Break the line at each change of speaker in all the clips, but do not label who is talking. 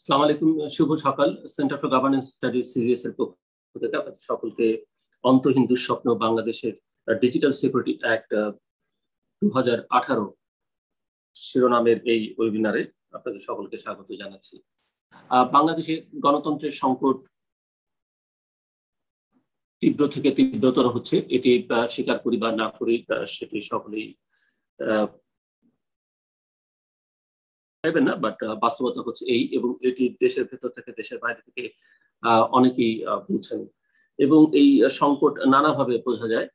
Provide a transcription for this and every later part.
আসসালামু আলাইকুম, শুভ সকাল। Centre for governance studies CGS এর পক্ষ থেকে আপনাদের সকলকে অন্তহীন দুঃস্বপ্ন বাংলাদেশের ডিজিটাল সিকিউরিটি অ্যাক্ট 2018 শিরোনামের এই ওয়েবিনারে আপনাদের সকলকে স্বাগত জানাচ্ছি। বাংলাদেশে গণতন্ত্রের সংকট তীব্র থেকে তীব্রতর হচ্ছে, এটি স্বীকার করি বা না করি সেটি সকলেই না, বাট বাস্তবতা হচ্ছে এই, এবং এটি দেশের ভেতর থেকে দেশের বাইরে থেকে অনেকেই বলছেন, এবং এই সংকট নানাভাবে বোঝা যায়।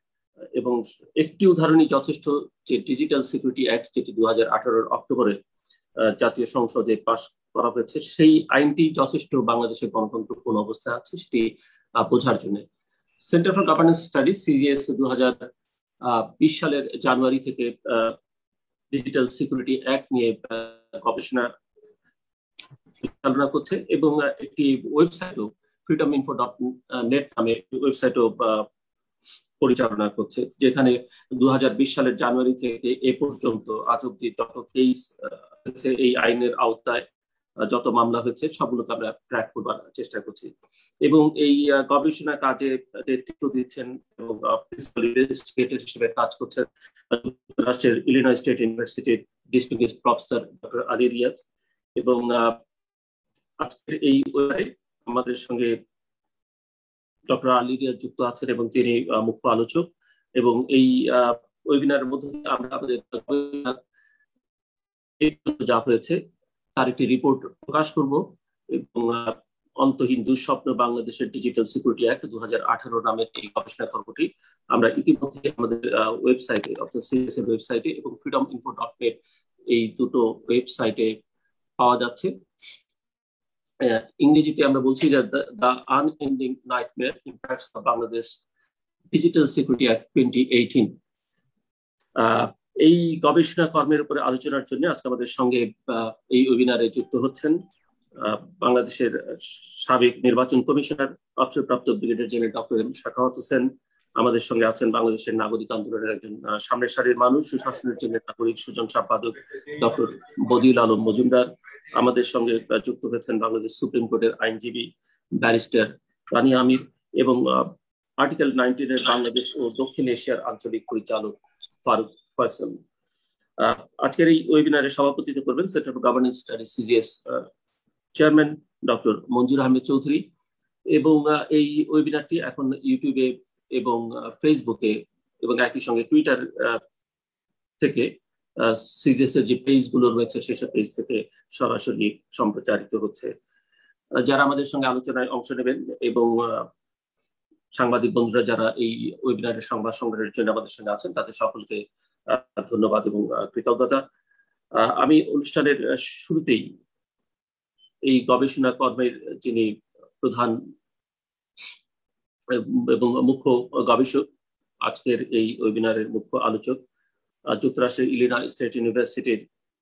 এবং একটি উদাহরণই যথেষ্ট, যে ডিজিটাল সিকিউরিটি অ্যাক্ট যেটি 2018 অক্টোবরে জাতীয় সংসদে পাশ করা হয়েছে, সেই আইনটি যথেষ্ট বাংলাদেশের গণতন্ত্র কোন অবস্থায় আছে সেটি বোঝার জন্য centre for governance studies CGS 2020 সালের জানুয়ারি থেকে ডিজিটাল সিকিউরিটি অ্যাক্ট নিয়ে গবেষণা পরিচালনা করছে, এবং একটি ওয়েবসাইটও freedominfo.net নামে ওয়েবসাইটও পরিচালনা করছে, যেখানে 2020 সালের জানুয়ারি থেকে এ পর্যন্ত আজ অব্দি যত কেস এই আইনের আওতায় যত মামলা হয়েছে সবগুলোকে আমরা ট্র্যাক করবার চেষ্টা করছি। এবং এই গবেষণা কাজে নেতৃত্ব দিচ্ছেন এবং প্রিন্সিপাল ইনভেস্টিগেটর হিসেবে কাজ করছেন যুক্তরাষ্ট্রের ইলিনয় স্টেট ইউনিভার্সিটির distinguished professor doctor Ali Riaz. এবং আজকের এই ওয়েবিনারে আমাদের সঙ্গে ডক্টর আলী রিয়াজ যুক্ত আছেন এবং তিনি মুখ্য আলোচক। এবং এই ওয়েবিনারের মধ্যে আমরা আমাদের যা হয়েছে তার একটি রিপোর্ট প্রকাশ করব, এবং অন্তহীন দুঃস্বপ্ন বাংলাদেশের ডিজিটাল সিকিউরিটি অ্যাক্ট 2018 নামের এই গবেষণা কর্মটি আমরা ইতিমধ্যে আমাদের ওয়েবসাইটে অর্থাৎ সিএস এর ওয়েবসাইটে এবং freedominfo.net এই দুটো ওয়েবসাইটে পাওয়া যাচ্ছে। ইংরেজিতে আমরা বলছি যে the unending nightmare impacts of Bangladesh digital security act 2018। এই গবেষণা কর্মের উপরে আলোচনার জন্য আজকে আমাদের সঙ্গে এই ওয়েবিনারে যুক্ত হচ্ছেন বাংলাদেশের সাবেক নির্বাচন কমিশনার অবসরপ্রাপ্ত brigadier general doctor Sakhawat Hossain. আমাদের সঙ্গে আছেন বাংলাদেশের নাগরিক আন্দোলনের একজন সামনের সারির মানুষ, সুশাসনের জন্য নাগরিক সুজন সম্পাদক ডক্টর বদিউল আলম মজুমদার। আমাদের সঙ্গে যুক্ত হয়েছেন বাংলাদেশ সুপ্রিম কোর্টের আইনজীবী ব্যারিস্টার তানিয়া আমির, এবং আর্টিকেল 19 এর বাংলাদেশ ও দক্ষিণ এশিয়ার আঞ্চলিক পরিচালক ফারুক ফয়সাল। আজকের এই ওয়েবিনারে সভাপতিত্ব করবেন centre for governance studies CGS chairman doctor Manzur Ahmed Chowdhury. এবং এই ওয়েবিনারটি এখন ইউটিউবে এবং ফেসবুকে এবং একই সঙ্গে টুইটার থেকে সিজিএস এর যে পেজগুলো রয়েছে সেসব পেজ থেকে সরাসরি সম্প্রচারিত হচ্ছে। যারা আমাদের সঙ্গে আলোচনায় অংশ নেবেন এবং সাংবাদিক বন্ধুরা যারা এই ওয়েবিনারের সংবাদ সংগ্রহের জন্য আমাদের সঙ্গে আছেন, তাদের সকলকে ধন্যবাদ এবং কৃতজ্ঞতা। আমি অনুষ্ঠানের শুরুতেই এই গবেষণা কর্মের যিনি প্রধান এবং মুখ্য গবেষক, আজকের এই ওয়েবিনারের মুখ্য আলোচক, যুক্তরাষ্ট্রের ইলিনয় স্টেট ইউনিভার্সিটির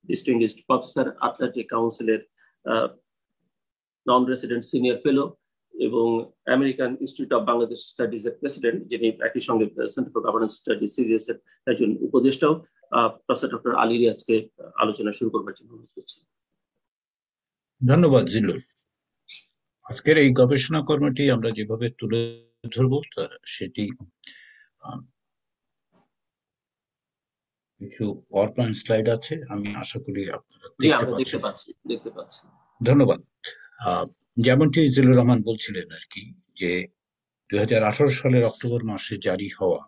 ডিস্টিংগুইশড প্রফেসর, আটলান্টিক কাউন্সিলের নন রেসিডেন্ট সিনিয়র ফেলো এবং American institute of Bangladesh studies এর প্রেসিডেন্ট, যিনি একই সঙ্গে centre for governance studies CGS এর একজন উপদেষ্টাও, প্রফেসর ডক্টর আলী রিয়াজকে আলোচনা শুরু করবার জন্য অনুরোধ করছি।
ধন্যবাদ জিল্লুর। আজকের এই গবেষণা কর্মটি আমরা যেভাবে তুলে ধরব সেটি কিছু পাওয়ারপয়েন্ট স্লাইড আছে, আমি আশা করি আপনারা
দেখতে পাচ্ছি।
ধন্যবাদ। যেমনটি জিল্লুর রহমান বলছিলেন আর কি, যে 2018 সালের অক্টোবর মাসে জারি হওয়া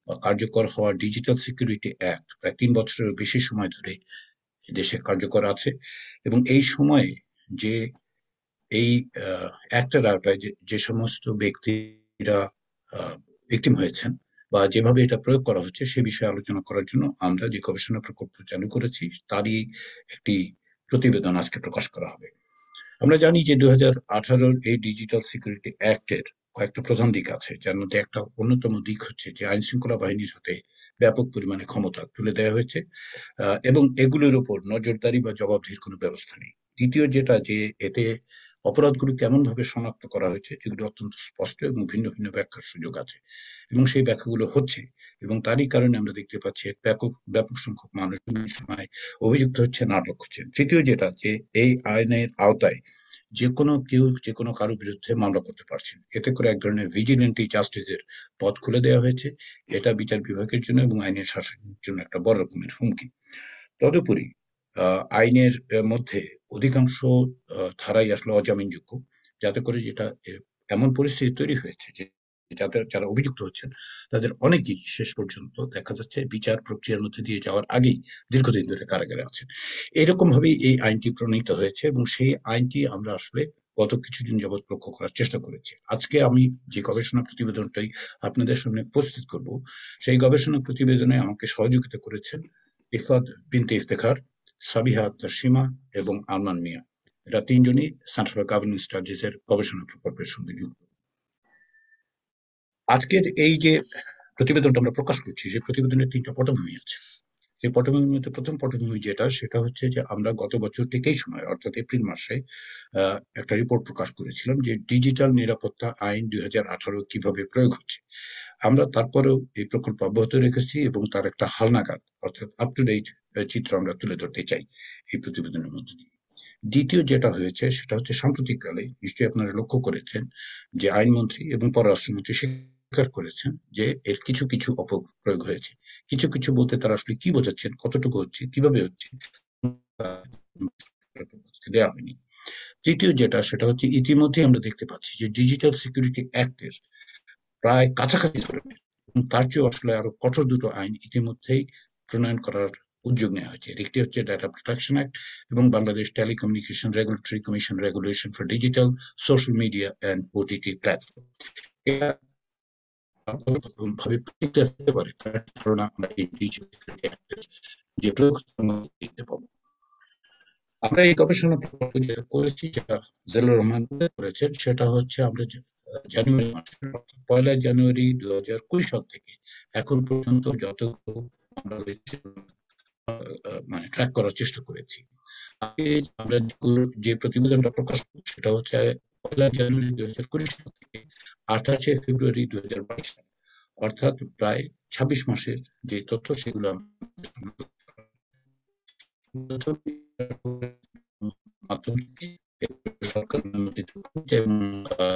বা কার্যকর হওয়া ডিজিটাল সিকিউরিটি অ্যাক্ট প্রায় 3 বছরের বেশি সময় ধরে দেশে কার্যকর আছে, এবং এই সময়ে যে এই অ্যাক্টের আওতায় যে সমস্ত ব্যক্তিরা ভিকটিম হয়েছেন বা যেভাবে এটা প্রয়োগ করা হচ্ছে সে বিষয়ে আলোচনা করার জন্য আমরা যে গবেষণা প্রকল্প চালু করেছি তারই একটি প্রতিবেদন আজকে প্রকাশ করা হবে। আমরা জানি যে 2018 এই ডিজিটাল সিকিউরিটি অ্যাক্টের কয়েকটা প্রধান দিক আছে, যার মধ্যে একটা অন্যতম দিক হচ্ছে যে আইন শৃঙ্খলা বাহিনীর হাতে ব্যাপক পরিমাণে ক্ষমতা তুলে দেওয়া হয়েছে এবং এগুলোর উপর নজরদারি বা জবাবদিহির কোনো ব্যবস্থা নেই। দ্বিতীয় যেটা, যে এতে অপরাধগুলো কেমন ভাবে শনাক্ত করা হয়েছে যেগুলো অত্যন্ত স্পষ্ট এবং ভিন্ন ভিন্ন ব্যাখ্যার সুযোগ আছে, এবং সেই ব্যাখ্যাগুলো হচ্ছে, এবং তারই কারণে আমরা দেখতে পাচ্ছি ব্যাপক সংখ্যক মানুষ সময় অভিযুক্ত হচ্ছে, নাটক হচ্ছে। তৃতীয় যেটা, যে এই আইনের আওতায় যে কোনো কেউ যে কোনো কারো বিরুদ্ধে মামলা করতে পারছেন। এতে করে এক ধরনের ভিজিলেন্টি জাস্টিসের পথ খুলে দেওয়া হয়েছে। এটা বিচার বিভাগের জন্য এবং আইনের শাসনের জন্য একটা বড় রকমের হুমকি। তদুপরি আইনের মধ্যে অধিকাংশ ধারাই আসলে অজামিনযোগ্য, যাতে করে যেটা এমন পরিস্থিতি তৈরি হয়েছে যে যাদের যারা অভিযুক্ত হচ্ছেন তাদের অনেকেই শেষ পর্যন্ত দেখা যাচ্ছে বিচার প্রক্রিয়ার মধ্যে দিয়ে যাওয়ার আগেই দীর্ঘদিন ধরে কারাগারে আছেন। এরকম ভাবেই এই আইনটি প্রণীত হয়েছে এবং সেই আইনটি আমরা আসলে গত কিছুদিন যাবৎ লক্ষ্য করার চেষ্টা করেছি। আজকে আমি যে গবেষণা প্রতিবেদনটাই আপনাদের সামনে উপস্থিত করব, সেই গবেষণা প্রতিবেদনে আমাকে সহযোগিতা করেছেন ইফাদ বিনতে ইফতেখার, সাবিহা আক্তার সীমা এবং আরমান মিয়া। এরা তিনজনই সেন্টার ফর গভর্নেন্স স্টাডিজ এর গবেষণা প্রকল্পের সঙ্গে যুক্ত। আজকের এই যে প্রতিবেদনটা আমরা প্রকাশ করছি, সেই প্রতিবেদনের তিনটা পটভূমি আছে। সেই পটভূমির মধ্যে প্রথম পটভূমি যেটা, সেটা হচ্ছে যে আমরা গত বছর থেকেই সময় অর্থাৎ এপ্রিল মাসে একটা রিপোর্ট প্রকাশ করেছিলাম যে ডিজিটাল নিরাপত্তা আইন 2018 কিভাবে প্রয়োগ হচ্ছে। আমরা তারপরেও এই প্রকল্প অব্যাহত রেখেছি এবং তার একটা হালনাগাদ অর্থাৎ আপ টু ডেট চিত্র আমরা তুলে ধরতে চাই এই প্রতিবেদনের মধ্যে দিয়ে। দ্বিতীয় যেটা হয়েছে সেটা হচ্ছে সাম্প্রতিককালে নিশ্চয়ই আপনারা লক্ষ্য করেছেন যে আইনমন্ত্রী এবং পররাষ্ট্রমন্ত্রী স্বীকার করেছেন যে এর কিছু কিছু অপপ্রয়োগ হয়েছে। কিছু কিছু বলতে তারা আসলে কি বোঝাচ্ছেন, কতটুকু হচ্ছে, কিভাবে হচ্ছে দেওয়া হয়নি। তৃতীয় যেটা, সেটা হচ্ছে ইতিমধ্যে আমরা দেখতে পাচ্ছি যে ডিজিটাল সিকিউরিটি অ্যাক্টের প্রায় কাছাকাছি ধরনের এবং তার চেয়েও আসলে আরো কঠোর দুটো আইন ইতিমধ্যেই প্রণয়ন করার উদ্যোগ নেওয়া হয়েছে। একটি হচ্ছে ডাটা প্রোটেকশন অ্যাক্ট এবং Bangladesh telecommunication regulatory commission regulation for digital social media and OTT platform. এটা ভাবে প্রত্যেকটা হতে পারে তার ধারণা আমরা এই ডিজিটাল সিকিউরিটি অ্যাক্টের যে প্রয়োগ দেখতে পাবো। আমরা এই গবেষণা যেটা করেছি, যেটা জিল্লুর রহমান করেছেন, সেটা হচ্ছে আমরা জানুয়ারি মাসে 1 জানুয়ারি 2020 সাল থেকে এখন পর্যন্ত যতগুলো মামলা হয়েছে মানে ট্র্যাক করার চেষ্টা করেছি। আমরা যে প্রতিবেদনটা প্রকাশ করছি সেটা হচ্ছে 1 জানুয়ারি 2020 সাল থেকে 28 ফেব্রুয়ারি 2022 সাল, অর্থাৎ প্রায় 26 মাসের যে তথ্য সেগুলো মাধ্যম থেকে সরকার অনুমোদিত এবং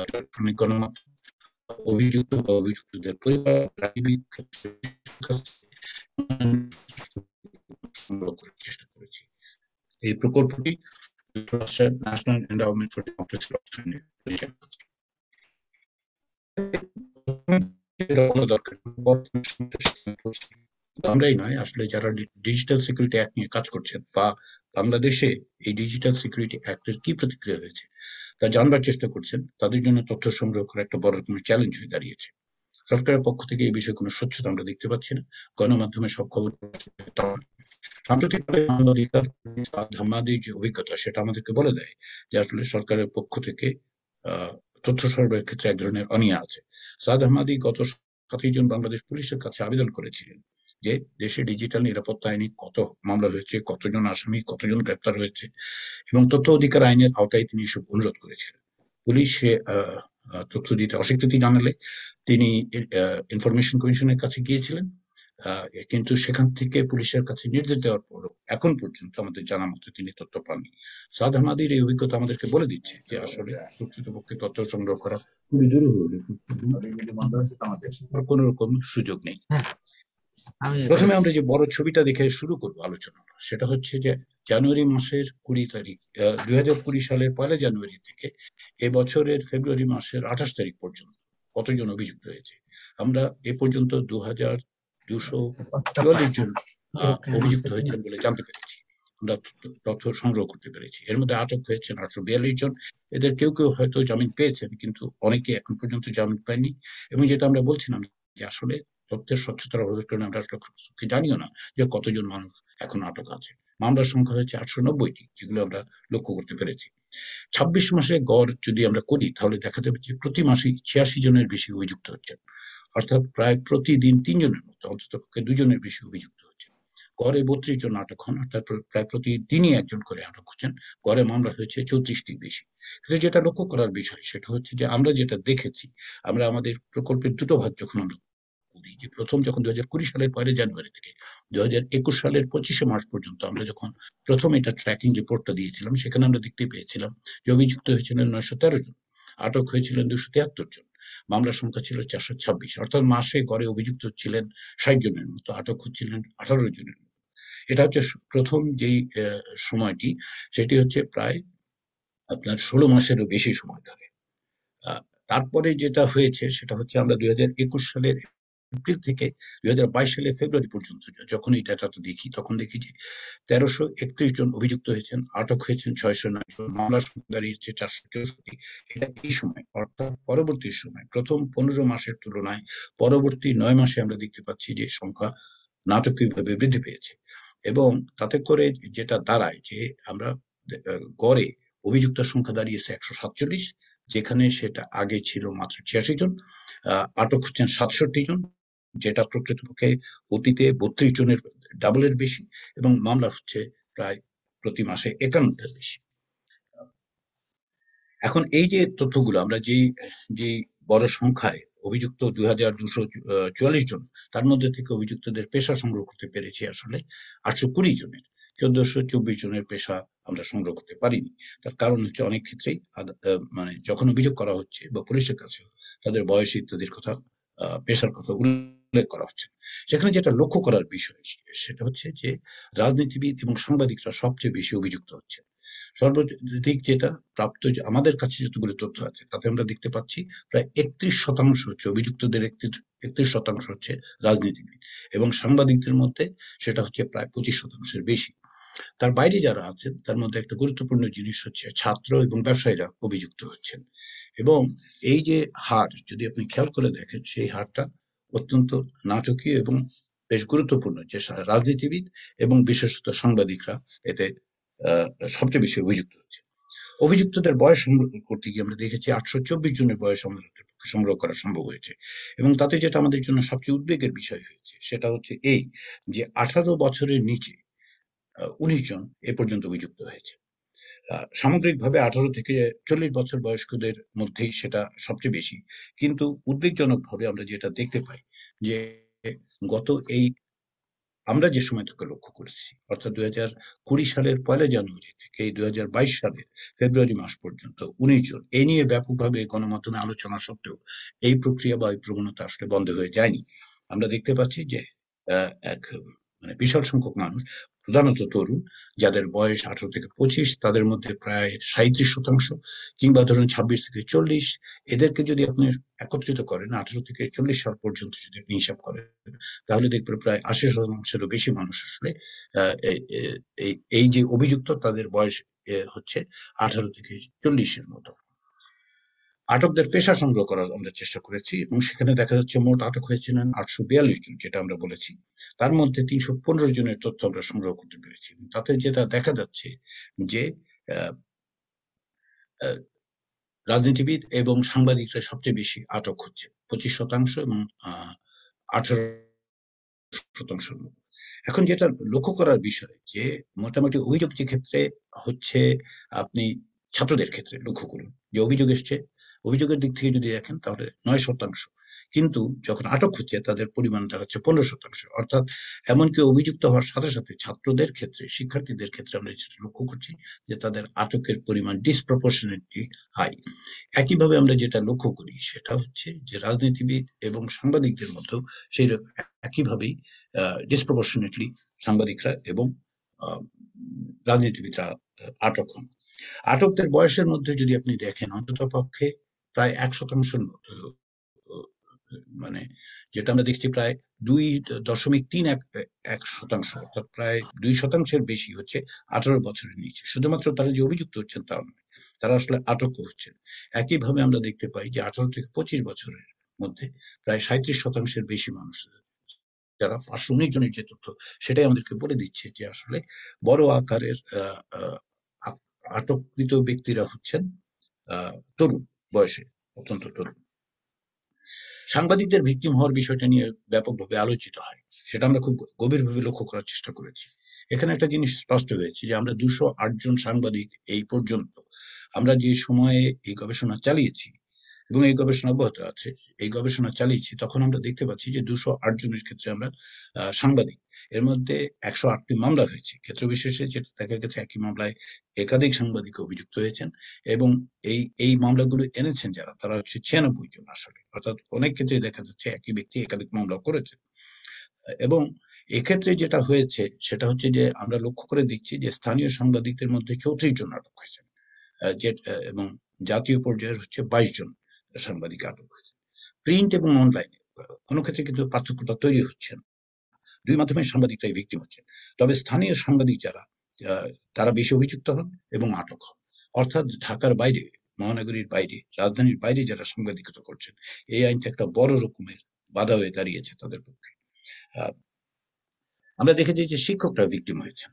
ইলেকট্রনিক গণমাধ্যম অভিযুক্ত বা অভিযুক্তদের পরিবার সংগ্রহ করার চেষ্টা করেছি। এই প্রকল্পটি যুক্তরাষ্ট্রের ন্যাশনাল এন্ডাওমেন্ট ফর ডেমোক্রেসির অর্থায়নে পরিচালিত। আমরাই নয়, আসলে যারা ডিজিটাল সিকিউরিটি অ্যাক্ট নিয়ে কাজ করছেন বা বাংলাদেশে এই ডিজিটাল সিকিউরিটি অ্যাক্টের কি প্রতিক্রিয়া হয়েছে তা জানবার চেষ্টা করছেন, তাদের জন্য তথ্য সংগ্রহ করা একটা বড় রকমের চ্যালেঞ্জ হয়ে দাঁড়িয়েছে। সরকারের পক্ষ থেকে এই বিষয়ে কোনো স্বচ্ছতা আমরা দেখতে পাচ্ছি না। গণমাধ্যমে সব খবর সাম্প্রতিককালে মানবাধিকার ধামাদির যে অভিজ্ঞতা সেটা আমাদেরকে বলে দেয় যে আসলে সরকারের পক্ষ থেকে তথ্য সরবরাহের ক্ষেত্রে এক ধরনের অনীহা আছে। সাদ আহমাদি গত 7 জুন বাংলাদেশ পুলিশের কাছে আবেদন করেছিলেন যে দেশে ডিজিটাল নিরাপত্তা আইনে কত মামলা হয়েছে, কতজন আসামি, কতজন গ্রেপ্তার হয়েছে এবং তথ্য অধিকার আইনের আওতায় তিনি এসব অনুরোধ করেছিলেন। পুলিশ তথ্য দিতে অস্বীকৃতি জানালে তিনি ইনফরমেশন কমিশনের কাছে গিয়েছিলেন, কিন্তু সেখান থেকে পুলিশের কাছে নির্দেশ দেওয়ার পর এখন পর্যন্ত আমাদের জানা মতো তিনি তথ্য পাননি। সাদ আহমাদির এই অভিজ্ঞতা আমাদেরকে বলে দিচ্ছে যে আসলে প্রকৃতপক্ষে তথ্য সংগ্রহ করা খুবই জরুরি, কোনো রকম সুযোগ নেই। প্রথমে আমরা যে বড় ছবিটা দেখে শুরু করবো আলোচনা, সেটা হচ্ছে যে জানুয়ারি মাসের 20 তারিখ 2020 সালের 1 জানুয়ারি থেকে এবছরের ফেব্রুয়ারি মাসের 28 তারিখ পর্যন্ত কতজন অভিযুক্ত হয়েছে। আমরা এ পর্যন্ত 2244 জন অভিযুক্ত হয়েছেন বলে জানতে পেরেছি, আমরা তথ্য সংগ্রহ করতে পেরেছি। এর মধ্যে আটক হয়েছেন 842 জন। এদের কেউ কেউ হয়তো জামিন পেয়েছেন, কিন্তু অনেকে এখন পর্যন্ত জামিন পায়নি। এবং যেটা আমরা বলছিলাম যে আসলে তথ্যের স্বচ্ছতার অভাবের কারণে আমরা জানিও না যে কতজন মানুষ এখন আটক আছে। মামলার সংখ্যা হয়েছে 890টি, যেগুলো আমরা লক্ষ্য করতে পেরেছি। 26 মাসে গড় যদি আমরা করি তাহলে দেখা যাবে যে প্রতি মাসেই 86 জনের বেশি অভিযুক্ত হচ্ছেন, অর্থাৎ প্রায় প্রতিদিন 3 জনের মতো অন্তত 2 জনের বেশি অভিযুক্ত হচ্ছেন। গড়ে 32 জন আটক হন, অর্থাৎ প্রায় প্রতিদিনই একজন করে আটক হচ্ছেন। গড়ে মামলা হয়েছে 34টির বেশি। কিন্তু যেটা লক্ষ্য করার বিষয় সেটা হচ্ছে যে আমরা যেটা দেখেছি, আমরা আমাদের প্রকল্পের দুটো ভাগ যখন আমরা করি যে প্রথম যখন 2020 সালের 1 জানুয়ারি থেকে 2021 সালের 25শে মার্চ পর্যন্ত আমরা যখন প্রথম এটা ট্র্যাকিং রিপোর্টটা দিয়েছিলাম, সেখানে আমরা দেখতে পেয়েছিলাম যে অভিযুক্ত হয়েছিলেন 913 জন, আটক হয়েছিলেন 273 জন, মামলার সংখ্যা ছিল 426, অর্থাৎ মাসে গড়ে অভিযুক্ত ছিলেন 60 জনের মতো, আটক হচ্ছিলেন 18 জনের মতো। এটা হচ্ছে প্রথম যেই সময়টি, সেটি হচ্ছে প্রায় আপনার 16 মাসেরও বেশি সময় ধরে। তারপরে যেটা হয়েছে সেটা হচ্ছে আমরা 2021 সালের এপ্রিল থেকে 2022 সালের ফেব্রুয়ারি পর্যন্ত যখন এই ডাটাটা দেখি, তখন দেখি যে 1331 জন অভিযুক্ত হয়েছেন, আটক হয়েছেন 609 জন, মামলার সংখ্যা দাঁড়িয়েছে 464। এটা এই সময়, অর্থাৎ পরবর্তী সময় প্রথম 15 মাসের তুলনায় পরবর্তী 9 মাসে আমরা দেখতে পাচ্ছি যে সংখ্যা নাটকীয়ভাবে বৃদ্ধি পেয়েছে। এবং তাতে করে যেটা দাঁড়ায় যে আমরা গড়ে অভিযুক্তের সংখ্যা দাঁড়িয়েছে 147, যেখানে সেটা আগে ছিল মাত্র 86 জন। আটক হচ্ছেন 67 জন, যেটা প্রকৃতপক্ষে অতীতে 32 জনের ডাবলের বেশি, এবং মামলা হচ্ছে প্রায় প্রতি মাসে 51টার বেশি। এখন এই যে তথ্যগুলো আমরা যেই বড় সংখ্যায় অভিযুক্ত 2244 জন, তার মধ্যে থেকে অভিযুক্তদের পেশা সংগ্রহ করতে পেরেছি আসলে 820 জনের। 1424 জনের পেশা আমরা সংগ্রহ করতে পারিনি। তার কারণ হচ্ছে অনেক ক্ষেত্রেই মানে যখন অভিযোগ করা হচ্ছে বা পুলিশের কাছে তাদের বয়স ইত্যাদির কথা, পেশার কথা উল্লেখ করা হচ্ছে। সেখানে যেটা লক্ষ্য করার বিষয় সেটা হচ্ছে যে রাজনীতিবিদ এবং সাংবাদিকরা সবচেয়ে বেশি অভিযুক্ত হচ্ছে। সর্বাধিক যেটা প্রাপ্ত, আমাদের কাছে যতগুলো তথ্য আছে তাতে আমরা দেখতে পাচ্ছি প্রায় 31% হচ্ছে অভিযুক্তদের, 31% হচ্ছে রাজনীতিবিদ, এবং সাংবাদিকদের মধ্যে সেটা হচ্ছে প্রায় 25%-এর বেশি। তার বাইরে যারা আছেন তার মধ্যে একটা গুরুত্বপূর্ণ জিনিস হচ্ছে ছাত্র এবং ব্যবসায়ীরা অভিযুক্ত হচ্ছেন। এবং এই যে হার, যদি আপনি খেয়াল করে দেখেন, সেই হারটা অত্যন্ত নাটকীয় এবং বেশ গুরুত্বপূর্ণ যে রাজনীতিবিদ এবং বিশেষত সাংবাদিকরা এতে সবচেয়ে বেশি অভিযুক্ত হচ্ছে। অভিযুক্তদের বয়স সংগ্রহ করতে গিয়ে আমরা দেখেছি 824 জনের বয়স আমাদের পক্ষে সংগ্রহ করা সম্ভব হয়েছে। এবং তাতে যেটা আমাদের জন্য সবচেয়ে উদ্বেগের বিষয় হয়েছে সেটা হচ্ছে এই যে 18 বছরের নিচে 19 জন এ পর্যন্ত অভিযুক্ত হয়েছে। সামগ্রিকভাবে 18 থেকে 40 বছর বয়স্কদের মধ্যেই সেটা সবচেয়ে বেশি। কিন্তু উদ্বেগজনকভাবে আমরা যেটা দেখতে পাই যে গত আমরা যে সময়টাকে লক্ষ্য করেছি, অর্থাৎ 2020 সালের 1 জানুয়ারি থেকে 2022 সালের ফেব্রুয়ারি মাস পর্যন্ত 19 জন, এই নিয়ে ব্যাপকভাবে গণমাধ্যমে আলোচনা সত্ত্বেও এই প্রক্রিয়া বা এই প্রবণতা আসলে বন্ধ হয়ে যায়নি। আমরা দেখতে পাচ্ছি যে এক মানে বিশাল সংখ্যক মানুষ, প্রধানত তরুণ, যাদের বয়স 18 থেকে 25, তাদের মধ্যে প্রায় 37%, কিংবা ধরুন 26 থেকে 40, এদেরকে যদি আপনি একত্রিত করেন 18 থেকে 40 সাল পর্যন্ত যদি আপনি হিসাব করেন, তাহলে দেখবেন প্রায় 80%-এরও বেশি মানুষ আসলে এই যে অভিযুক্ত, তাদের বয়স হচ্ছে 18 থেকে 40-এর মতো। আটকদের পেশা সংগ্রহ করার আমরা চেষ্টা করেছি, এবং সেখানে দেখা যাচ্ছে মোট আটক হয়েছিলেন 842 জন, যেটা আমরা বলেছি। তার মধ্যে 315 জনের তথ্য আমরা সংগ্রহ করতে পেরেছি। তাতে যেটা দেখা যাচ্ছে যে রাজনীতিবিদ এবং সাংবাদিকরা সবচেয়ে বেশি আটক হচ্ছে, 25%, এবং 18%। এখন যেটা লক্ষ্য করার বিষয় যে মোটামুটি অভিযোগ যে ক্ষেত্রে হচ্ছে, আপনি ছাত্রদের ক্ষেত্রে লক্ষ্য করুন যে অভিযোগ এসছে, অভিযোগের দিক থেকে যদি দেখেন তাহলে 9%, কিন্তু যখন আটক হচ্ছে তাদের পরিমাণ দাঁড়াচ্ছে 15%। অর্থাৎ এমনকি অভিযুক্ত হওয়ার সাথে সাথে ছাত্রদের ক্ষেত্রে, শিক্ষার্থীদের ক্ষেত্রে আমরা যেটা লক্ষ্য করছি যে তাদের আটকের পরিমাণ ডিসপ্রপোর্শনেটলি হাই। একইভাবে আমরা যেটা লক্ষ্য করি সেটা হচ্ছে যে রাজনীতিবিদ এবং সাংবাদিকদের মধ্যেও সেই একইভাবেই ডিসপ্রপোর্শনেটলি সাংবাদিকরা এবং রাজনীতিবিদরা আটক হন। আটকদের বয়সের মধ্যে যদি আপনি দেখেন, অন্তত পক্ষে প্রায় 1%-এর মতো, মানে যেটা আমরা দেখছি প্রায় 2.31%, অর্থাৎ প্রায় 2%-এর বেশি হচ্ছে 18 বছরের নিচে। শুধুমাত্র তারা যে অভিযুক্ত হচ্ছেন তা নয়, তারা আসলে আটক হচ্ছেন। একইভাবে আমরা দেখতে পাই যে 18 থেকে 25 বছরের মধ্যে প্রায় 37%-এর বেশি মানুষ, যারা 519 জনের যে তথ্য, সেটাই আমাদেরকে বলে দিচ্ছে যে আসলে বড় আকারের আটককৃত ব্যক্তিরা হচ্ছেন তরুণ বয়সে, অত্যন্ত তরুণ। সাংবাদিকদের ভিকটিম হওয়ার বিষয়টা নিয়ে ব্যাপকভাবে আলোচিত হয়, সেটা আমরা খুব গভীরভাবে লক্ষ্য করার চেষ্টা করেছি। এখানে একটা জিনিস স্পষ্ট হয়েছে যে আমরা 208 জন সাংবাদিক এই পর্যন্ত আমরা যে সময়ে এই গবেষণা চালিয়েছি, এবং এই গবেষণা অব্যাহত আছে, এই গবেষণা চালিয়েছি, তখন আমরা দেখতে পাচ্ছি যে 208 জনের ক্ষেত্রে আমরা সাংবাদিক, এর মধ্যে 108টি মামলা হয়েছে। ক্ষেত্র বিশেষে যেটা দেখা গেছে, একই মামলায় একাধিক সাংবাদিক অভিযুক্ত হয়েছেন, এবং এই মামলাগুলো এনেছেন যারা, তারা হচ্ছে 96 জন আসলে। অর্থাৎ অনেক ক্ষেত্রে দেখা যাচ্ছে একই ব্যক্তি একাধিক মামলা করেছে। এবং এক্ষেত্রে যেটা হয়েছে সেটা হচ্ছে যে আমরা লক্ষ্য করে দেখছি যে স্থানীয় সাংবাদিকদের মধ্যে 34 জন আটক হয়েছে, এবং জাতীয় পর্যায়ের হচ্ছে 22 জন সাংবাদিক আটক হয়েছে। প্রিন্ট এবং অনলাইনে কোনো ক্ষেত্রে কিন্তু পার্থক্যটা তৈরি হচ্ছে না, দুই মাধ্যমে সাংবাদিকরাই ভিকটিম হচ্ছেন। তবে স্থানীয় সাংবাদিক যারা, তারা বেশি অভিযুক্ত হন এবং আটক হন। অর্থাৎ ঢাকার বাইরে, মহানগরীর বাইরে, রাজধানীর বাইরে যারা সাংবাদিকতা করছেন, এই আইনটা একটা বড় রকমের বাধা হয়ে দাঁড়িয়েছে তাদের পক্ষে। আমরা দেখেছি যে শিক্ষকরা ভিকটিম হয়েছেন,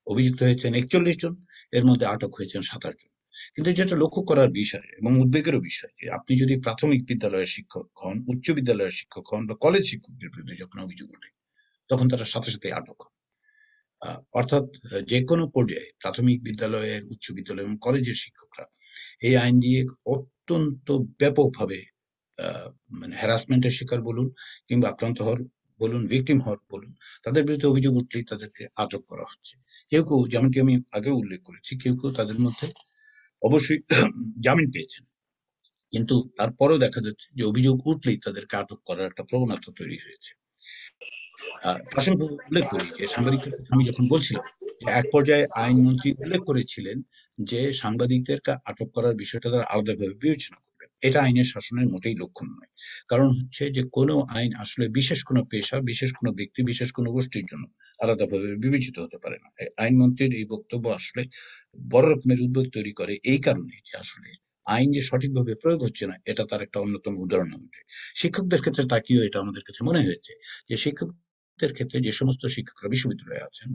অভিযুক্ত হয়েছেন 41 জন, এর মধ্যে আটক হয়েছেন 27 জন। কিন্তু যেটা লক্ষ্য করার বিষয় এবং উদ্বেগেরও বিষয়, যে আপনি যদি প্রাথমিক বিদ্যালয়ের শিক্ষক হন, উচ্চ বিদ্যালয়ের শিক্ষক হন, বা কলেজ শিক্ষকদের বিরুদ্ধে যখন অভিযোগ ওঠে, তখন তারা সাথে সাথে আটক হন। অর্থাৎ যে কোনো পর্যায়ে প্রাথমিক বিদ্যালয়ের, উচ্চ বিদ্যালয় এবং কলেজের শিক্ষকরা এই আইন দিয়ে অত্যন্ত ব্যাপকভাবে মানে হ্যারাসমেন্টের শিকার বলুন, কিংবা আক্রান্ত হওয়ার বলুন, ভিকটিম হওয়ার বলুন, তাদের বিরুদ্ধে অভিযোগ উঠলেই তাদেরকে আটক করা হচ্ছে। কেউ কেউ, যেমনটি আমি আগেও উল্লেখ করেছি, কেউ কেউ তাদের মধ্যে অবশ্যই জামিন পেয়েছেন, কিন্তু তারপরেও দেখা যাচ্ছে যে অভিযোগ উঠলেই তাদেরকে আটক করার একটা প্রবণতা তৈরি হয়েছে। প্রাসঙ্গিক উল্লেখ করি যে সাংবাদিকদের কথা আমি যখন বলছিলাম, যে এক পর্যায়ে আইনমন্ত্রী উল্লেখ করেছিলেন যে সাংবাদিকদেরকে আটক করার বিষয়টা তারা আলাদাভাবে বিবেচনা করবেন। এটা আইনের শাসনের মোটেই লক্ষণ নয়। কারণ হচ্ছে যে কোনো আইন আসলে বিশেষ কোনো পেশা, বিশেষ কোনো ব্যক্তি, বিশেষ কোনো গোষ্ঠীর জন্য আলাদাভাবে বিবেচিত হতে পারে না। আইনমন্ত্রীর এই বক্তব্য আসলে বড় রকমের উদ্বেগ তৈরি করে, এই কারণে যে আসলে আইন যে সঠিকভাবে প্রয়োগ হচ্ছে না, এটা তার একটা অন্যতম উদাহরণ হবে। শিক্ষকদের ক্ষেত্রে তাকিয়েও এটা আমাদের কাছে মনে হয়েছে যে শিক্ষকদের ক্ষেত্রে যে সমস্ত শিক্ষকরা বিশ্ববিদ্যালয়ে আছেন,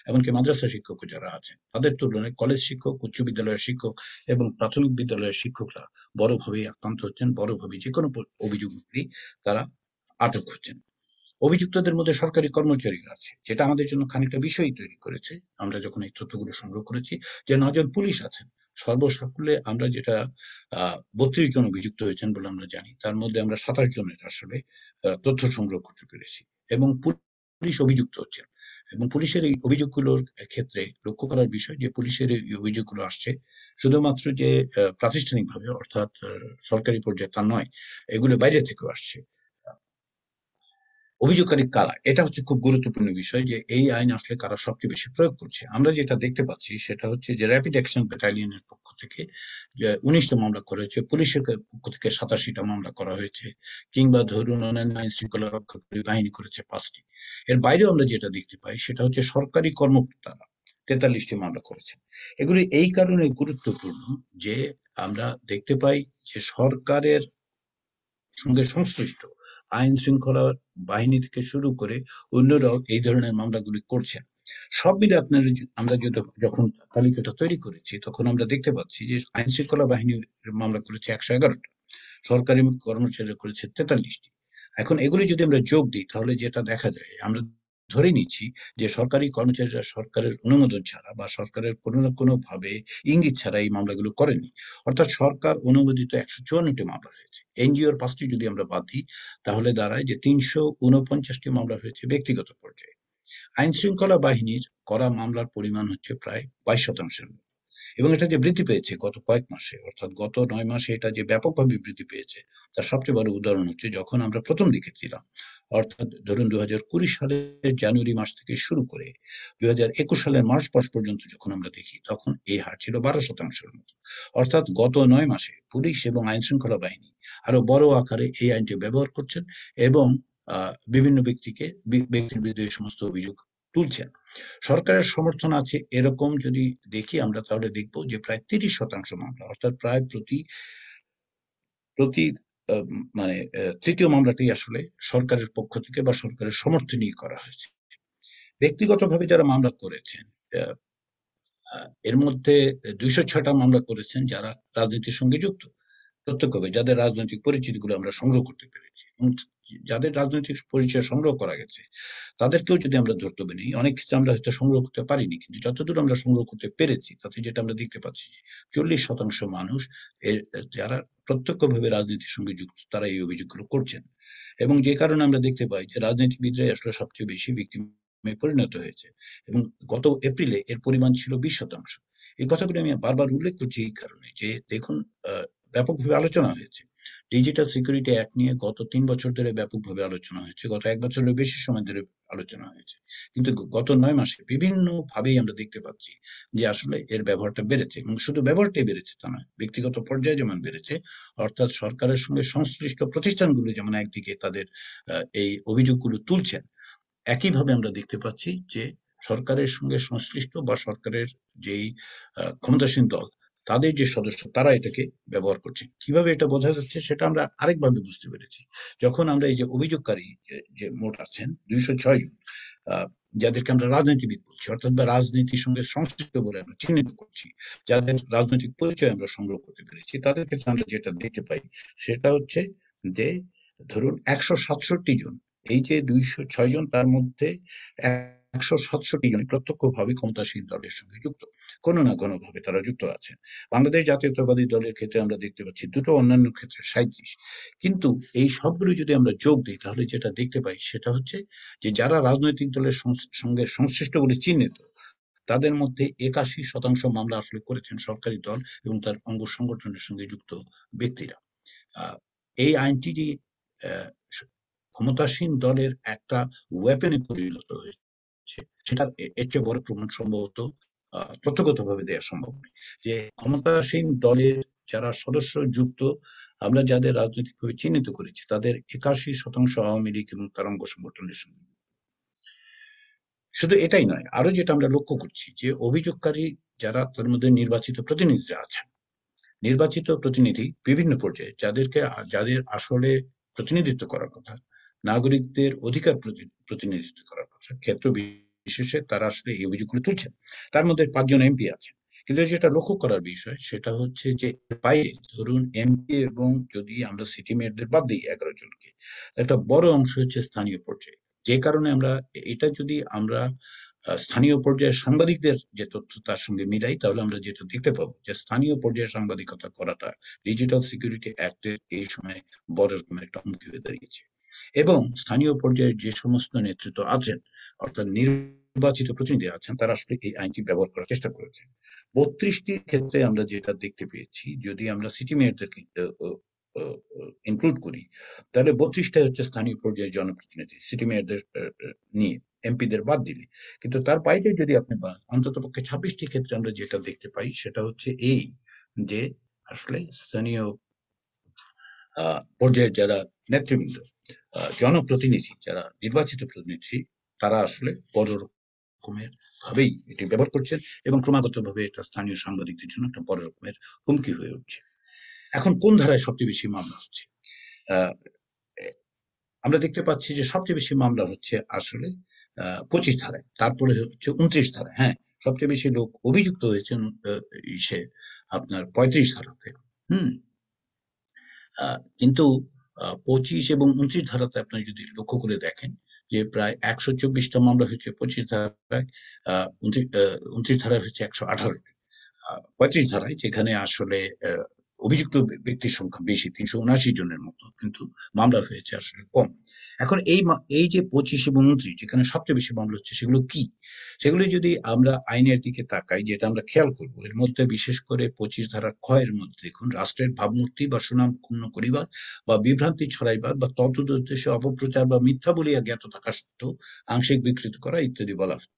এমনকি মাদ্রাসা শিক্ষক যারা আছেন, তাদের তুলনায় কলেজ শিক্ষক, উচ্চ বিদ্যালয়ের শিক্ষক এবং প্রাথমিক বিদ্যালয়ের শিক্ষকরা বড়ভাবেই আক্রান্ত হচ্ছেন, বড়ভাবে যে কোনো অভিযোগ উঠলেই তারা আটক হচ্ছেন। অভিযুক্তদের মধ্যে সরকারি কর্মচারী আছে, যেটা আমাদের জন্য খানিকটা বিষয় তৈরি করেছে। আমরা যখন এই তথ্যগুলো সংগ্রহ করেছি, যে 9 জন পুলিশ আছেন, সর্বসাকুল্যে আমরা যেটা 32 জন অভিযুক্ত হয়েছেন বলে আমরা জানি, তার মধ্যে আমরা 27 জনের আসলে তথ্য সংগ্রহ করতে পেরেছি, এবং পুলিশ অভিযুক্ত হচ্ছেন। এবং পুলিশের এই অভিযোগগুলোর ক্ষেত্রে লক্ষ্য করার বিষয়, যে পুলিশের এই অভিযোগগুলো আসছে শুধুমাত্র যে প্রাতিষ্ঠানিকভাবে, অর্থাৎ সরকারি পর্যায়ে তা নয়, এগুলো বাইরে থেকেও আসছে। অভিযোগকারী কারা, এটা হচ্ছে খুব গুরুত্বপূর্ণ বিষয়, যে এই আইন আসলে কারা সবচেয়ে বেশি প্রয়োগ করছে। আমরা যেটা দেখতে পাচ্ছি সেটা হচ্ছে যে র্যাপিড অ্যাকশন ব্যাটালিয়নের পক্ষ থেকে যে 19টা মামলা করা হয়েছে, পুলিশের পক্ষ থেকে 87টা মামলা করা হয়েছে, কিংবা ধরুন অন্যান্য আইন শৃঙ্খলা রক্ষাকারী বাহিনী করেছে 5টি। এর বাইরেও আমরা যেটা দেখতে পাই সেটা হচ্ছে সরকারি কর্মকর্তারা 43টি মামলা করেছেন। এগুলি এই কারণে গুরুত্বপূর্ণ যে আমরা দেখতে পাই যে সরকারের সঙ্গে সংশ্লিষ্ট আইন শৃঙ্খলা বাহিনী থেকে শুরু করে অন্যরাও এই ধরনের মামলাগুলি করছেন। সব মিলে আপনারা আমরা যখন তালিকাটা তৈরি করেছি, তখন আমরা দেখতে পাচ্ছি যে আইন শৃঙ্খলা বাহিনী মামলা করেছে 111টা, সরকারি কর্মচারীরা করেছে 43টি। এখন এগুলি যদি আমরা যোগ দিই, তাহলে যেটা দেখা যায়, আমরা ধরে নিচ্ছি যে সরকারি কর্মচারীরা সরকারের অনুমোদন ছাড়া বা সরকারের কোনো না কোনো ভাবে ইঙ্গিত ছাড়া এই মামলাগুলো করেনি। অর্থাৎ সরকার অনুমোদিত 154টি মামলা হয়েছে। এনজিওর 5টি যদি আমরা বাদ দিই, তাহলে দাঁড়ায় যে 349টি মামলা হয়েছে ব্যক্তিগত পর্যায়ে। আইন শৃঙ্খলা বাহিনীর করা মামলার পরিমাণ হচ্ছে প্রায় 22%। এবং এটা যে বৃদ্ধি পেয়েছে গত কয়েক মাসে, অর্থাৎ গত 9 মাসে এটা যে ব্যাপকভাবে বৃদ্ধি পেয়েছে, তার সবচেয়ে বড় উদাহরণ হচ্ছে যখন আমরা প্রথম দিকে ছিলাম, অর্থাৎ ধরুন 2020 সালের জানুয়ারি মাস থেকে শুরু করে 2021 সালের মার্চ মাস পর্যন্ত যখন আমরা দেখি, তখন এই হার ছিল 12%-এর মতো। অর্থাৎ গত 9 মাসে পুলিশ এবং আইন শৃঙ্খলা বাহিনী আরো বড় আকারে এই আইনটি ব্যবহার করছেন, এবং বিভিন্ন ব্যক্তির বিরুদ্ধে এই সমস্ত অভিযোগ তুলছেন। সরকারের সমর্থন আছে এরকম যদি দেখি আমরা, তাহলে দেখব যে প্রায় 30% মামলা, অর্থাৎ প্রায় প্রতি প্রতি মানে তৃতীয় মামলাটি আসলে সরকারের পক্ষ থেকে বা সরকারের সমর্থনই করা হয়েছে। ব্যক্তিগতভাবে যারা মামলা করেছেন, এর মধ্যে 206টা মামলা করেছেন যারা রাজনীতির সঙ্গে যুক্ত, প্রত্যক্ষভাবে যাদের রাজনৈতিক পরিচিতিগুলো আমরা সংগ্রহ করতে পেরেছি এবং যাদের রাজনৈতিক পরিচয় সংগ্রহ করা গেছে তাদেরকেও যদি আমরা ধর্তব্য নিই, অনেক ক্ষেত্রে আমরা হয়তো সংগ্রহ করতে পারিনি, কিন্তু যতদূর আমরা সংগ্রহ করতে পেরেছি তাতে যেটা আমরা দেখতে পাচ্ছি যে 40% মানুষ এর যারা প্রত্যক্ষভাবে রাজনীতির সঙ্গে যুক্ত তারা এই অভিযোগগুলো করছেন। এবং যে কারণে আমরা দেখতে পাই যে রাজনীতিবিদরাই আসলে সবচেয়ে বেশি ভিকটিমে পরিণত হয়েছে এবং গত এপ্রিলে এর পরিমাণ ছিল 20%। এই কথাগুলো আমি বারবার উল্লেখ করছি এই কারণে যে দেখুন, ব্যাপকভাবে আলোচনা হয়েছে ডিজিটাল সিকিউরিটি অ্যাক্ট নিয়ে। গত 3 বছর ধরে ব্যাপকভাবে আলোচনা হয়েছে, গত 1 বছরের বেশি সময় ধরে আলোচনা হয়েছে, কিন্তু গত 9 মাসে বিভিন্ন ভাবেই আমরা দেখতে পাচ্ছি যে আসলে এর ব্যবহারটা বেড়েছে এবং শুধু ব্যবহারটাই বেড়েছে তা নয়, ব্যক্তিগত পর্যায়ে যেমন বেড়েছে, অর্থাৎ সরকারের সঙ্গে সংশ্লিষ্ট প্রতিষ্ঠানগুলো যেমন একদিকে তাদের এই অভিযোগগুলো তুলছেন, একইভাবে আমরা দেখতে পাচ্ছি যে সরকারের সঙ্গে সংশ্লিষ্ট বা সরকারের যেই ক্ষমতাসীন দল তাদের যে সদস্য তারা এটাকে ব্যবহার করছে। কিভাবে এটা বোঝা যাচ্ছে সেটা আমরা আরেকভাবে বুঝতে পেরেছি যখন আমরা এই যে অভিযোগকারী যে মোট আছেন 206 জন, যাদেরকে আমরা রাজনীতিবিদ বলছি, অর্থাৎ বা রাজনীতির সঙ্গে সংশ্লিষ্ট বলে আমরা চিহ্নিত করছি, যাদের রাজনৈতিক পরিচয় আমরা সংগ্রহ করতে পেরেছি, তাদের ক্ষেত্রে আমরা যেটা দেখতে পাই সেটা হচ্ছে যে ধরুন 167 জন, এই যে 206 জন তার মধ্যে 167 জন প্রত্যক্ষভাবে ক্ষমতাসীন দলের সঙ্গে যুক্ত, কোনো না কোনো ভাবে তারা যুক্ত আছেন। বাংলাদেশ জাতীয়তাবাদী দলের ক্ষেত্রে আমরা দেখতে পাচ্ছি দুটো, অন্যান্য ক্ষেত্রে 37। কিন্তু এই সবগুলো যদি আমরা যোগ দিই তাহলে যেটা দেখতে পাই সেটা হচ্ছে যে যারা রাজনৈতিক দলের সঙ্গে সংশ্লিষ্ট বলে চিহ্নিত তাদের মধ্যে 81% মামলা আসলে করেছেন সরকারি দল এবং তার অঙ্গ সংগঠনের সঙ্গে যুক্ত ব্যক্তিরা। এই আইনটি যে ক্ষমতাসীন দলের একটা ওয়েপনে পরিণত হয়েছে সেটার এর চেয়ে বড় প্রমাণ সম্ভবত তথ্যগতভাবে দেওয়া সম্ভব নয়। যে ক্ষমতাসীন দলের যারা সদস্য যুক্ত, আমরা যাদের রাজনৈতিকভাবে চিহ্নিত করেছি তাদের 81% আওয়ামী লীগ এবং তার অঙ্গ সংগঠনের সঙ্গে। শুধু এটাই নয়, আরো যেটা আমরা লক্ষ্য করছি যে অভিযোগকারী যারা তার মধ্যে নির্বাচিত প্রতিনিধিরা আছেন, নির্বাচিত প্রতিনিধি বিভিন্ন পর্যায়ে যাদের আসলে প্রতিনিধিত্ব করার কথা, নাগরিকদের অধিকার প্রতিনিধিত্ব করার কথা, ক্ষেত্র বিশেষে তারা আসলে এই অভিযোগগুলো তুলছেন। তার মধ্যে 5 জন এমপি আছেন, কিন্তু যেটা লক্ষ্য করার বিষয় সেটা হচ্ছে যে বাইরে ধরুন এমপি এবং যদি আমরা সিটি মেয়রদের বাদ দিই 11 জনকে, একটা বড় অংশ হচ্ছে স্থানীয় পর্যায়ে। যে কারণে আমরা এটা যদি আমরা স্থানীয় পর্যায়ে সাংবাদিকদের যে তথ্য তার সঙ্গে মিলাই তাহলে আমরা যেটা দেখতে পাবো যে স্থানীয় পর্যায়ে সাংবাদিকতা করাটা ডিজিটাল সিকিউরিটি অ্যাক্টের এই সময় বড় রকমের একটা হুমকি হয়ে দাঁড়িয়েছে। এবং স্থানীয় পর্যায়ে যে সমস্ত নেতৃত্ব আছেন, অর্থাৎ নির্বাচিত প্রতিনিধি আছেন, তারা আসলে এই আইনটি ব্যবহার করার চেষ্টা করেছেন। 32টির ক্ষেত্রে আমরা যেটা দেখতে পেয়েছি, যদি আমরা সিটি মেয়রদেরকে ইনক্লুড করি তাহলে 32টাই হচ্ছে স্থানীয় পর্যায়ে জনপ্রতিনিধি, সিটি মেয়রদের নিয়ে, এমপিদের বাদ দিলে। কিন্তু তার বাইরে যদি আপনি অন্তত পক্ষে 26টি ক্ষেত্রে আমরা যেটা দেখতে পাই সেটা হচ্ছে এই যে আসলে স্থানীয় পর্যায়ের যারা নেতৃবৃন্দ, জনপ্রতিনিধি, যারা নির্বাচিত প্রতিনিধি, তারা আসলে বড় রকমের ভাবেই এটি ব্যবহার করছেন এবং ক্রমাগত ভাবে এটা স্থানীয় সাংবাদিকদের জন্য একটা বড় রকমের হুমকি হয়ে উঠছে। এখন কোন ধারায় সবচেয়ে বেশি মামলা হচ্ছে? আমরা দেখতে পাচ্ছি যে সবচেয়ে বেশি মামলা হচ্ছে আসলে 25 ধারায়, তারপরে হচ্ছে 29 ধারায়। হ্যাঁ, সবচেয়ে বেশি লোক অভিযুক্ত হয়েছেন আপনার 35 ধারাতে। কিন্তু 25 এবং 29 ধারাতে আপনি যদি লক্ষ্য করে দেখেন যে প্রায় 124টা মামলা হয়েছে 25 ধারায়, 29 ধারায় হচ্ছে 118টি। 35 ধারায় যেখানে আসলে অভিযুক্ত ব্যক্তির সংখ্যা বেশি, 379 জনের মতো, কিন্তু মামলা হয়েছে আসলে কম। এখন এই যে 25 এবং 29 যেখানে সবচেয়ে বেশি মামলা হচ্ছে সেগুলো কি? সেগুলো যদি আমরা আইনের দিকে তাকাই, যেটা আমরা খেয়াল করবো, এর মধ্যে বিশেষ করে 25 ধারা ক্ষয়ের মধ্যে দেখুন রাষ্ট্রের ভাবমূর্তি বা সুনাম ক্ষুণ্ণ করিবার বা বিভ্রান্তি ছড়াইবার বা তদুদ্দেশ্যে অপপ্রচার বা মিথ্যা বলিয়া জ্ঞাত থাকা সত্ত্বেও আংশিক বিকৃত করা ইত্যাদি বলা হচ্ছে।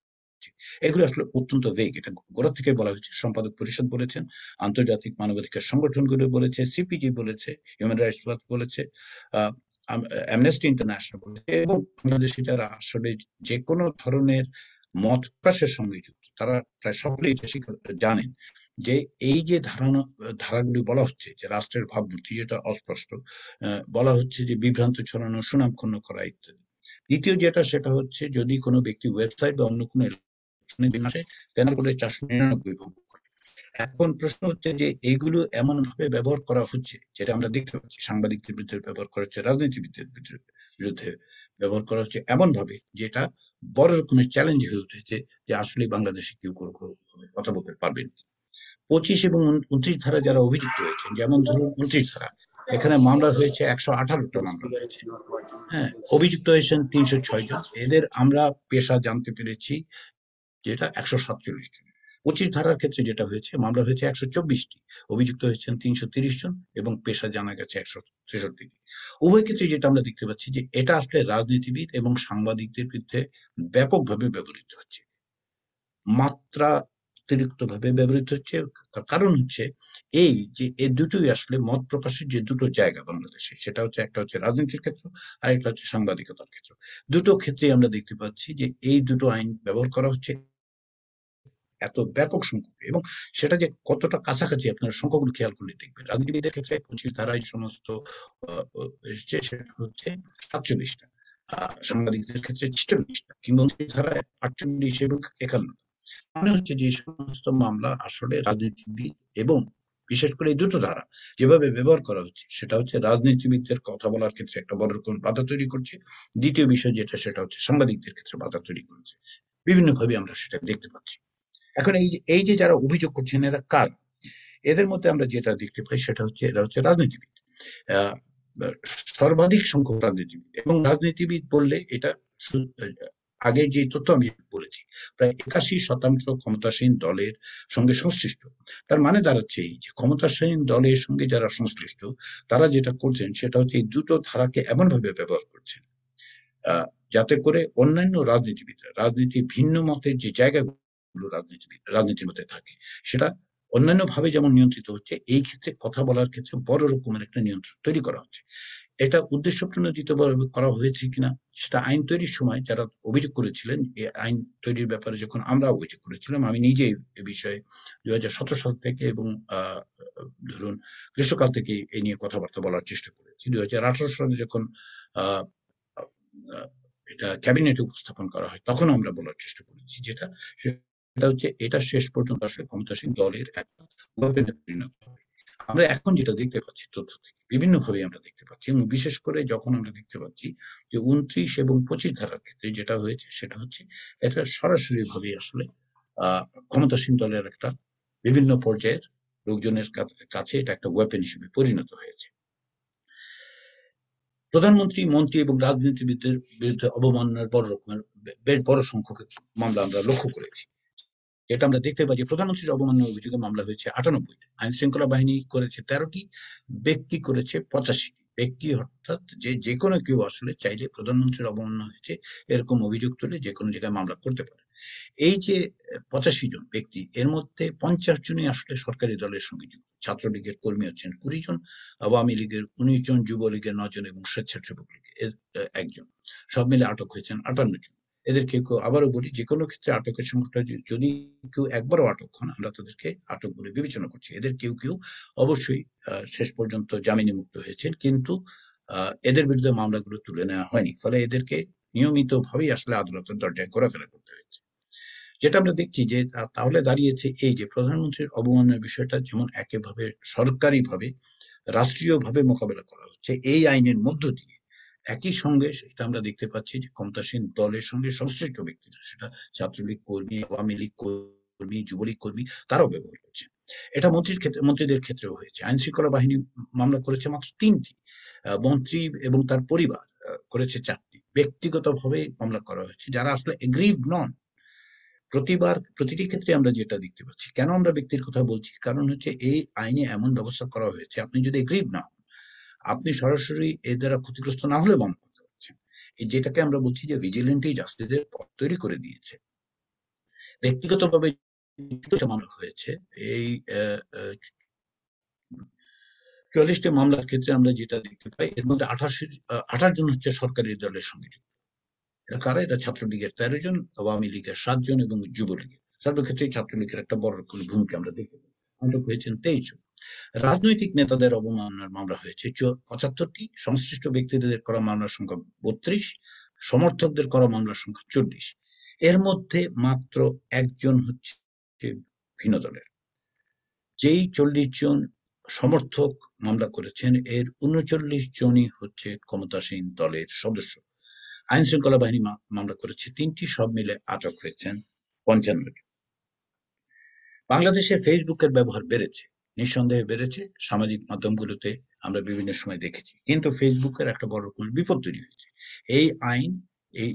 এগুলো আসলে অত্যন্ত ভেগ। এটা গোড়া থেকে বলা হয়েছে, সম্পাদক পরিষদ বলেছেন, আন্তর্জাতিক মানবাধিকার সংগঠনগুলো বলেছে, সিপিজি বলেছে, হিউম্যান রাইটস ওয়াচ বলেছে, অ্যামনেস্টি ইন্টারন্যাশনাল বলেছে, এবং বাংলাদেশি যারা আসলে যে কোনো ধরনের মত প্রকাশের সঙ্গে যুক্ত তারা প্রায় সকলেই জানেন যে এই যে ধারাগুলি বলা হচ্ছে যে রাষ্ট্রের ভাবমূর্তি যেটা অস্পষ্ট, বলা হচ্ছে যে বিভ্রান্ত ছড়ানো, সুনাম ক্ষুণ্ণ করা ইত্যাদি। দ্বিতীয় যেটা সেটা হচ্ছে যদি কোনো ব্যক্তি ওয়েবসাইট বা অন্য কোনো পেনাল কোডের 499 ভঙ্গ করে। এখন প্রশ্ন হচ্ছে যে এইগুলো এমন ভাবে ব্যবহার করা হচ্ছে, যেটা আমরা দেখতে পাচ্ছি সাংবাদিকদের বিরুদ্ধে ব্যবহার করা হচ্ছে, রাজনীতিবিদদের বিরুদ্ধে ব্যবহার করা হচ্ছে এমন ভাবে যেটা বড় রকমের চ্যালেঞ্জ হয়ে উঠেছে যে আসলে বাংলাদেশে কেউ কোনো কথা বলতে পারবেন। 25 এবং 29 ধারা যারা অভিযুক্ত হয়েছেন, যেমন ধরুন 29 ধারা, এখানে মামলা হয়েছে 118টা মামলা হয়েছে। হ্যাঁ, অভিযুক্ত হয়েছেন 306 জন। এদের আমরা পেশা জানতে পেরেছি যেটা 147 জন। 25 ধারার ক্ষেত্রে যেটা হয়েছে, মামলা হয়েছে 124টি, অভিযুক্ত হয়েছেন 330 জন এবং পেশা জানা গেছে 163টি। উভয় ক্ষেত্রে যেটা আমরা দেখতে পাচ্ছি যে এটা আসলে রাজনীতিবিদ এবং সাংবাদিকদের বিরুদ্ধে ব্যাপকভাবে ব্যবহৃত হচ্ছে, মাত্রা অতিরিক্ত ভাবে ব্যবহৃত হচ্ছে। তার কারণ হচ্ছে এই যে এই দুটোই আসলে মত প্রকাশের যে দুটো জায়গা বাংলাদেশে, সেটা হচ্ছে একটা হচ্ছে রাজনীতির ক্ষেত্র আর একটা হচ্ছে সাংবাদিকতার ক্ষেত্র। দুটো ক্ষেত্রে আমরা দেখতে পাচ্ছি যে এই দুটো আইন ব্যবহার করা হচ্ছে এত ব্যাপক সংখ্যক, এবং সেটা যে কতটা কাছাকাছি আপনার সংখ্যাগুলো খেয়াল করলে দেখবেন। রাজনীতিবিদের ক্ষেত্রে 25 ধারায় সমস্ত এসছে, সেটা হচ্ছে 47টা, সাংবাদিকদের ক্ষেত্রে 46টা, কিংবা 29 ধারায় 48 এবং 51। মনে হচ্ছে যে এই সমস্ত মামলা আসলে রাজনীতিবিদ এবং বিশেষ করে এই দুটো ধারা যেভাবে ব্যবহার করা হচ্ছে, সেটা হচ্ছে রাজনীতিবিদদের কথা বলার ক্ষেত্রে একটা বড় রকম বাধা তৈরি করছে। দ্বিতীয় বিষয় যেটা, সেটা হচ্ছে সাংবাদিকদের ক্ষেত্রে বাধা তৈরি করেছে। বিভিন্নভাবে আমরা সেটা দেখতে পাচ্ছি। এখন এই যে যারা অভিযোগ করছেন, এরা কার? এদের মধ্যে আমরা যেটা দেখতে পাই সেটা হচ্ছে এরা হচ্ছে রাজনীতিবিদ। আহ, সর্বাধিক সংখ্যক রাজনীতিবিদ, এবং রাজনীতিবিদ বললে এটা আগে যে তথ্য আমি বলেছি, প্রায় 81% ক্ষমতাসীন দলের সঙ্গে সংশ্লিষ্ট। তার মানে দাঁড়াচ্ছে এই যে ক্ষমতাসীন দলের সঙ্গে যারা সংশ্লিষ্ট, তারা যেটা করছেন সেটা হচ্ছে এই দুটো ধারাকে এমনভাবে ব্যবহার করছেন যাতে করে অন্যান্য রাজনীতিবিদরা, রাজনীতি ভিন্ন মতের যে জায়গাগুলো রাজনীতির মধ্যে থাকে, সেটা অন্যান্য ভাবে যেমন নিয়ন্ত্রিত হচ্ছে, এই ক্ষেত্রে কথা বলার ক্ষেত্রে বড় রকমের একটা নিয়ন্ত্রণ তৈরি করা হচ্ছে। এটা উদ্দেশ্য প্রণোদিত করা হয়েছে কিনা সেটা আইন তৈরির সময় যারা অভিযোগ করেছিলেন, এই আইন তৈরির ব্যাপারে যখন আমরা অভিযোগ করেছিলাম, আমি নিজে এ বিষয়ে 2017 সাল থেকে এবং ধরুন গ্রীষ্মকাল থেকে এই নিয়ে কথাবার্তা বলার চেষ্টা করেছি। 2018 সালে যখন আহ এটা ক্যাবিনেটে উপস্থাপন করা হয়, তখন আমরা বলার চেষ্টা করেছি যেটা সেটা হচ্ছে এটা শেষ পর্যন্ত আসলে ক্ষমতাসীন দলের একটা ওয়েপেনে পরিণত হবে। আমরা এখন যেটা দেখতে পাচ্ছি তথ্য থেকে বিভিন্নভাবে আমরা দেখতে পাচ্ছি, এবং বিশেষ করে যখন আমরা দেখতে পাচ্ছি যে 29 এবং 25 ধারার ক্ষেত্রে যেটা হয়েছে সেটা হচ্ছে এটা সরাসরি ভাবে আসলে ক্ষমতাসীন দলের একটা বিভিন্ন পর্যায়ের লোকজনের কাছে এটা একটা ওয়েপেন হিসেবে পরিণত হয়েছে। প্রধানমন্ত্রী, মন্ত্রী এবং রাজনীতিবিদদের বিরুদ্ধে অবমাননার বড় রকমের বেশ বড় সংখ্যক মামলা আমরা লক্ষ্য করেছি। এটা আমরা দেখতে পাই যে প্রধানমন্ত্রীর অবমাননার অভিযোগে মামলা হয়েছে 98, আইন শৃঙ্খলা বাহিনী করেছে 13টি, ব্যক্তি করেছে 85। ব্যক্তি অর্থাৎ যে কোনো কেউ আসলে চাইলে প্রধানমন্ত্রীর অবমাননা হয়েছে এরকম অভিযোগ তুলে যে কোনো জায়গায় মামলা করতে পারে। এই যে 85 জন ব্যক্তি, এর মধ্যে 50 জনই আসলে সরকারি দলের সঙ্গে যুক্ত। ছাত্রলীগের কর্মী হচ্ছেন 20 জন, আওয়ামী লীগের 19 জন, যুবলীগের 9 জন এবং স্বেচ্ছাসেবক লীগের একজন। সব মিলে আটক হয়েছেন 58 জন। এদের কেউ আবারও বলি, যে কোনো ক্ষেত্রে আটকের সংখ্যাটা যদি কেউ একবারও আটক হন, আমরা তাদেরকে আটক বলে বিবেচনা করছি। এদের কেউ অবশ্যই শেষ পর্যন্ত জামিনে মুক্ত হয়েছেন, কিন্তু এদের বিরুদ্ধে মামলাগুলো তুলে নেওয়া হয়নি। ফলে এদেরকে নিয়মিতভাবেই আসলে আদালতের দরজায় ঘোরাফেরা করতে হয়েছে। যেটা আমরা দেখছি যে তাহলে দাঁড়িয়েছে এই যে প্রধানমন্ত্রীর অবমাননার বিষয়টা যেমন একেভাবে সরকারিভাবে রাষ্ট্রীয়ভাবে মোকাবেলা করা হচ্ছে এই আইনের মধ্য দিয়ে, একই সঙ্গে সেটা আমরা দেখতে পাচ্ছি যে ক্ষমতাসীন দলের সঙ্গে সংশ্লিষ্ট ব্যক্তিরা, সেটা ছাত্রলীগ কর্মী, আওয়ামী লীগ কর্মী, যুবলীগ কর্মী, তারাও ব্যবহার করছে। এটা মন্ত্রীদের ক্ষেত্রেও হয়েছে। আইন শৃঙ্খলা বাহিনী মামলা করেছে মাত্র 3টি, মন্ত্রী এবং তার পরিবার করেছে 4টি। ব্যক্তিগতভাবে মামলা করা হয়েছে যারা আসলে এগ্রিভড নন। প্রতিটি ক্ষেত্রে আমরা যেটা দেখতে পাচ্ছি, কেন আমরা ব্যক্তির কথা বলছি, কারণ হচ্ছে এই আইনে এমন ব্যবস্থা করা হয়েছে, আপনি যদি এগ্রিভ না হন, আপনি সরাসরি এর দ্বারা ক্ষতিগ্রস্ত না হলে মামলা করতে পারছেন। যেটাকে আমরা বলছি যে ভিজিলেন্টি জাস্টিসের পথ তৈরি করে দিয়েছে। ব্যক্তিগতভাবে মামলা হয়েছে এই 44টি মামলার ক্ষেত্রে আমরা যেটা দেখতে পাই, এর মধ্যে 28 জন হচ্ছে সরকারি দলের সঙ্গে যুক্ত। এরা কারা? এরা ছাত্রলীগের 13 জন, আওয়ামী লীগের 7 জন এবং যুবলীগের। সর্বক্ষেত্রেই ছাত্রলীগের একটা বড় ভূমিকা আমরা দেখতে পাই। আটক হয়েছেন 23 জন। রাজনৈতিক নেতাদের অবমাননার মামলা হয়েছে 75টি, সংশ্লিষ্ট ব্যক্তিদের করা মামলার সংখ্যা 32, সমর্থকদের করা মামলার সংখ্যা 40। এর মধ্যে মাত্র একজন হচ্ছে ভিন্ন দলের। যেই 40 জন সমর্থক মামলা করেছেন এর 39 জনই হচ্ছে ক্ষমতাসীন দলের সদস্য। আইন শৃঙ্খলা বাহিনী মামলা করেছে 3টি, সব মিলে আটক হয়েছেন 55 জন। বাংলাদেশে ফেসবুকের ব্যবহার বেড়েছে, নিঃসন্দেহে বেড়েছে। সামাজিক মাধ্যমগুলোতে আমরা বিভিন্ন সময় দেখেছি, কিন্তু ফেসবুকের একটা বড় রকমের বিপদ তৈরি হয়েছে। এই আইন এই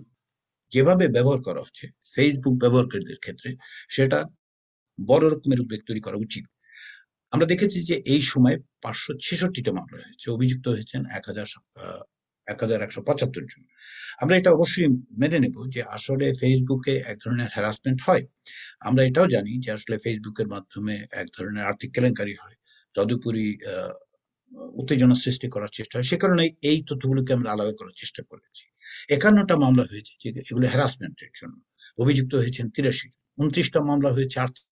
যেভাবে ব্যবহার করা হচ্ছে ফেসবুক ব্যবহারকারীদের ক্ষেত্রে, সেটা বড় রকমের উদ্বেগ তৈরি করা উচিত। আমরা দেখেছি যে এই সময় 566টা মামলা হয়েছে, অভিযুক্ত হয়েছেন 1175 জন। আমরা এটা অবশ্যই মেনে নেব যে আসলে ফেসবুকে এক ধরনের হ্যারাসমেন্ট হয়। আমরা এটাও জানি যে আসলে ফেসবুকের মাধ্যমে এক ধরনের আর্থিক কেলেঙ্কারি হয়, তদুপরি উত্তেজনা সৃষ্টি করার চেষ্টা হয়। সে কারণে এই তথ্যগুলোকে আমরা আলাদা করার চেষ্টা করেছি। 51টা মামলা হয়েছে যে এগুলো হ্যারাসমেন্টের জন্য, অভিযুক্ত হয়েছেন 83 জন। 29টা মামলা হয়েছে আর্থিক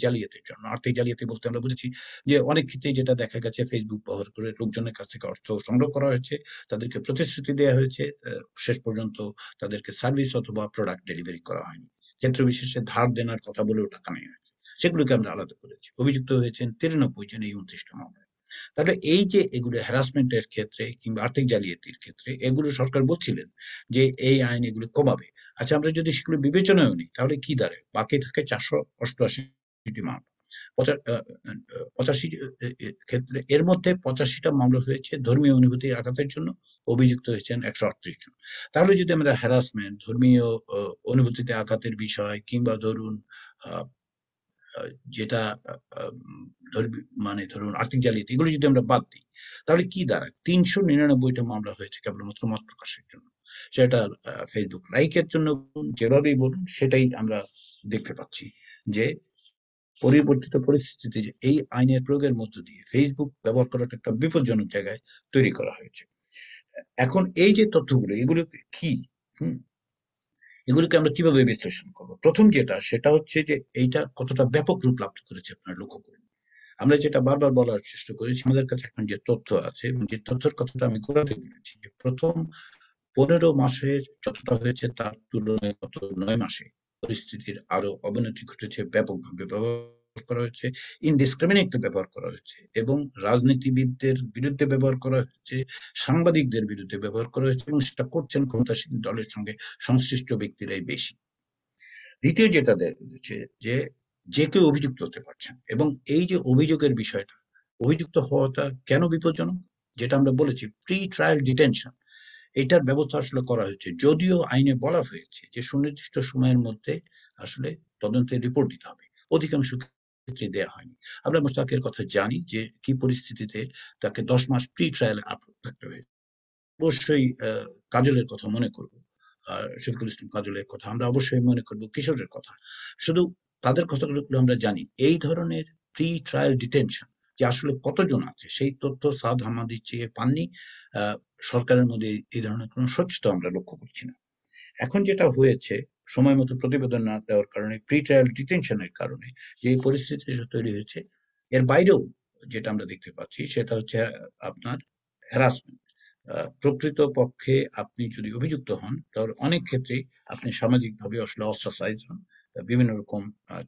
জালিয়াতির জন্য। আর্থিক জালিয়াতি বলতে আমরা বুঝেছি যে অনেক ক্ষেত্রে যেটা দেখা গেছে ফেসবুক ব্যবহার করে লোকজনের কাছ থেকে অর্থ সংগ্রহ করা হয়েছে, তাদেরকে প্রতিশ্রুতি দেওয়া হয়েছে, শেষ পর্যন্ত তাদেরকে সার্ভিস অথবা প্রোডাক্ট ডেলিভারি করা হয়নি। ক্ষেত্র বিশেষে ধার দেনার কথা বলেও টাকা নেওয়া হয়েছে, সেগুলোকে আমরা আলাদা করেছি। অভিযুক্ত হয়েছেন 93 জন এই 29টা মামলায়। তাহলে এই যে এগুলো হ্যারাসমেন্টের ক্ষেত্রে কিংবা আর্থিক জালিয়াতির ক্ষেত্রে, এগুলো সরকার বলছিলেন যে এই আইন এগুলো কমাবে। আচ্ছা, আমরা যদি সেগুলো বিবেচনায় নিই তাহলে কি দাঁড়ায়? বাকি থাকে 488টি মামলা। 85 ক্ষেত্রে, এর মধ্যে 85টা মামলা হয়েছে ধর্মীয় অনুভূতি আঘাতের জন্য, অভিযুক্ত হয়েছেন 138 জন। তাহলে যদি আমরা হ্যারাসমেন্ট, ধর্মীয় অনুভূতিতে আঘাতের বিষয় কিংবা ধরুন যেটা মানে ধরুন আর্থিক জালিয়াতি, এগুলো যদি আমরা বাদ দিই তাহলে কি দাঁড়ায়? 399টা মামলা হয়েছে কেবলমাত্র মত প্রকাশের জন্য। সেটা ফেসবুক লাইকের জন্য যেভাবেই বলুন, সেটাই আমরা দেখতে পাচ্ছি যে পরিবর্তিত পরিস্থিতিতে এই আইনের প্রয়োগের মধ্য দিয়ে ফেসবুক ব্যবহার করাটা একটা বিপজ্জনক জায়গায় তৈরি করা হয়েছে। এখন এই যে তথ্যগুলো, এগুলো কি এগুলোকে আমরা কিভাবে বিশ্লেষণ করবো? প্রথম যেটা, সেটা হচ্ছে যে এইটা কতটা ব্যাপক রূপ লাভ করেছে আপনারা লক্ষ্য করুন। আমরা যেটা বারবার বলার চেষ্টা করেছি, আমাদের কাছে এখন যে তথ্য আছে এবং যে তথ্যের কথাটা আমি গোড়াতে বলেছি, যে প্রথম 15 মাসের যতটা হয়েছে তার তুলনায় গত 9 মাসে পরিস্থিতির আরো অবনতি ঘটেছে। ব্যাপকভাবে ব্যবহার করা হয়েছে, ইনডিসক্রিমিনেটলি ব্যবহার করা হয়েছে, এবং রাজনীতিবিদদের বিরুদ্ধে ব্যবহার করা হয়েছে, সাংবাদিকদের বিরুদ্ধে ব্যবহার করা হয়েছে, এবং সেটা করছেন ক্ষমতাসীন দলের সঙ্গে সংশ্লিষ্ট ব্যক্তিরাই বেশি। দ্বিতীয় যেটা দেখছে যে যে কেউ অভিযুক্ত হতে পারছেন, এবং এই যে অভিযোগের বিষয়টা, অভিযুক্ত হওয়াটা কেন বিপজ্জনক? যেটা আমরা বলেছি প্রি ট্রায়াল ডিটেনশন, এটার ব্যবস্থা আসলে করা হয়েছে, যদিও আইনে বলা হয়েছে যে সুনির্দিষ্ট সময়ের মধ্যে আসলে তদন্তের রিপোর্ট দিতে হবে। অধিকাংশ ক্ষেত্রে দেওয়া হয়নি। আমরা মোশতাকের কথা জানি যে কি পরিস্থিতিতে তাকে 10 মাস প্রি ট্রায়ালে আটক থাকতে হয়েছে। অবশ্যই কাজলের কথা মনে করব, শফিকুল ইসলাম কাজলের কথা আমরা অবশ্যই মনে করব, কিশোরের কথা। শুধু তাদের কথাগুলো আমরা জানি। এই ধরনের প্রি ট্রায়াল ডিটেনশন যে আসলে কতজন আছে, সেই তথ্য সাদ হামাদি চেয়ে পাননি। সরকারের মধ্যে এই ধরনের কোনো স্বচ্ছতা আমরা লক্ষ্য করছি না। এখন যেটা হয়েছে, সময় মতো প্রতিবেদন না দেওয়ার কারণে, প্রি ট্রায়াল ডিটেনশনের কারণে যে পরিস্থিতি তৈরি হয়েছে, এর বাইরেও যেটা আমরা দেখতে পাচ্ছি সেটা হচ্ছে আপনার হ্যারাসমেন্ট। প্রকৃত পক্ষে আপনি যদি অভিযুক্ত হন তাহলে অনেক ক্ষেত্রেই আপনি সামাজিকভাবে আসলে অস্ট্রাসাইজ হন, বিভিন্ন রকম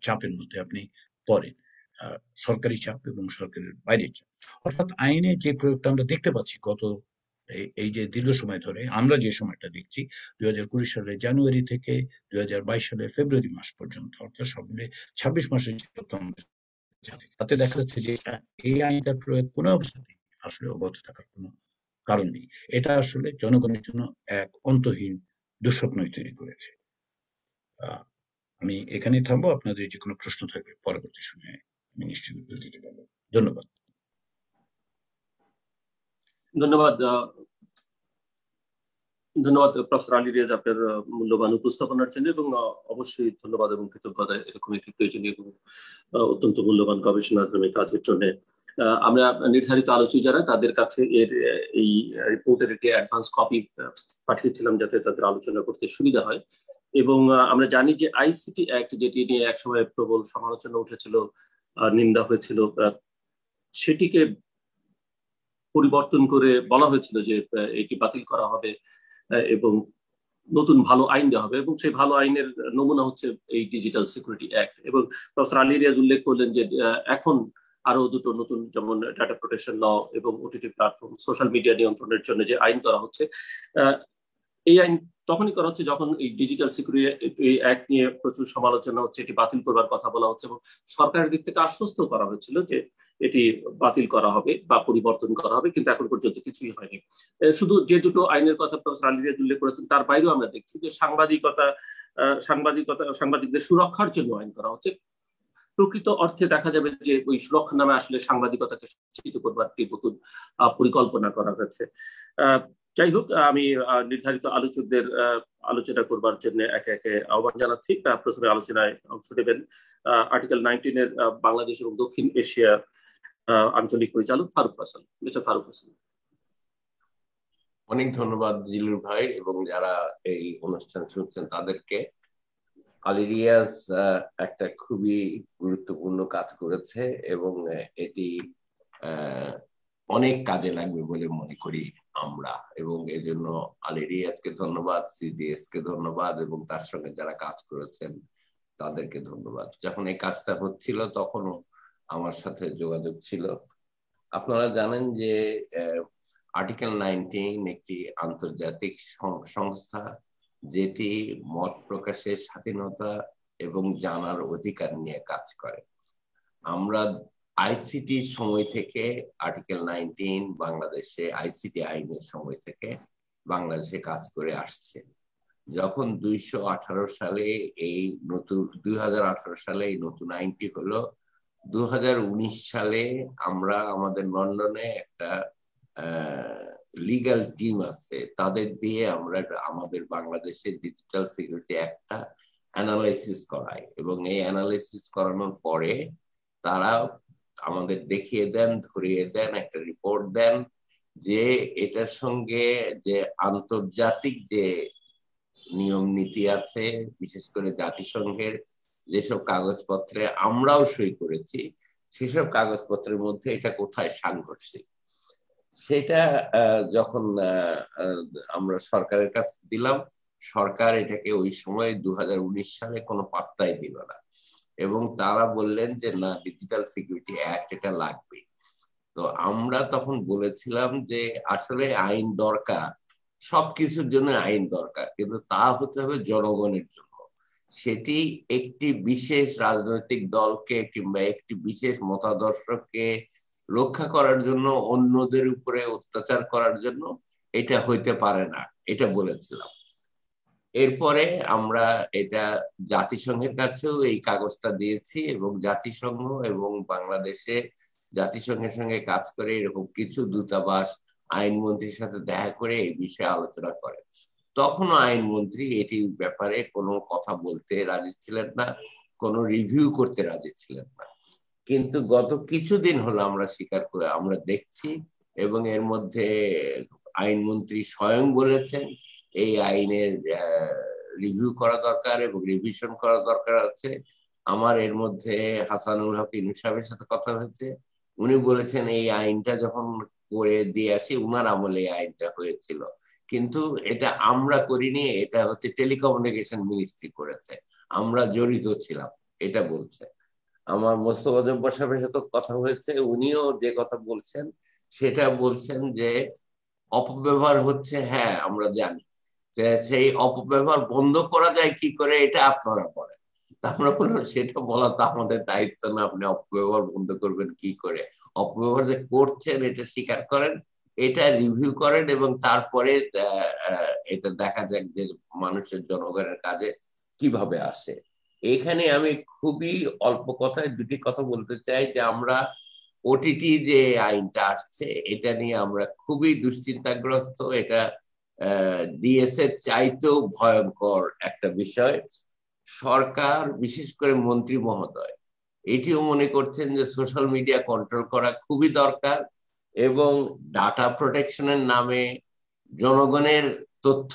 চাপের মধ্যে আপনি পড়েন, সরকারি চাপ এবং সরকারের বাইরের চাপ। অর্থাৎ আইনে যে প্রয়োগটা আমরা দেখতে পাচ্ছি গত এই যে দীর্ঘ সময় ধরে, আমরা যে সময়টা দেখছি 2020 সালের জানুয়ারি থেকে 2022 সালের ফেব্রুয়ারি মাস পর্যন্ত, অর্থাৎ সব মিলে 26 মাসের যে তথ্য তাতে দেখা যাচ্ছে যে এই আইনটার প্রয়োগ কোনো অবস্থাতেই আসলে অব্যাহত থাকার কোনো কারণ নেই। এটা আসলে জনগণের জন্য এক অন্তহীন দুঃস্বপ্নই তৈরি করেছে। আমি এখানেই থামবো। আপনাদের যে কোনো প্রশ্ন থাকবে পরবর্তী সময়ে আমি নিশ্চয়ই উত্তর দিতে পারবো। ধন্যবাদ।
ধন্যবাদ ধন্যবাদ প্রফেসর আলী রিয়াজ আপনার মূল্যবান উপস্থাপনার জন্য, এবং অবশ্যই ধন্যবাদ এবং কৃতজ্ঞতা এরকম একটি প্রয়োজনীয় এবং অত্যন্ত মূল্যবান গবেষণাধর্মী কাজের জন্য। আমরা নির্ধারিত আলোচক যারা, তাদের কাছে এই রিপোর্টের একটি অ্যাডভান্স কপি পাঠিয়েছিলাম যাতে তাদের আলোচনা করতে সুবিধা হয়। এবং আমরা জানি যে আইসিটি অ্যাক্ট, যেটি নিয়ে একসময় প্রবল সমালোচনা উঠেছিল, নিন্দা হয়েছিল, সেটিকে পরিবর্তন করে বলা হয়েছিল যে এটি বাতিল করা হবে এবং নতুন ভালো আইন দেওয়া হবে, এবং সেই ভালো আইনের নমুনা হচ্ছে এই ডিজিটাল সিকিউরিটি অ্যাক্ট। এবং প্রফেসর আলী রিয়াজ উল্লেখ করলেন যে এখন আরো দুটো নতুন, যেমন ডাটা প্রোটেকশন ল এবং ওটিটি প্ল্যাটফর্ম, সোশ্যাল মিডিয়া নিয়ন্ত্রণের জন্য যে আইন করা হচ্ছে, এই আইন তখনই করা হচ্ছে যখন এই ডিজিটাল সিকিউরিটি অ্যাক্ট নিয়ে প্রচুর সমালোচনা হচ্ছে, এটি বাতিল করবার কথা বলা হচ্ছে, এবং সরকারের দিক থেকে আশ্বস্ত করা হয়েছিল যে এটি বাতিল করা হবে বা পরিবর্তন করা হবে, কিন্তু এখন পর্যন্ত কিছুই হয়নি। শুধু যে দুটো আইনের কথা প্রফেসর আলী রিয়াদ উল্লেখ করেছেন, তার বাইরেও আমরা দেখছি যে সাংবাদিকদের সুরক্ষার জন্য আইন করা হচ্ছে। প্রকৃত অর্থে দেখা যাবে যে ওই সুরক্ষা নামে আসলে সাংবাদিকতাকে সুরক্ষিত করবার একটি নতুন পরিকল্পনা করা হয়েছে। যাই হোক, আমি নির্ধারিত আলোচকদের আলোচনা করবার জন্য একে একে আহ্বান জানাচ্ছি। প্রথমে আলোচনায় অংশ নেবেন আর্টিকেল 19 বাংলাদেশ এবং দক্ষিণ এশিয়া আঞ্চলিক পরিচালক ফারুক হাসান। মিস্টার ফারুক হাসান।
অনেক ধন্যবাদ জিলুর ভাই এবং যারা এই অনুষ্ঠান শুনছেন তাদেরকে। আলী রিয়াজ একটা খুবই গুরুত্বপূর্ণ কাজ করেছে এবং এটি অনেক কাজে লাগবে বলে মনে করি আমরা, এবং এই জন্য আলী রিয়াজকে ধন্যবাদ, সিডিএস কে ধন্যবাদ এবং তার সঙ্গে যারা কাজ করেছেন তাদেরকে ধন্যবাদ। যখন এই কাজটা হচ্ছিল তখনও আমার সাথে যোগাযোগ ছিল। আপনারা জানেন যে আর্টিকেল 19 একটি আন্তর্জাতিক সংস্থা যেটি মত প্রকাশের স্বাধীনতা এবং জানার অধিকার নিয়ে কাজ করে। আমরা আইসিটির সময় থেকে আর্টিকেল 19 বাংলাদেশে আইসিটি আইনের সময় থেকে বাংলাদেশে কাজ করে আসছে। যখন 2018 সালে এই নতুন 2018 সালে এই নতুন আইনটি হলো, 2019 সালে আমরা আমাদের লন্ডনে একটা লিগ্যাল টিম আছে, তাদের দিয়ে আমরা আমাদের বাংলাদেশের ডিজিটাল সিকিউরিটি একটা অ্যানালাইসিস করাই, এবং এই অ্যানালাইসিস করানোর পরে তারা আমাদের দেখিয়ে দেন, ধরিয়ে দেন, একটা রিপোর্ট দেন যে এটার সঙ্গে যে আন্তর্জাতিক যে নিয়ম নীতি আছে, বিশেষ করে জাতিসংঘের যেসব কাগজপত্রে আমরাও সই করেছি, সেসব কাগজপত্রের মধ্যে এটা কোথায় সাংঘর্ষিক। সেটা যখন আমরা সরকারের কাছে দিলাম, সরকার এটাকে ওই সময় 2019 সালে কোনো পাত্তাই দিল না, এবং তারা বললেন যে না, ডিজিটাল সিকিউরিটি অ্যাক্ট এটা লাগবে। তো আমরা তখন বলেছিলাম যে আসলে আইন দরকার, সবকিছুর জন্য আইন দরকার, কিন্তু তা হতে হবে জনগণের জন্য। সেটি একটি বিশেষ রাজনৈতিক দলকে কিংবা একটি বিশেষ মতাদর্শকে রক্ষা করার জন্য, অন্যদের উপরে অত্যাচার করার জন্য এটা হইতে পারে না, এটা বলেছিলাম। এরপরে আমরা এটা জাতিসংঘের কাছেও এই কাগজটা দিয়েছি, এবং জাতিসংঘ এবং বাংলাদেশে জাতিসংঘের সঙ্গে কাজ করে এরকম কিছু দূতাবাস আইনমন্ত্রীর সাথে দেখা করে এই বিষয়ে আলোচনা করে। তখনও আইনমন্ত্রী এটির ব্যাপারে কোনো কথা বলতে রাজি ছিলেন না, কোনো রিভিউ করতে রাজি ছিলেন না। কিন্তু গত কিছুদিন হলো আমরা স্বীকার করে আমরা দেখছি, এবং এর মধ্যে আইনমন্ত্রী স্বয়ং বলেছেন এই আইনের রিভিউ করা দরকার এবং রিভিশন করা দরকার আছে। আমার এর মধ্যে হাসানুল হক ইনু সাহেবের সাথে কথা হয়েছে, উনি বলেছেন এই আইনটা যখন করে দিয়ে আসি, উনার আমলে এই আইনটা হয়েছিল, কিন্তু এটা আমরা করিনি, এটা হচ্ছে টেলিকমিউনিকেশন মিনিস্ট্রি করেছে, আমরা জড়িত ছিলাম, এটা বলছে। আমার মোস্তফা জব্বার সাহেবের সাথে কথা হয়েছে, উনিও যে কথা বলছেন সেটা বলছেন যে অপব্যবহার হচ্ছে, হ্যাঁ আমরা জানি, যে সেই অপব্যবহার বন্ধ করা যায় কি করে এটা আপনারা বলেন। আমরা বললাম সেটা বলা তো আমাদের দায়িত্ব না, আপনি অপব্যবহার বন্ধ করবেন কি করে? অপব্যবহার যে করছেন এটা স্বীকার করেন, এটা রিভিউ করেন, এবং তারপরে এটা দেখা যাক যে মানুষের জনগণের কাজে কিভাবে আসে। এখানে আমি খুবই অল্প কথায় দুটি কথা বলতে চাই, যে আমরা ওটিটি যে আইনটা আসছে এটা নিয়ে আমরা খুবই দুশ্চিন্তাগ্রস্ত। এটা ডিএস এর চাইতেও ভয়ঙ্কর একটা বিষয়। সরকার, বিশেষ করে মন্ত্রী মহোদয়, এটিও মনে করছেন যে সোশ্যাল মিডিয়া কন্ট্রোল করা খুবই দরকার, এবং ডাটা প্রোটেকশনের নামে জনগণের তথ্য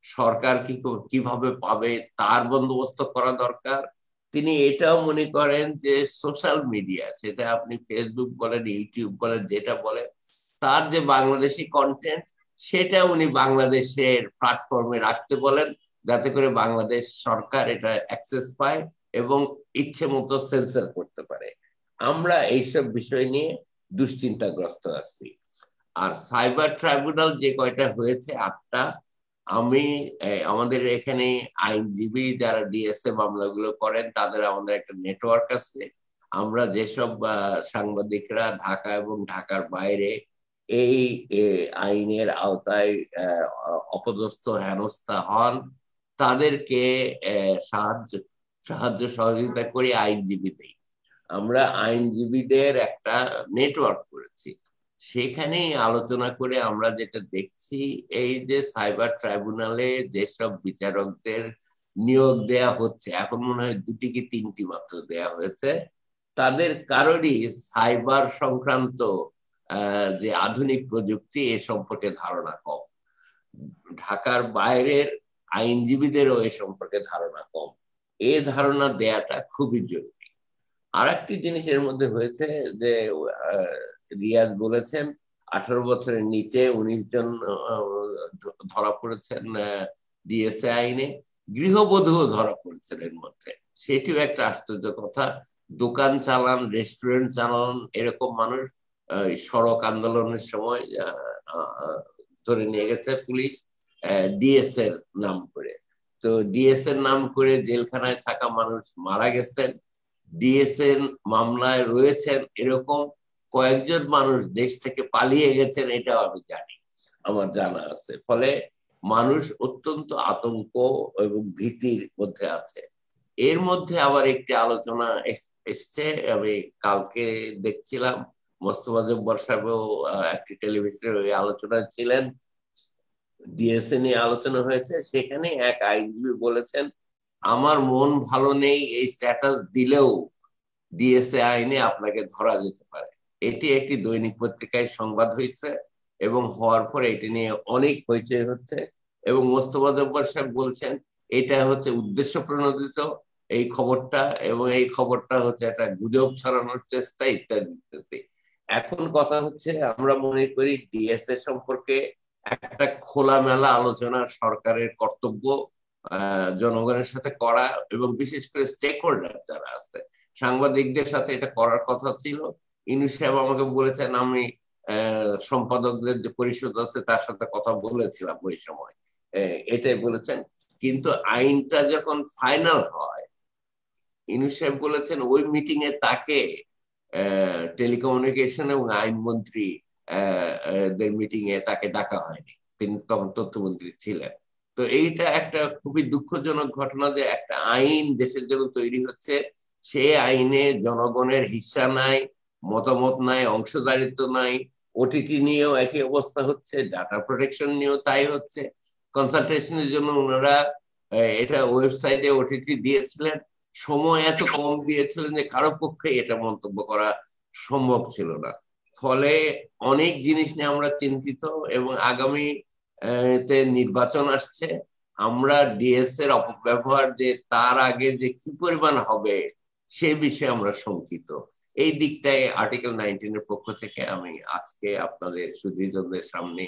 সরকার কিভাবে পাবে তার বন্দোবস্ত করা দরকার। তিনি এটাও মনে করেন যে সোশ্যাল মিডিয়া, সেটা আপনি ফেসবুক বলেন, ইউটিউব বলেন, যেটা বলেন, তার যে বাংলাদেশি কন্টেন্ট সেটা উনি বাংলাদেশের প্ল্যাটফর্মে রাখতে বলেন, যাতে করে বাংলাদেশ সরকার এটা অ্যাক্সেস পায় এবং ইচ্ছে মতো সেন্সর করতে পারে। আমরা এইসব বিষয় নিয়ে দুশ্চিন্তাগ্রস্ত আছি। আর সাইবার ট্রাইব্যুনাল যে কয়টা হয়েছে 8টা, আমি আমাদের এখানে আইনজীবী যারা ডিএসএ মামলাগুলো করেন তাদের আমাদের একটা নেটওয়ার্ক আছে। আমরা যেসব সাংবাদিকরা ঢাকা এবং ঢাকার বাইরে এই আইনের আওতায় অপদস্থ হেনস্থা হন, তাদেরকে সাহায্য সহযোগিতা করি, আইনজীবী দেই। আমরা আইনজীবীদের একটা নেটওয়ার্ক করেছি, সেখানেই আলোচনা করে আমরা যেটা দেখছি, এই যে সাইবার ট্রাইব্যুনালে যেসব বিচারকদের নিয়োগ দেয়া হচ্ছে, এখন মনে হয় 2টি কি 3টি মাত্র দেয়া হয়েছে, তাদের কারোরই সাইবার সংক্রান্ত যে আধুনিক প্রযুক্তি এ সম্পর্কে ধারণা কম। ঢাকার বাইরের আইনজীবীদেরও এ সম্পর্কে ধারণা কম। এই ধারণা দেয়াটা খুবই জরুরি। আর একটি জিনিস এর মধ্যে হয়েছে যে রিয়াজ বলেছেন 18 বছরের নিচে 19 জন ধরা পড়েছেন ডিএসএ আইনে, গৃহবধূও ধরা পড়েছেন এর মধ্যে। সেটিও একটা আশ্চর্য কথা। দোকান চালান, রেস্টুরেন্ট চালান এরকম মানুষ সড়ক আন্দোলনের সময় ধরে নিয়ে গেছে পুলিশ ডিএসএ এর নাম করে। তো ডিএসএ এর নাম করে জেলখানায় থাকা মানুষ মারা গেছেন। ডিএসএ মামলায় রয়েছেন এরকম কয়েকজন মানুষ দেশ থেকে পালিয়ে গেছেন, এটাও আমি জানি, আমার জানা আছে। ফলে মানুষ অত্যন্ত আতঙ্ক এবং ভীতির মধ্যে আছে। এর মধ্যে আবার একটি আলোচনা এসছে, আমি কালকে দেখছিলাম মোস্তফা জব্বার সাহেবও একটি টেলিভিশনের ওই আলোচনা ছিলেন, ডিএসএ নিয়ে আলোচনা হয়েছে। সেখানে এক আইনজীবী বলেছেন, আমার মন ভালো নেই, এই স্ট্যাটাস দিলেও ডিএসএ আইনে আপনাকে ধরা যেতে পারে। এটি একটি দৈনিক পত্রিকায় সংবাদ হয়েছে এবং হওয়ার পরে এটি নিয়ে অনেক হইচই হচ্ছে। এবং মোস্তফা জব্বার সাহেব বলছেন এটা হচ্ছে উদ্দেশ্য প্রণোদিত এই খবরটা, এবং এই খবরটা হচ্ছে একটা গুজব ছড়ানোর চেষ্টা ইত্যাদি ইত্যাদি। এখন কথা হচ্ছে, আমরা মনে করি ডিএসএ সম্পর্কে একটা খোলামেলা আলোচনা সরকারের কর্তব্য জনগণের সাথে করা, এবং বিশেষ করে স্টেক হোল্ডার যারা আছে সাংবাদিকদের সাথে এটা করার কথা ছিল। ইনু সাহেব আমাকে বলেছেন, আমি সম্পাদকদের যে পরিষদ আছে তার সাথে কথা বলেছিলাম ওই সময়, এটাই বলেছেন। কিন্তু আইনটা যখন ফাইনাল হয়, ইনু সাহেব বলেছেন ওই মিটিং এ তাকে টেলিকমিউনিকেশন এবং আইনমন্ত্রী দের মিটিং এ তাকে ডাকা হয়নি, তিনি তখন তথ্যমন্ত্রী ছিলেন। তো এইটা একটা খুবই দুঃখজনক ঘটনা যে একটা আইন দেশের জন্য তৈরি হচ্ছে, সেই আইনে জনগণের হিস্সা নাই, মতামত নাই, অংশদারিত্ব নাই। ওটিটি নিয়েও একই অবস্থা হচ্ছে, ডাটা প্রোটেকশন নিয়েও তাই হচ্ছে। কনসালটেশনের জন্য ওনারা এটা ওয়েবসাইটে ওটিটি দিয়েছিলেন, সময় এত কম দিয়েছিলেন যে কারো পক্ষে এটা মন্তব্য করা সম্ভব ছিল না। ফলে অনেক জিনিস নিয়ে আমরা চিন্তিত, এবং আগামী তে নির্বাচন আসছে। আমরা ডিএস এর অপব্যবহার যে তার আগে যে কি পরিমাণ হবে সে বিষয়ে আমরা শঙ্কিত। এই দিকটাই আর্টিকেল 19 এর পক্ষ থেকে আমি আজকে আপনাদের সুধীজনদের সামনে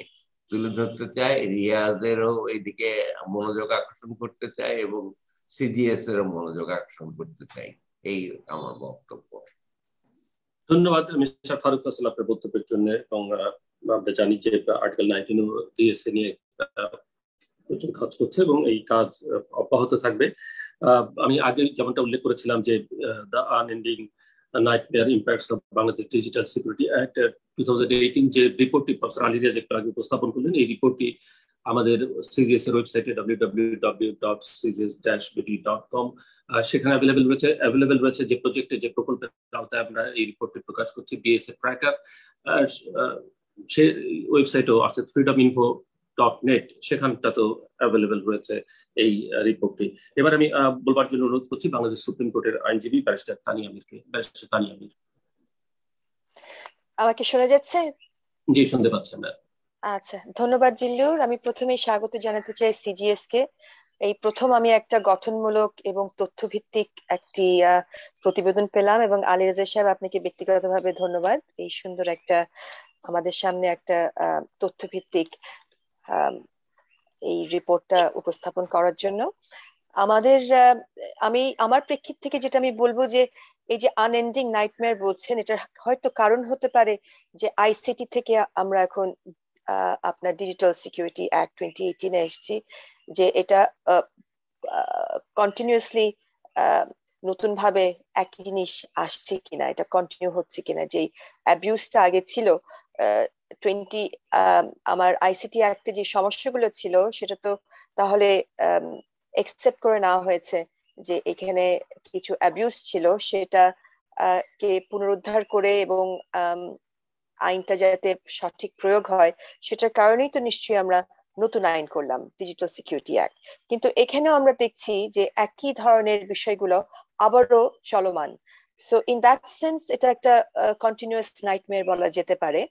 তুলে ধরতে চাই। রিয়াজেরও এইদিকে মনোযোগ আকর্ষণ করতে চাই এবং সিজিএস এরও মনোযোগ আকর্ষণ করতে চাই। এই আমার বক্তব্য।
ধন্যবাদ মিস্টার ফারুক হাসান আপনার বক্তব্যের জন্য। এবং আমরা জানি যে আর্টিকেল 19 ডিএসএ নিয়ে প্রচুর কাজ করছে এবং এই কাজ অব্যাহত থাকবে। আমি আগে যেমনটা উল্লেখ করেছিলাম যে the unending nightmare impacts of Bangladesh digital security act 2018 যে রিপোর্টটি প্রফেসর আলী রিয়াজ একটু আগে উপস্থাপন করলেন, এই রিপোর্টটি আমাদের সিজিএস এর ওয়েবসাইটে www.cgs-bd.com সেখানে অ্যাভেলেবেল রয়েছে। যে প্রজেক্টে, যে প্রকল্পের আওতায় আমরা এই রিপোর্টটি প্রকাশ করছি, বিএসএ ট্র্যাকার, সে ওয়েবসাইটও আছে freedominfo.net, সেখানটা তো অ্যাভেলেবেল রয়েছে এই রিপোর্টটি। এবার আমি বলবার জন্য অনুরোধ করছি বাংলাদেশ সুপ্রিম কোর্টের আইনজীবী ব্যারিস্টার তানিয়া আমিরকে। ব্যারিস্টার তানিয়া আমির,
আমাকে শোনা যাচ্ছে?
জি, শুনতে পাচ্ছেন।
আচ্ছা, ধন্যবাদ জিল্লুর। আমি প্রথমেই স্বাগত জানাতে চাই সিজিএস কে। এই প্রথম আমি একটা গঠনমূলক এবং তথ্যভিত্তিক একটি প্রতিবেদন পেলাম, এবং আলী রাজা সাহেব আপনাকে ব্যক্তিগতভাবে ধন্যবাদ এই সুন্দর একটা আমাদের সামনে একটা তথ্যভিত্তিক এই রিপোর্টটা উপস্থাপন করার জন্য। আমার প্রেক্ষিত থেকে যেটা আমি বলবো যে এই যে আনএন্ডিং নাইটমেয়ার বলছেন, এটা হয়তো কারণ হতে পারে যে আইসিটি থেকে আমরা এখন আপনার ডিজিটাল সিকিউরিটি অ্যাক্ট 2018 এ এসেছি, যে এটা কন্টিনিউয়াসলি নতুন ভাবে একই জিনিস আসছে কিনা, এটা কন্টিনিউ হচ্ছে কিনা। যে অ্যাবিউজটা আগে ছিল 20 আমার আইসিটি অ্যাক্টে যে সমস্যাগুলো ছিল সেটা তো তাহলে একসেপ্ট করে নেওয়া হয়েছে যে এখানে কিছু অ্যাবিউজ ছিল, সেটা কে পুনরুদ্ধার করে এবং আইনটা যাতে সঠিক প্রয়োগ হয় সেটার কারণেই তো নিশ্চয়ই আমরা নতুন আইন করলাম, ডিজিটাল সিকিউরিটি অ্যাক্ট। কিন্তু এখানেও আমরা দেখছি যে একই ধরনের বিষয়গুলো আবারও চলমান। সো ইন দ্যাট সেন্স এটা একটা কন্টিনিউয়াস নাইটমেয়ার বলা যেতে পারে।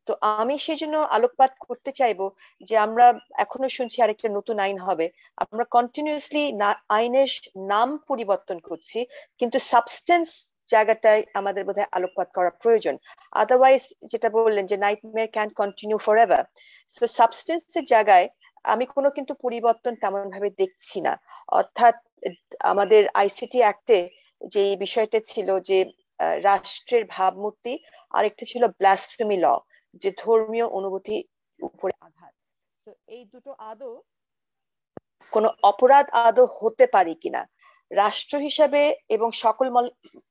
তো আমি সেই জন্য আলোকপাত করতে চাইবো যে আমরা এখনো শুনছি আরেকটা নতুন আইন হবে, আমরা কন্টিনিউয়াসলি আইনের নাম পরিবর্তন করছি, কিন্তু সাবস্টেন্স জায়গাটায় আমাদের বোধহয় আলোকপাত করা প্রয়োজন। আদারওয়াইজ যেটা বললেন যে nightmare can continue for ever, so সাবস্টেন্সের জায়গায় আমি কোনো কিন্তু পরিবর্তন তেমন ভাবে দেখছি না। অর্থাৎ আমাদের আইসিটি অ্যাক্টে যে বিষয়টা ছিল যে রাষ্ট্রের ভাবমূর্তি, আরেকটা ছিল ব্লাসফেমি ল, যে ধর্মীয় অনুভূতি উপরে আঘাত। তো এই দুটো আদৌ কোনো অপরাধ আদৌ হতে পারে কিনা রাষ্ট্র হিসাবে, এবং সকল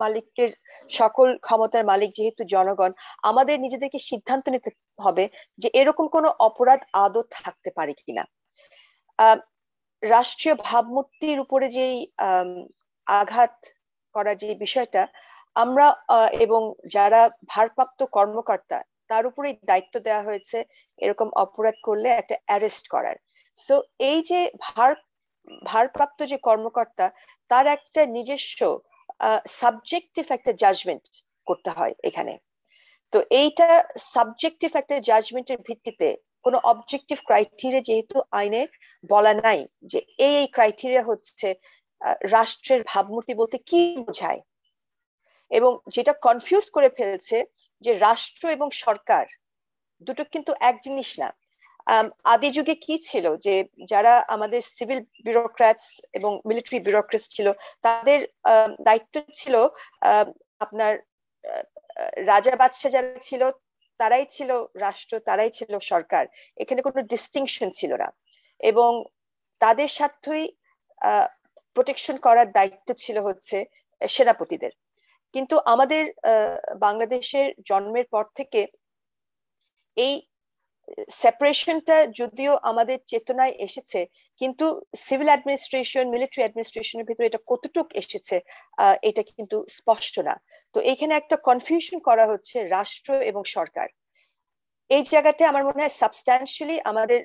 মালিকের সকল ক্ষমতার মালিক যেহেতু জনগণ, আমাদের নিজেদেরকে সিদ্ধান্ত নিতে হবে যে এরকম কোনো অপরাধ আদৌ থাকতে পারে কিনা। রাষ্ট্রীয় ভাবমূর্তির উপরে যেই আঘাত করার যে বিষয়টা আমরা এবং যারা ভারপ্রাপ্ত কর্মকর্তা তার উপরেই দায়িত্ব দেওয়া হয়েছে এরকম অপরাধ করলে একটা অ্যারেস্ট করার। সো এই যে ভারপ্রাপ্ত যে কর্মকর্তা তার একটা নিজস্ব সাবজেক্টিভ একটা জাজমেন্ট করতে হয় এখানে। তো এইটা সাবজেক্টিভ একটা জাজমেন্টের ভিত্তিতে কোনো অবজেক্টিভ ক্রাইটেরিয়া যেহেতু আইনে বলা নাই যে এই ক্রাইটেরিয়া হচ্ছে রাষ্ট্রের ভাবমূর্তি বলতে কি বোঝায়, এবং যেটা কনফিউজ করে ফেলছে যে রাষ্ট্র এবং সরকার দুটো কিন্তু এক জিনিস না। আদি যুগে কি ছিল যে যারা আমাদের সিভিল ব্যুরোক্র্যাটস এবং মিলিটারি ব্যুরোক্র্যাটস ছিল তাদের দায়িত্ব ছিল আপনার রাজা বাদশাহ যারা ছিল তারাই ছিল রাষ্ট্র, তারাই ছিল সরকার, এখানে কোনো ডিস্টিংশন ছিল না, এবং তাদের স্বার্থই প্রোটেকশন করার দায়িত্ব ছিল হচ্ছে সেনাপতিদের। কিন্তু আমাদের বাংলাদেশের জন্মের পর থেকে এই সেপারেশনটা যদিও আমাদের চেতনায় এসেছে, কিন্তু সিভিল অ্যাডমিনিস্ট্রেশন মিলিটারি অ্যাডমিনিস্ট্রেশনের ভিতরে এটা কতটুকু এসেছে এটা কিন্তু স্পষ্ট না। তো এখানে একটা কনফিউশন করা হচ্ছে রাষ্ট্র এবং সরকার। এই জায়গাতে আমার মনে হয় সাবস্ট্যান্সিয়ালি আমাদের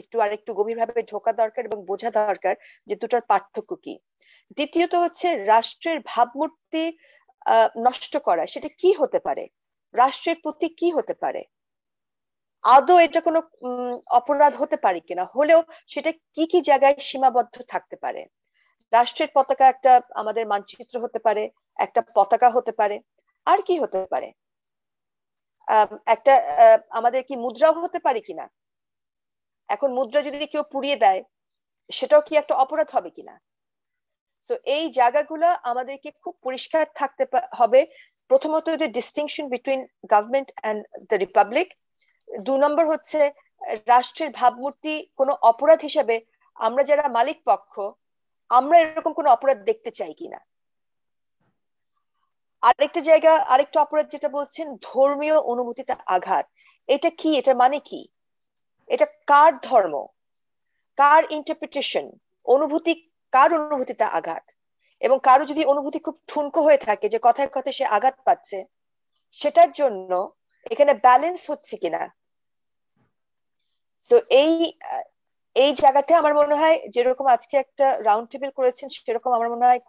একটু আরেকটু গভীরভাবে ঢোকা দরকার এবং বোঝা দরকার যে দুটোর পার্থক্য কি। দ্বিতীয়ত হচ্ছে রাষ্ট্রের ভাবমূর্তি নষ্ট করা, সেটা কি হতে পারে, রাষ্ট্রের প্রতি কি হতে পারে, আদৌ এটা কোনো অপরাধ হতে পারে কিনা, হলেও সেটা কি কি জায়গায় সীমাবদ্ধ থাকতে পারে। রাষ্ট্রের পতাকা একটা আমাদের মানচিত্র হতে পারে, একটা পতাকা হতে পারে, আর কি হতে পারে, একটা আমাদের কি মুদ্রাও হতে পারে কিনা। এখন মুদ্রা যদি কেউ পুড়িয়ে দেয় সেটাও কি একটা অপরাধ হবে কিনা। তো এই জায়গাগুলো আমাদেরকে খুব পরিষ্কার থাকতে হবে। প্রথমত যে distinction between government and the republic, 2 নম্বর হচ্ছে রাষ্ট্রের ভাবমূর্তি কোনো অপরাধ হিসাবে আমরা যারা মালিক পক্ষ আমরা এরকম কোনো অপরাধ দেখতে চাই কিনা। আরেকটা জায়গা আরেকটা অপরাধ যেটা বলছেন ধর্মীয় অনুভূতিতে আঘাত, এটা কি, এটা মানে কি, এটা কার ধর্ম, কার ইন্টারপ্রিটেশন, অনুভূতি, কার অনুভূতিতে আঘাত, এবং কারো যদি অনুভূতি খুব ঠুনকো হয়ে থাকে যে কথায় কথায় সে আঘাত পাচ্ছে, সেটার জন্য এখানে ব্যালেন্স হচ্ছে কিনা। তো এই জায়গাতে আমার মনে হয় যেরকম আজকে একটা রাউন্ড টেবিল করেছেন সেরকম আমার মনে হয়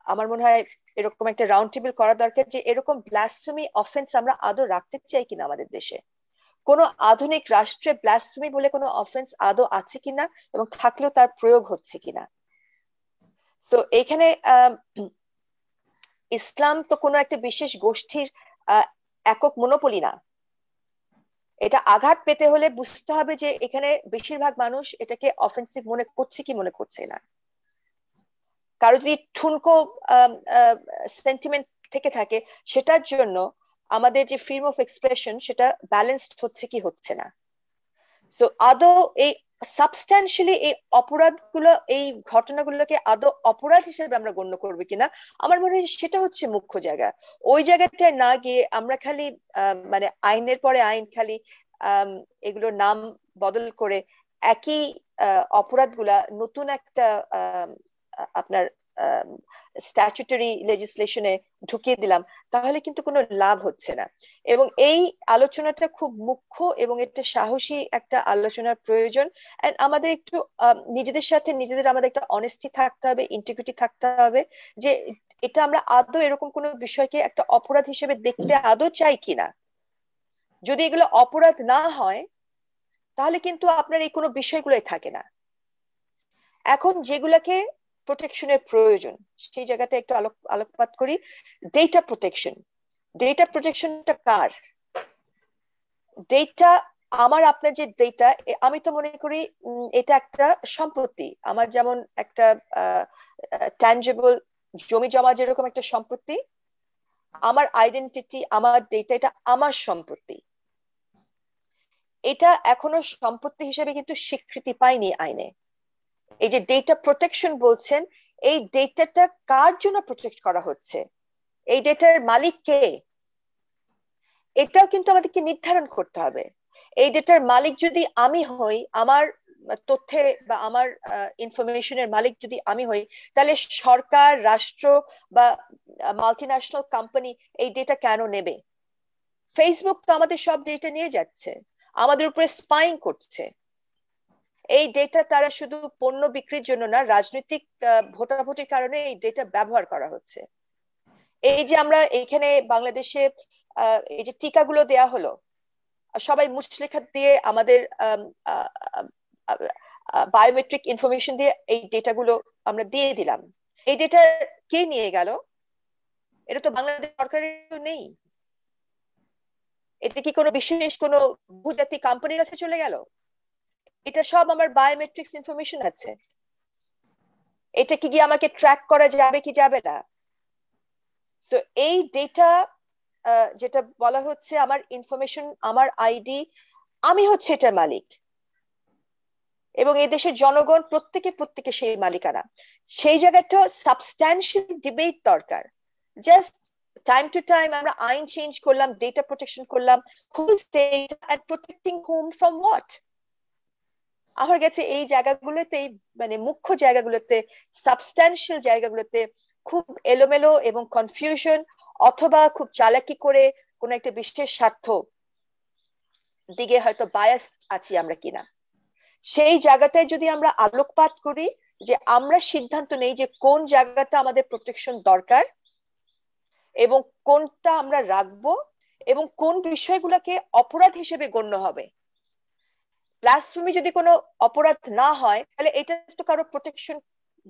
আমার মনে হয় এরকম একটা রাউন্ড টেবিল করা দরকার যে এরকম ব্লাসফেমি অফেন্স আমরা আদৌ রাখতে চাই কিনা আমাদের দেশে, কোন আধুনিক রাষ্ট্রে ব্লাসফেমি বলে কোনো অফেন্স আদৌ আছে কিনা এবং থাকলেও তার প্রয়োগ হচ্ছে কিনা। তো এখানে ইসলাম তো কোনো একটা বিশেষ গোষ্ঠীর একক মনোপলি না, এটা আঘাত পেতে হলে বুঝতে হবে যে এখানে বেশিরভাগ মানুষ এটাকে অফেন্সিভ মনে করছে কি মনে করছে না। কারো যদি ঠুনকো সেন্টিমেন্ট থেকে থাকে, সেটার জন্য আমাদের যে ফ্রিডম অফ এক্সপ্রেশন সেটা ব্যালেন্সড হচ্ছে কি হচ্ছে না। সো আদৌ এই সাবস্ট্যান্সিয়ালি এই অপরাধগুলো, এই ঘটনাগুলোকে আদৌ অপরাধ হিসেবে আমরা গণ্য করবো কিনা, আমার মনে হয় সেটা হচ্ছে মুখ্য জায়গা। ওই জায়গাটায় না গিয়ে আমরা খালি মানে আইনের পরে আইন, খালি এগুলোর নাম বদল করে একই অপরাধগুলা নতুন একটা আপনার স্ট্যাচুটরি লেজিসলেশনে ঢুকিয়ে দিলাম, তাহলে কিন্তু কোনো লাভ হচ্ছে না। এবং এই আলোচনাটা খুব মুখ্য এবং এটা সাহসী একটা আলোচনার প্রয়োজন। এন্ড আমাদের একটু নিজেদের সাথে নিজেদের আমাদের একটা অনেস্টি থাকতে হবে, ইন্টিগ্রিটি থাকতে হবে, যে এটা আমরা আদৌ এরকম কোনো বিষয়কে একটা অপরাধ হিসেবে দেখতে আদৌ চাই কিনা। যদি এগুলো অপরাধ না হয় তাহলে কিন্তু আপনার এই কোনো বিষয়গুলোই থাকে না। এখন যেগুলাকে প্রোটেকশনের প্রয়োজন সেই জায়গাটা একটু আলোকপাত করি। Data protection. ডেটা প্রোটেকশনটা কার? ডেটা আমার আপনার যে ডেটা, আমি তো মনে করি এটা একটা সম্পত্তি। আমার যেমন একটা ট্যানজিবল জমি জমা যেরকম একটা সম্পত্তি, আমার আইডেন্টিটি, আমার ডেটা, এটা আমার সম্পত্তি। এটা এখনো সম্পত্তি হিসেবে কিন্তু স্বীকৃতি পায়নি আইনে। এই যে ডেটা প্রোটেকশন বলছেন, এই ডেটাটা কার জন্য প্রোটেক্ট করা হচ্ছে, এই ডেটার মালিক কে, এটাও কিন্তু আমাদেরকে নির্ধারণ করতে হবে। এই ডেটার মালিক যদি আমি হই, আমার তথ্যে বা আমার ইনফরমেশনের মালিক যদি আমি হই, তাহলে সরকার, রাষ্ট্র বা মাল্টিন্যাশনাল কোম্পানি এই ডেটা কেন নেবে? ফেসবুক তো আমাদের সব ডেটা নিয়ে যাচ্ছে, আমাদের উপরে স্পাইং করছে। এই ডেটা তারা শুধু পণ্য বিক্রির জন্য না, রাজনৈতিক ভোটাভুটির কারণে এই ডেটা ব্যবহার করা হচ্ছে। এই যে আমরা এখানে বাংলাদেশে এই যে টিকাগুলো দেয়া হলো, সবাই মুচলেখা দিয়ে আমাদের বায়োমেট্রিক ইনফরমেশন দিয়ে এই ডেটাগুলো আমরা দিয়ে দিলাম। এই ডেটা কে নিয়ে গেল? এটা তো বাংলাদেশ সরকারের নেই। এটা কি কোনো বিশেষ কোনো বহুজাতিক কোম্পানির কাছে চলে গেল? এটা সব আমার বায়োমেট্রিক্স ইনফরমেশন আছে। এটা কি গিয়ে আমাকে ট্র্যাক করা যাবে কি যাবে না? সো এই ডেটা যেটা বলা হচ্ছে, আমার ইনফরমেশন, আমার আইডি, আমি হচ্ছে এটার মালিক, এবং এই দেশের জনগণ প্রত্যেকে সেই মালিকানা। সেই জায়গাটা সাবস্ট্যান্সিয়াল ডিবেট দরকার। জাস্ট টাইম টু টাইম আমরা আইন চেঞ্জ করলাম, ডেটা প্রোটেকশন করলাম, whose data and protecting whom from what. আমার কাছে এই জায়গাগুলোতে, মানে মুখ্য জায়গাগুলোতে, সাবস্ট্যান্সিয়াল জায়গাগুলোতে খুব এলোমেলো এবং কনফিউশন, অথবা খুব চালাকি করে কোন একটা বিশেষ স্বার্থ দিকে হয়তো বায়াস আছি আমরা কিনা, সেই জায়গাটায় যদি আমরা আলোকপাত করি, যে আমরা সিদ্ধান্ত নেই যে কোন জায়গাটা আমাদের প্রোটেকশন দরকার এবং কোনটা আমরা রাখবো, এবং কোন বিষয়গুলোকে অপরাধ হিসেবে গণ্য হবে। ব্লাসফেমি যদি কোনো অপরাধ না হয়, তাহলে এটা তো কারো প্রোটেকশন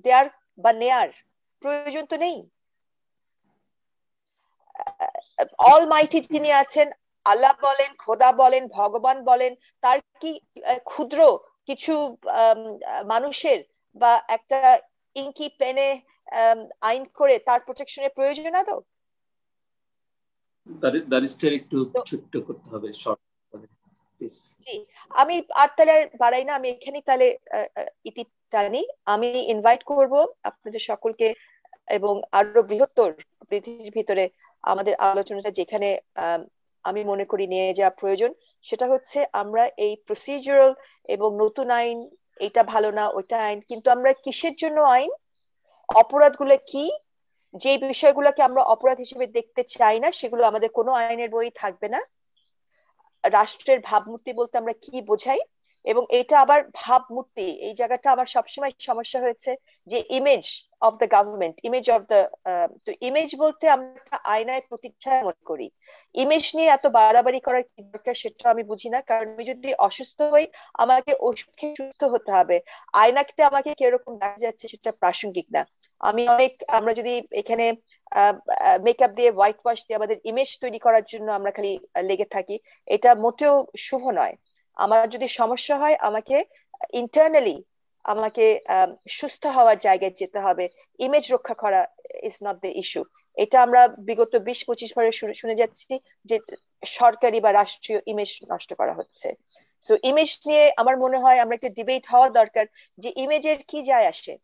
দেয়ার বা নেয়ার প্রয়োজন তো নেই। অলমাইটি যিনি আছেন, আল্লাহ বলেন, খোদা বলেন, ভগবান বলেন, তার কি ক্ষুদ্র কিছু মানুষের বা একটা ইঙ্কি পেনে আইন করে তার প্রোটেকশনের প্রয়োজন না? তো
ব্যারিস্টার একটু ছোট্ট করতে হবে।
আমি আর তাহলে বাড়াই না, আমি এখানেই তাহলে ইতি টানি। আমি ইনভাইট করব আপনাদের সকলকে, এবং আরো বৃহত্তর পৃথিবীর ভিতরে আমাদের আলোচনাটা যেখানে আমি মনে করি নিয়ে যাওয়া প্রয়োজন, সেটা হচ্ছে আমরা এই প্রসিডিউরাল এবং নতুন আইন, এটা ভালো না ওইটা আইন, কিন্তু আমরা কিসের জন্য আইন, অপরাধগুলো কি, যে বিষয়গুলোকে আমরা অপরাধ হিসেবে দেখতে চাই না সেগুলো আমাদের কোনো আইনের বই থাকবে না। রাষ্ট্রের ভাবমূর্তি বলতে আমরা কি বোঝাই, এবং এটা আবার ভাবমূর্তি, এই জায়গাটা আমার সবসময় সমস্যা হয়েছে, যে image of the government, image of the, তো ইমেজ বলতে আমরা আয়নায় প্রতিচ্ছায়া মনে করি। ইমেজ নিয়ে এত বাড়াবাড়ি করার কি দরকার সেটা আমি বুঝি না। কারণ আমি যদি অসুস্থ হই, আমাকে ওষুধ খেয়ে সুস্থ হতে হবে। আয়নাতে আমাকে কিরকম দেখা যাচ্ছে সেটা প্রাসঙ্গিক না। আমরা যদি এখানে মেকআপ দিয়ে, হোয়াইট ওয়াশ দিয়ে আমাদের ইমেজ তৈরি করার জন্য আমরা খালি লেগে থাকি, এটা মোটেও শুভ নয়। আমার যদি সমস্যা হয়, আমাকে ইন্টারনালি আমাকে সুস্থ হওয়ার জায়গায় যেতে হবে। ইমেজ রক্ষা করা ইজ নট দ্য ইস্যু। এটা আমরা বিগত 20-25 বছরে শুনে যাচ্ছি যে সরকারি বা রাষ্ট্রীয় ইমেজ নষ্ট করা হচ্ছে। সো ইমেজ নিয়ে আমার মনে হয় আমরা একটা ডিবেট হওয়া দরকার যে ইমেজের কি যায় আসে।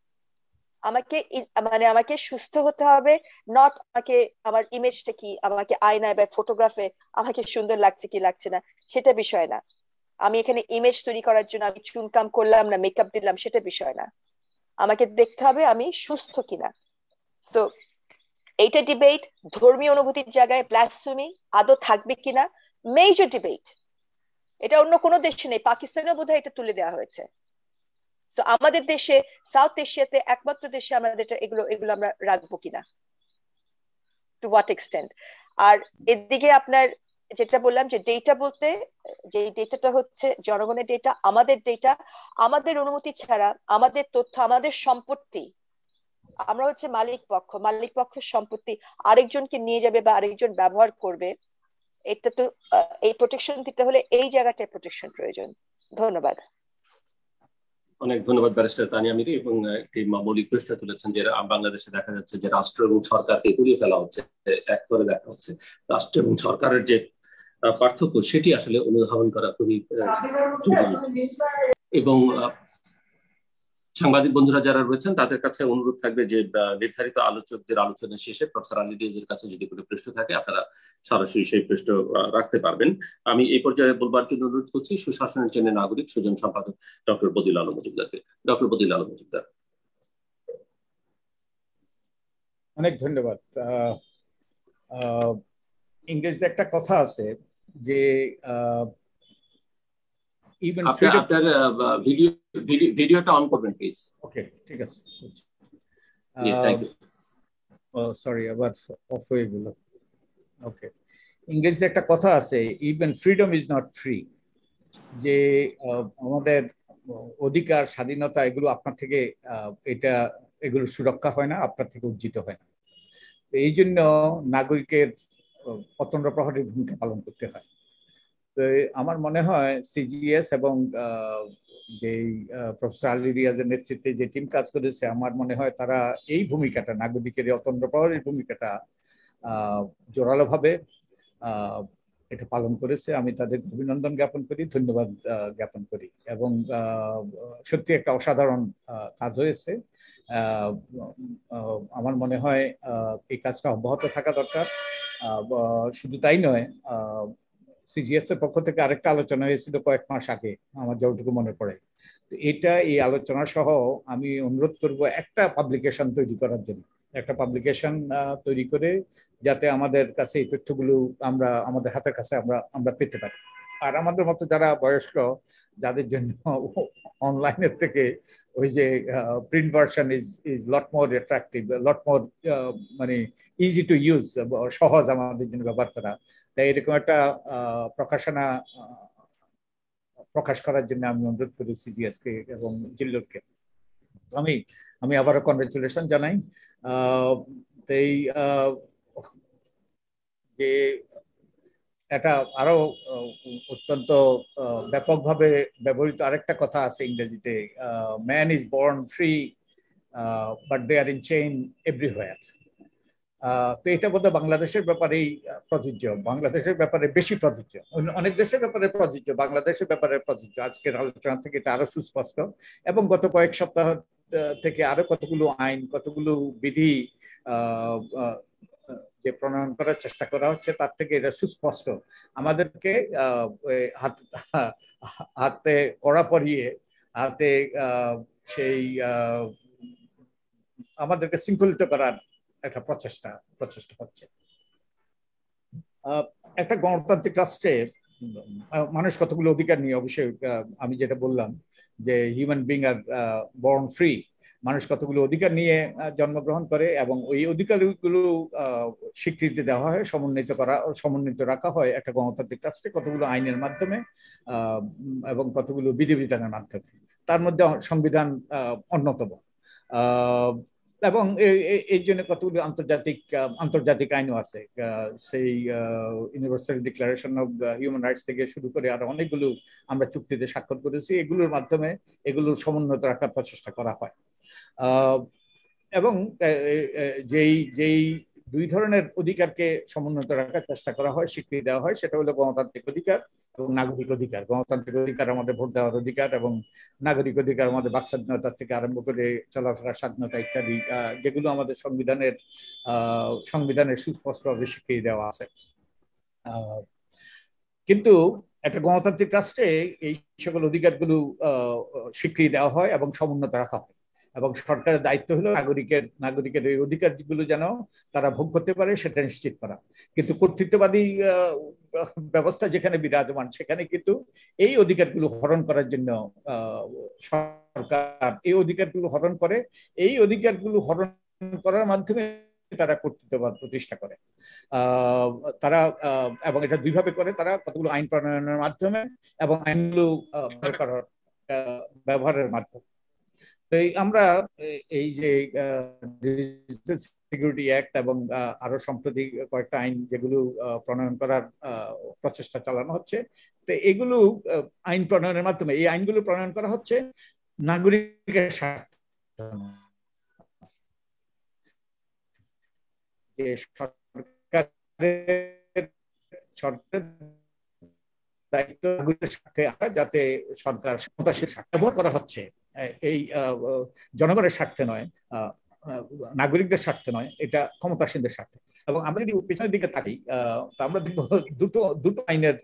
আমাকে সুস্থ হতে হবে, নট আমাকে আমার ইমেজটা কি, আমাকে আয়নায় বা ফটোগ্রাফে আমাকে সুন্দর লাগছে কি লাগছে না সেটা বিষয় না। আমি এখানে ইমেজ তৈরি করার জন্য আমি চুনকাম করলাম না মেকআপ দিলাম সেটা বিষয় না। আমাকে দেখতে হবে আমি সুস্থ কিনা। তো এইটা ডিবেট। ধর্মীয় অনুভূতির জায়গায় ব্লাসফেমি আদৌ থাকবে কিনা মেজর ডিবেট। এটা অন্য কোনো দেশে নেই, পাকিস্তানেও বোধহয় এটা তুলে দেওয়া হয়েছে। তো আমাদের দেশে, সাউথ এশিয়াতে একমাত্র দেশে আমাদের এগুলো এগুলো আমরা রাখবো কিনা, টু হোয়াট এক্সটেন্ট। আর এদিকে আপনার যেটা বললাম যে ডেটা বলতে, যে ডেটাটা হচ্ছে জনগণের ডেটা, আমাদের ডেটা, আমাদের অনুমতি ছাড়া আমাদের তথ্য, আমাদের সম্পত্তি, আমরা হচ্ছে মালিক পক্ষ, মালিক পক্ষের সম্পত্তি আরেকজনকে নিয়ে যাবে বা আরেকজন ব্যবহার করবে, এটা তো এই প্রোটেকশন দিতে হলে এই জায়গাটায় প্রোটেকশন প্রয়োজন। ধন্যবাদ।
অনেক ধন্যবাদ ব্যারিস্টার তানিয়া মিরি। এবং একটি মৌলিক প্রশ্ন তুলেছেন যে বাংলাদেশে দেখা যাচ্ছে যে রাষ্ট্র এবং সরকারকে গুলিয়ে ফেলা হচ্ছে, এক করে দেখা হচ্ছে। রাষ্ট্র এবং সরকারের যে পার্থক্য সেটি আসলে অনুধাবন করা খুবই জরুরি। এবং সাংবাদিক বন্ধুরা যারা রয়েছেন তাদের কাছে অনুরোধ থাকবে যে নির্ধারিত আলোচকদের আলোচনা শেষে প্রফেসর আলী রিয়াজের কাছে যদি কোনো প্রশ্ন থাকে আপনারা সরাসরি সেই প্রশ্ন রাখতে পারবেন। আমি এই পর্যায়ে বলবার জন্য অনুরোধ করছি সুশাসনের জন্য নাগরিক সুজন সম্পাদক ডক্টর বদিউল আলম মজুমদারকে। ডক্টর বদিউল আলম মজুমদার।
অনেক ধন্যবাদ। ইংরেজিতে একটা কথা আছে যে
আপনার ভিডিওটা অন করবেন প্লিজ।
ওকে, ঠিক আছে।
Thank you.
সরি, আবার অফ হয়ে গেল। ওকে, ইংরেজিতে একটা কথা আছে, even freedom is not free. যে আমাদের অধিকার, স্বাধীনতা এগুলো আপনার থেকে এগুলো সুরক্ষা হয় না, আপনার থেকে উজ্জিত হয় না। এই জন্য নাগরিকের অতন্দ্র প্রহরীর ভূমিকা পালন করতে হয়। তো আমার মনে হয় সিজিএস এবং যেই প্রফেসর আলী রিয়াজের নেতৃত্বে যে টিম কাজ করেছে, আমার মনে হয় তারা এই ভূমিকাটা, নাগরিকের অতন্দ্র প্রহরীর ভূমিকাটা জোরালোভাবে এটা পালন করেছে। আমি তাদের অভিনন্দন জ্ঞাপন করি, ধন্যবাদ জ্ঞাপন করি। এবং সত্যি একটা অসাধারণ কাজ হয়েছে। আমার মনে হয় এই কাজটা অব্যাহত থাকা দরকার। শুধু তাই নয়, সিজিএস এর পক্ষ থেকে আরেকটা আলোচনা হয়েছিল কয়েক মাস আগে, আমার যতটুকু মনে পড়ে। তো এই আলোচনা সহ আমি অনুরোধ করব একটা পাবলিকেশন তৈরি করার জন্য, একটা পাবলিকেশন তৈরি করে যাতে আমাদের কাছে এই তথ্যগুলো আমাদের হাতের কাছে আমরা পেতে পারি। আর আমাদের মতো যারা বয়স্ক, যাদের জন্য অনলাইনের থেকে ওই যে print version is lot more attractive, lot more মানে ইজি টু ইউজ, সহজ আমাদের জন্য ব্যবহার করা। তাই এরকম একটা প্রকাশনা প্রকাশ করার জন্য আমি অনুরোধ করি সিজিএস কে এবং জিল্লুরকে। আমি আবারও কনগ্রেচুলেশন জানাই। এই যে এটা আরো অত্যন্ত ব্যাপকভাবে ব্যবহৃত আরেকটা কথা আছে ইংরেজিতে, man is born free but they are in chain everywhere. তো এটা বোধহয় বাংলাদেশের ব্যাপারেই প্রযোজ্য, বাংলাদেশের ব্যাপারে বেশি প্রযোজ্য, অনেক দেশের ব্যাপারে প্রযোজ্য, বাংলাদেশের ব্যাপারে প্রযোজ্য। আজকের আলোচনা থেকে এটা আরো সুস্পষ্ট। এবং গত কয়েক সপ্তাহ থেকে আরো কতগুলো আইন, কতগুলো বিধি যে প্রণয়ন করার চেষ্টা করা হচ্ছে, তার থেকে এটা সুস্পষ্ট। আমাদেরকে হাতে কড়া পরিয়ে, হাতে সেই আমাদেরকে শৃঙ্খলিত করার একটা প্রচেষ্টা হচ্ছে। একটা গণতান্ত্রিক রাষ্ট্রে মানুষ কতগুলো অধিকার নিয়ে, অবশ্যই আমি যেটা বললাম যে human being are born free, মানুষ কতগুলো অধিকার নিয়ে জন্মগ্রহণ করে এবং ওই অধিকারগুলো স্বীকৃতি দেওয়া হয়, সমন্বিত রাখা হয় একটা গণতান্ত্রিক রাষ্ট্রে কতগুলো আইনের মাধ্যমে এবং কতগুলো বিধিবিধানের মাধ্যমে। তার মধ্যে সংবিধান অন্যতম। এবং এই জন্য কতগুলো আন্তর্জাতিক আইনও আছে, সেই universal declaration of human rights থেকে শুরু করে আরো অনেকগুলো আমরা চুক্তিতে স্বাক্ষর করেছি। এগুলোর মাধ্যমে এগুলোর সমুন্নত রাখার প্রচেষ্টা করা হয়। এবং যেই যেই দুই ধরনের অধিকারকে সমুন্নত রাখার চেষ্টা করা হয়, স্বীকৃতি দেওয়া হয়, সেটা হলো গণতান্ত্রিক অধিকার এবং নাগরিক অধিকার। গণতান্ত্রিক অধিকার আমাদের ভোট দেওয়ার অধিকার, এবং নাগরিক অধিকার আমাদের বাক স্বাধীনতা থেকে আরম্ভ করে চলাফেরার স্বাধীনতা ইত্যাদি, যেগুলো আমাদের সংবিধানের সুস্পষ্টভাবে স্বীকৃতি দেওয়া আছে। কিন্তু একটা গণতান্ত্রিক রাষ্ট্রে এই সকল অধিকারগুলো স্বীকৃতি দেওয়া হয় এবং সমুন্নত রাখা হয়, এবং সরকারের দায়িত্ব হলো নাগরিকের এই অধিকারগুলো যেন তারা ভোগ করতে পারে সেটা নিশ্চিত করা। কিন্তু কর্তৃত্ববাদী ব্যবস্থা যেখানে বিরাজমান, সেখানে কিন্তু এই অধিকারগুলো হরণ করার জন্য সরকার এই অধিকারগুলো হরণ করে। এই অধিকারগুলো হরণ করার মাধ্যমে তারা কর্তৃত্ববাদ প্রতিষ্ঠা করে। তারা এবং এটা দুইভাবে করে, তারা কতগুলো আইন প্রণয়নের মাধ্যমে এবং আইনগুলো ব্যবহারের মাধ্যমে। আমরা এই যে ডিজিটাল সিকিউরিটি অ্যাক্ট এবং আরো সম্প্রতি কয়েকটা আইন যেগুলো প্রণয়ন করার প্রচেষ্টা চালানো হচ্ছে, তো এগুলো আইন প্রণয়নের মাধ্যমে এই আইনগুলো প্রণয়ন করা হচ্ছে নাগরিকের স্বার্থে, সরকারের দায়িত্ব নাগরিকের স্বার্থে, যাতে সরকার ক্ষমতাশীল ব্যবহার করা হচ্ছে এই জনগণের স্বার্থে নয়, নাগরিকদের স্বার্থে নয়, এটা ক্ষমতাসীনদের স্বার্থে। এবং আমরা যদি পেছনের দিকে থাকি, তা আমরা দেখব দুটো আইনের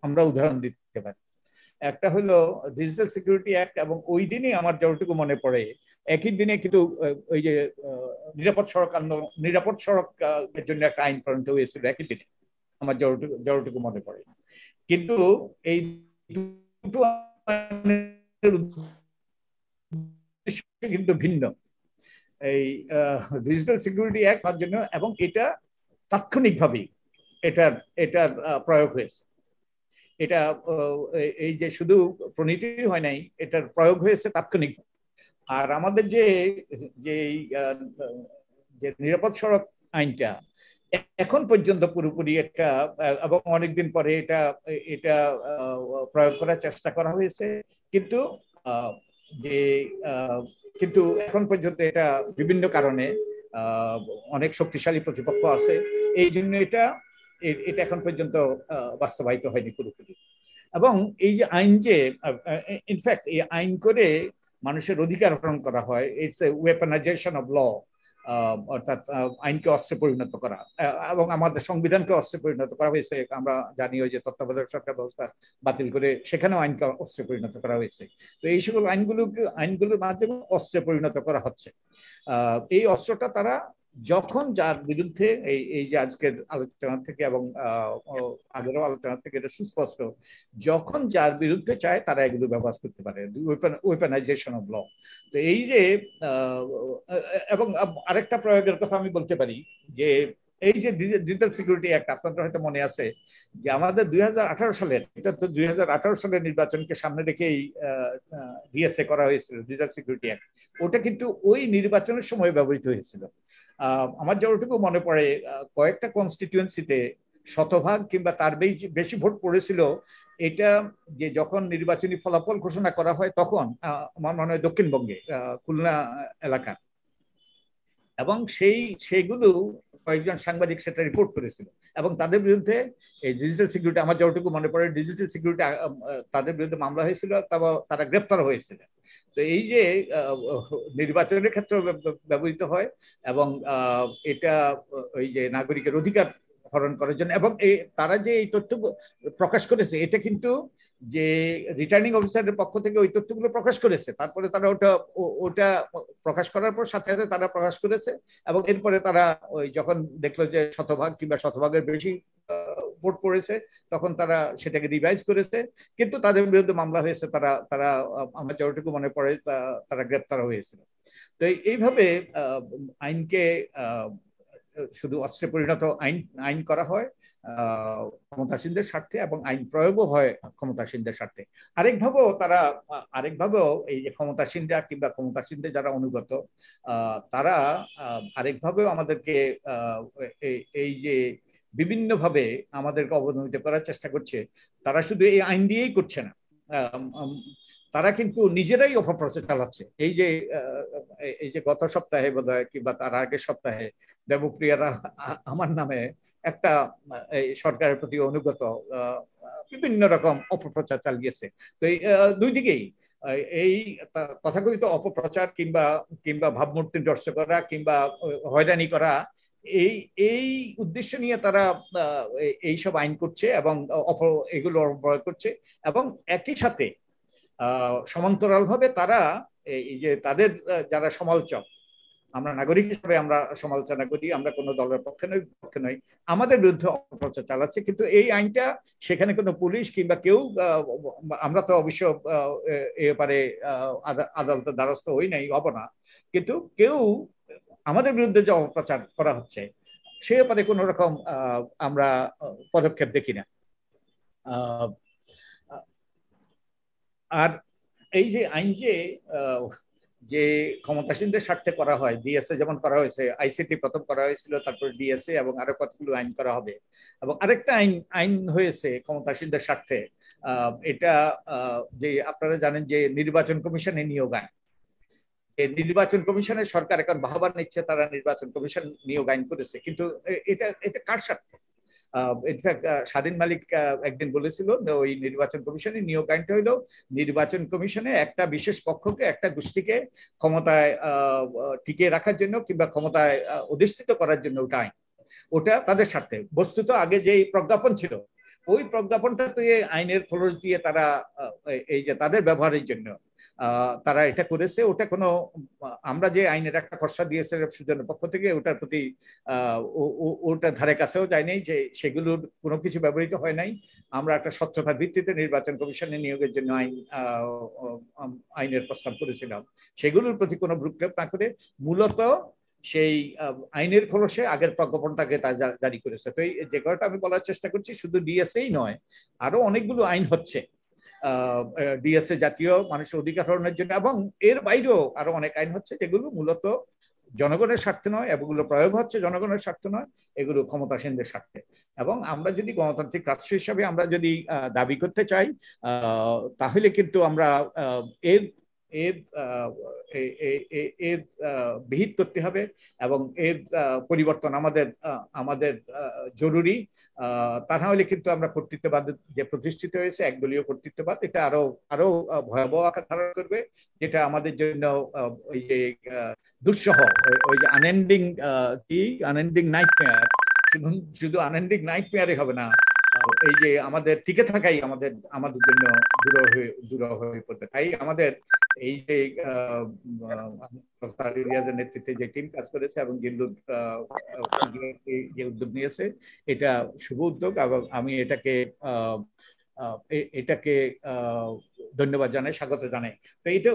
আমরা উদাহরণ দিতে পারি। একটা হলো ডিজিটাল সিকিউরিটি অ্যাক্ট, এবং ওই দিনই আমার যতটুকু মনে পড়ে একই দিনে কিন্তু ওই যে নিরাপদ সড়কের জন্য একটা আইন প্রণীত হয়েছিল একই দিনে, আমার যতটুকু মনে পড়ে। কিন্তু এই দুটো কিন্তু ভিন্ন। এই ডিজিটাল সিকিউরিটি অ্যাক্ট হওয়ার জন্য, এবং এটা তাৎক্ষণিকভাবে এটার প্রয়োগ হয়েছে। এটা এই যে শুধু প্রণীতি হয় নাই, এটার প্রয়োগ হয়েছে তাৎক্ষণিক। আর আমাদের যে নিরাপদ সড়ক আইনটা এখন পর্যন্ত পুরোপুরি একটা, এবং অনেকদিন পরে এটা প্রয়োগ করার চেষ্টা করা হয়েছে, কিন্তু এখন পর্যন্ত এটা বিভিন্ন কারণে অনেক শক্তিশালী প্রতিপক্ষ আছে, এই জন্য এটা এখন পর্যন্ত বাস্তবায়িত হয়নি পুরোপুরি। এবং এই যে আইন, যে ইনফ্যাক্ট এই আইন করে মানুষের অধিকার হরণ করা হয়, ইটস এ ওয়েপনাইজেশন অফ ল, অর্থাৎ আইনকে অস্ত্রে পরিণত করা, এবং আমাদের সংবিধানকে অস্ত্রে পরিণত করা হয়েছে। আমরা জানি ওই যে তত্ত্বাবধায়ক সরকার ব্যবস্থা বাতিল করে সেখানেও আইনকে অস্ত্রে পরিণত করা হয়েছে। তো এই সকল আইনগুলোর মাধ্যমে অস্ত্রে পরিণত করা হচ্ছে। এই অস্ত্রটা তারা যখন যার বিরুদ্ধে, এই যে আজকের আলোচনা থেকে এবং আগেরও আলোচনা থেকে এটা সুস্পষ্ট, যখন যার বিরুদ্ধে চায় তারা এগুলো ব্যবহার করতে পারে, ওয়েপনাইজেশন অফ ল। তো এই যে এবং আরেকটা প্রয়োগের কথা আমি বলতে পারি, যে এই যে ডিজিটাল সিকিউরিটি অ্যাক্ট, আপনাদের হয়তো মনে আছে যে আমাদের 2018 সালের, এটা তো 2018 সালের নির্বাচনকে সামনে রেখেই ডিএসএ করা হয়েছিল, ডিজিটাল সিকিউরিটি অ্যাক্ট। ওটা কিন্তু ওই নির্বাচনের সময় ব্যবহৃত হয়েছিল। আমার যতটুকু মনে পড়ে, কয়েকটা কনস্টিটিউয়েন্সিতে শতভাগ কিংবা তার বেশি ভোট পড়েছিল। এটা যে যখন নির্বাচনী ফলাফল ঘোষণা করা হয়, তখন আমার মনে হয় দক্ষিণবঙ্গে খুলনা এলাকা, এবং সেইগুলো কয়েকজন সাংবাদিক সেটা রিপোর্ট করেছিল, এবং তাদের বিরুদ্ধে এই ডিজিটাল সিকিউরিটি, আমার যতটুকু মনে পড়ে, ডিজিটাল সিকিউরিটি তাদের বিরুদ্ধে মামলা হয়েছিল, তারা গ্রেপ্তার হয়েছিল। তো এই যে নির্বাচনের ক্ষেত্রে ব্যবহৃত হয়, এবং এটা ওই যে নাগরিকের অধিকার হরণ করার জন্য, এবং তারা যে এই তথ্য প্রকাশ করেছে, এটা কিন্তু যে রিটার্নিং অফিসারের পক্ষ থেকে ওই তথ্যগুলো প্রকাশ করেছে, তারপরে তারা ওটা প্রকাশ করার পর সাথে সাথে তারা প্রকাশ করেছে, এবং এরপরে তারা ওই যখন দেখলো যে শতভাগ কিংবা শতভাগের বেশি ভোট পড়েছে, তখন তারা সেটাকে রিভাইজ করেছে, কিন্তু তাদের বিরুদ্ধে মামলা হয়েছে, তারা আমার যতটুকু মনে পড়ে তারা গ্রেপ্তার হয়েছিল। তো এইভাবে আইনকে শুধু অস্ত্রে পরিণত আইন করা হয়, ক্ষমতাসীনদের স্বার্থে এবং আইন প্রয়োগও হয় ক্ষমতাসীনদের স্বার্থে। আরেকভাবেও এই যে ক্ষমতাসীনরা কিংবা ক্ষমতাসীনদের যারা অনুগত তারা আরেকভাবেও আমাদেরকে এই যে বিভিন্নভাবে আমাদেরকে অবনমিত করার চেষ্টা করছে। তারা শুধু এই আইন দিয়েই করছে না, তারা কিন্তু নিজেরাই অপপ্রচার চালাচ্ছে। এই যে গত সপ্তাহে বোধহয় কিংবা তার আগের সপ্তাহে দেবপ্রিয়ারা আমার নামে একটা সরকারের প্রতি অনুগত বিভিন্ন রকম অপপ্রচার চালিয়েছে। তো এই দুই দিকেই এই তথাকথিত অপপ্রচার কিংবা ভাবমূর্তি নষ্ট করা কিংবা হয়রানি করা, এই উদ্দেশ্য নিয়ে তারা এইসব আইন করছে এবং এগুলো প্রয়োগ করছে। এবং একই সাথে সমান্তরালভাবে তারা এই যে তাদের যারা সমালোচক, আমরা নাগরিক হিসেবে আমরা সমালোচনা করি, আমরা কোনো দলের পক্ষে নই, আমাদের বিরুদ্ধে অপপ্রচার চালাচ্ছে। কিন্তু এই আইনটা সেখানে কোনো পুলিশ কিংবা কেউ, আমরা তো অবশ্য এ ব্যাপারে আদালতের দ্বারস্থ হই নাই, হব না, কিন্তু কেউ আমাদের বিরুদ্ধে যে অপপ্রচার করা হচ্ছে সে ব্যাপারে কোনো রকম আমরা পদক্ষেপ দেখি না। আর এই যে আইন যে ক্ষমতাসীনদের স্বার্থে করা হয়, ডিএসএ যেমন করা হয়েছে, আইসিটি প্রথম করা হয়েছিল, তারপর ডিএসএ এবং আরো কতগুলো আইন করা হবে। এবং আরেকটা আইন হয়েছে ক্ষমতাসীনদের স্বার্থে, এটা যে আপনারা জানেন যে নির্বাচন কমিশনের নিয়োগ আইন। নির্বাচন কমিশনের সরকার এখন বাহবা নিচ্ছে, তারা নির্বাচন কমিশন নিয়োগ আইন করেছে, কিন্তু এটা কার স্বার্থে? ইনফ্যাক্ট স্বাধীন মালিক একদিন বলেছিল ওই নির্বাচন কমিশনের নিয়োগ আইনটা হইল নির্বাচন কমিশনে একটা বিশেষ পক্ষকে, একটা গোষ্ঠীকে ক্ষমতায় টিকিয়ে রাখার জন্য কিংবা ক্ষমতায় অধিষ্ঠিত করার জন্য ওটা আইন, ওটা তাদের স্বার্থে। বস্তুত আগে যে প্রজ্ঞাপন ছিল ওই প্রজ্ঞাপনটাতে আইনের খরচ দিয়ে তারা এই যে তাদের ব্যবহারের জন্য তারা এটা করেছে। ওটা কোনো, আমরা যে আইনের একটা খসড়া দিয়েছে সুজনের পক্ষ থেকে, ওটার প্রতি ওটা ধারে কাছেও যায় নাই, যে সেগুলোর কোনো কিছু ব্যবহৃত হয় নাই। আমরা একটা স্বচ্ছতার ভিত্তিতে নির্বাচন কমিশনে নিয়োগের জন্য আইনের প্রস্তাব করেছিলাম, সেগুলোর প্রতি কোনো ভ্রুক্ষেপ না করে মূলত সেই আইনের খরচে আগের প্রজ্ঞাপনটাকে তা জারি করেছে। তো যে কথাটা আমি বলার চেষ্টা করছি, শুধু ডিএসএই নয়, আরো অনেকগুলো আইন হচ্ছে ডিএসএ জাতীয় মানুষের অধিকার হরণের জন্য, এবং এর বাইরেও আরো অনেক আইন হচ্ছে যেগুলো মূলত জনগণের স্বার্থে নয়, এগুলো প্রয়োগ হচ্ছে জনগণের স্বার্থে নয়, এগুলো ক্ষমতাসীনদের স্বার্থে। এবং আমরা যদি গণতান্ত্রিক রাষ্ট্র হিসাবে আমরা যদি দাবি করতে চাই, তাহলে কিন্তু আমরা এর বিহিত করতে হবে এবং এর পরিবর্তন আমাদের জরুরি। তা না হলে কিন্তু আমরা কর্তৃত্ববাদ যে প্রতিষ্ঠিত হয়েছে, একদলীয় কর্তৃত্ববাদ, এটা আরো ভয়াবহ আকার ধারণ করবে, যেটা আমাদের জন্য ওই যে দুঃসহ, ওই যে আনএন্ডিং নাইটমেয়ার, শুধু আনএন্ডিং নাইটমেয়ারই হবে না, এই যে আমাদের টিকে থাকাই আমাদের জন্য দূর হয়ে পড়বে। তাই আমাদের এই যে রিয়াজের নেতৃত্বে যে টিম কাজ করেছে এবং যে উদ্যোগ নিয়েছে, এটা শুভ উদ্যোগ এবং আমি এটাকে ধন্যবাদ জানাই, স্বাগত জানাই। তো এটা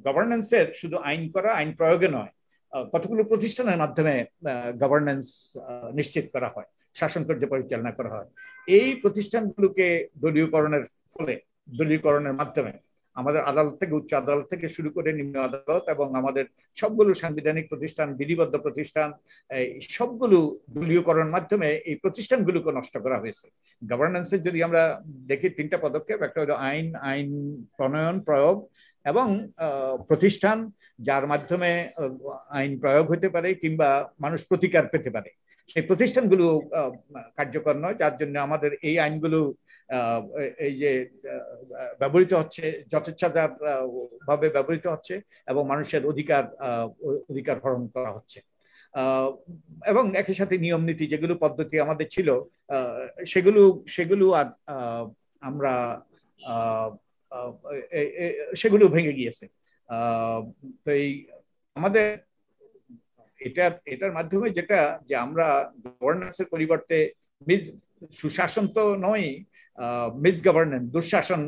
গভর্নেন্সের শুধু আইন করা, আইন প্রয়োগে নয়, কতগুলো প্রতিষ্ঠানের মাধ্যমে গভর্নেন্স নিশ্চিত করা হয়, শাসন কার্য পরিচালনা করা হয়। এই প্রতিষ্ঠানগুলোকে দলীয়করণের মাধ্যমে আমাদের আদালত থেকে, উচ্চ আদালত থেকে শুরু করে নিম্ন আদালত এবং আমাদের সবগুলো সাংবিধানিক প্রতিষ্ঠান, বিধিবদ্ধ প্রতিষ্ঠান, সবগুলো দলীয়করণের মাধ্যমে এই প্রতিষ্ঠানগুলোকে নষ্ট করা হয়েছে। গভর্নেন্সের যদি আমরা দেখি তিনটা পদক্ষেপ, একটা হলো আইন প্রণয়ন, প্রয়োগ এবং প্রতিষ্ঠান যার মাধ্যমে আইন প্রয়োগ হতে পারে কিংবা মানুষ প্রতিকার পেতে পারে, সেই প্রতিষ্ঠানগুলো কার্যকর নয়, যার জন্য আমাদের এই আইনগুলো এই যে ব্যবহৃত হচ্ছে, যথেচ্ছাচার ভাবে ব্যবহৃত হচ্ছে এবং মানুষের অধিকার হরণ করা হচ্ছে। এবং একই সাথে নিয়ম নীতি যেগুলো পদ্ধতি আমাদের ছিল, সেগুলো আর আমরা সেগুলো ভেঙে গিয়েছে। তো এই আমাদের এটার মাধ্যমে যেটা যে আমরা গভর্নেন্সের পরিবর্তে সুশাসন তো নয়, মিস গভর্নেন্স, দুঃশাসন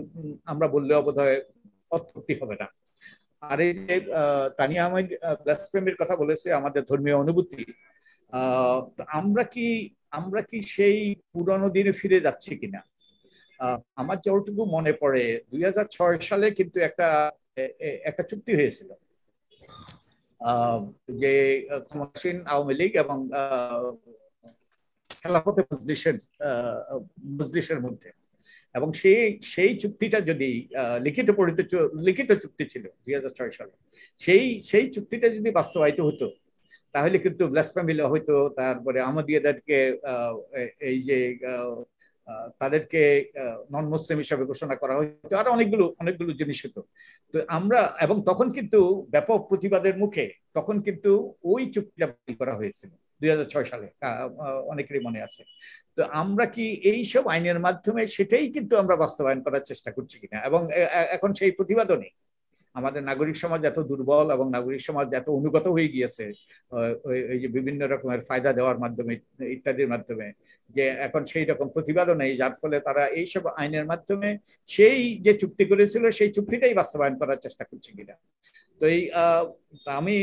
আমরা বললেও বোধহয় অত্যুক্তি হবে না। আর এই যে তানিয়া আহমেদ ব্লাসফেমির কথা বলেছে, আমাদের ধর্মীয় অনুভূতি, আমরা কি সেই পুরনো দিনে ফিরে যাচ্ছি কিনা? আমার যতটুকু মনে পড়ে 2006 সালে কিন্তু একটা চুক্তি হয়েছিল, যে ক্ষমতাসীন আওয়ামী লীগ এবং খেলাফতে মজলিসের মধ্যে, এবং সেই চুক্তিটা যদি লিখিত চুক্তি ছিল 2006 সালে, সেই চুক্তিটা যদি বাস্তবায়িত হতো তাহলে কিন্তু ব্লাসফেমি ল হইতো, তারপরে আহমদিয়াদেরকে এই যে তাদেরকে নন মুসলিম হিসাবে ঘোষণা করা হইতো, আর অনেকগুলো জিনিস হতো। তো আমরা, এবং তখন কিন্তু ব্যাপক প্রতিবাদের মুখে তখন কিন্তু ওই চুক্তিটা বাতিল করা হয়েছিল 2006 সালে, অনেকেরই মনে আছে। তো আমরা কি এইসব আইনের মাধ্যমে সেটাই কিন্তু আমরা বাস্তবায়ন করার চেষ্টা করছি কিনা? এবং এখন সেই প্রতিবাদও নেই। আমাদের নাগরিক সমাজ এত দুর্বল এবং নাগরিক সমাজ এত অনুগত হয়ে গিয়েছে এই যে বিভিন্ন রকমের ফায়দা দেওয়ার মাধ্যমে ইত্যাদির মাধ্যমে, যে এখন সেই রকম প্রতিবাদও নেই, যার ফলে তারা এইসব আইনের মাধ্যমে সেই যে চুক্তি করেছিল সেই চুক্তিটাই বাস্তবায়ন করার চেষ্টা করছে কিনা। তো আমি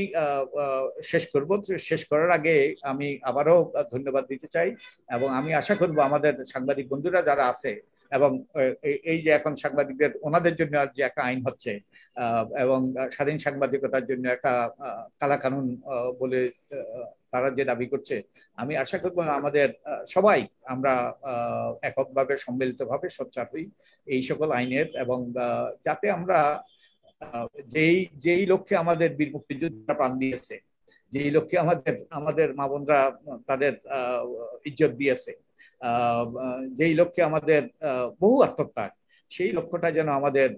শেষ করার আগে আমি আবারও ধন্যবাদ দিতে চাই, এবং আমি আশা করব আমাদের সাংবাদিক বন্ধুরা যারা আছে, এবং এই যে এখন সাংবাদিকদের ওনাদের জন্য আর যে একটা আইন হচ্ছে, এবং স্বাধীন সাংবাদিকতার জন্য একটা কালা কানুন বলে তারা যে দাবি করছে, আমি আশা করব আমাদের সবাই আমরা এককভাবে সম্মিলিতভাবে সোচ্চার হই এই সকল আইনের, এবং যাতে আমরা যেই লক্ষ্যে আমাদের বীর মুক্তিযোদ্ধারা প্রাণ দিয়েছে, যেই লক্ষ্যে আমাদের মা বোনরা তাদের ইজ্জত দিয়েছে, যেই লক্ষ্যে আমাদের বহু আত্মত্যাগ, সেই লক্ষ্যটা যেন আমাদের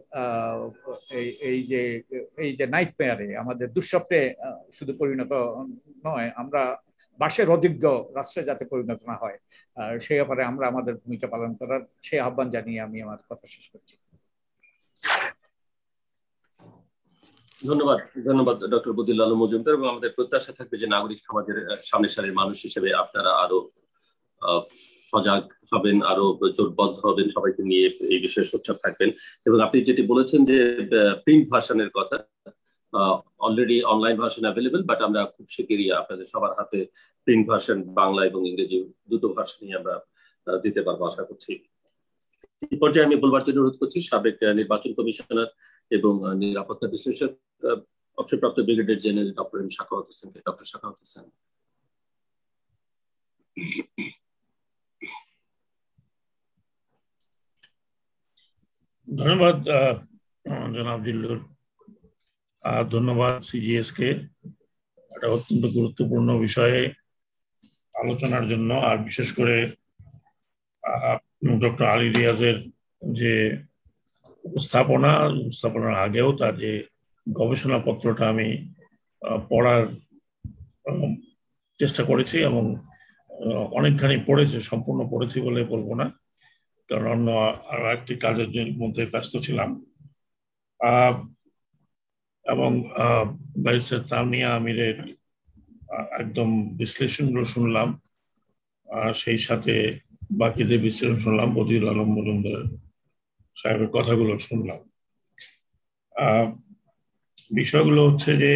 এই যে নাইট মেয়ারে, আমাদের দুঃস্বপ্নে শুধু পরিণত নয়, আমরা বাসের অযোগ্য রাষ্ট্রে যাতে পরিণত না হয়, সেই ব্যাপারে আমরা আমাদের ভূমিকা পালন করার সেই আহ্বান জানিয়ে আমি আমার কথা শেষ করছি।
ধন্যবাদ ডক্টর বদিউল আলম মজুমদার, এবং আমাদের প্রত্যাশা থাকবে যে নাগরিক সমাজের সামনের সারির মানুষ হিসেবে আপনারা আরো সজাগ হবেন, আরো জোটবদ্ধ হবেন, সবাইকে নিয়ে এই বিষয়ে সোচ্চার থাকবেন। এবং আপনি যেটি বলেছেন যে প্রিন্ট ভার্সনের কথা, already online version available, but আমরা খুব শিগগিরই আপনাদের সবার হাতে প্রিন্ট ভার্সন বাংলা এবং ইংরেজি দুটো ভার্সনই আমরা দিতে পারবো আশা করছি। এই পর্যায়ে আমি বলবার জন্য অনুরোধ করছি সাবেক নির্বাচন কমিশনার এবং নিরাপত্তা বিশ্লেষক অবসরপ্রাপ্ত ব্রিগেডিয়ার জেনারেল ডক্টর সাখাওয়াত হোসেনকে। ডক্টর সাখাওয়াত হোসেন।
ধন্যবাদ জনাব জিল্লুর, ধন্যবাদ সিজিএস কে একটা অত্যন্ত গুরুত্বপূর্ণ বিষয়ে আলোচনার জন্য, আর বিশেষ করে ডক্টর আলী রিয়াজের যে উপস্থাপনার আগেও তার যে গবেষণাপত্রটা আমি পড়ার চেষ্টা করেছি, এবং অনেকখানি পড়েছি, সম্পূর্ণ পড়েছি বলে বলবো না, কারণ অন্য আরো একটি কাজের মধ্যে ব্যস্ত ছিলাম। এবং ব্যারিস্টার তানিয়া আমিরের একদম বিশ্লেষণগুলো শুনলাম, সেই সাথে বাকিদের বিশ্লেষণ শুনলাম, বদিউল আলম মজুমদার সাহেবের কথাগুলো শুনলাম। বিষয়গুলো হচ্ছে যে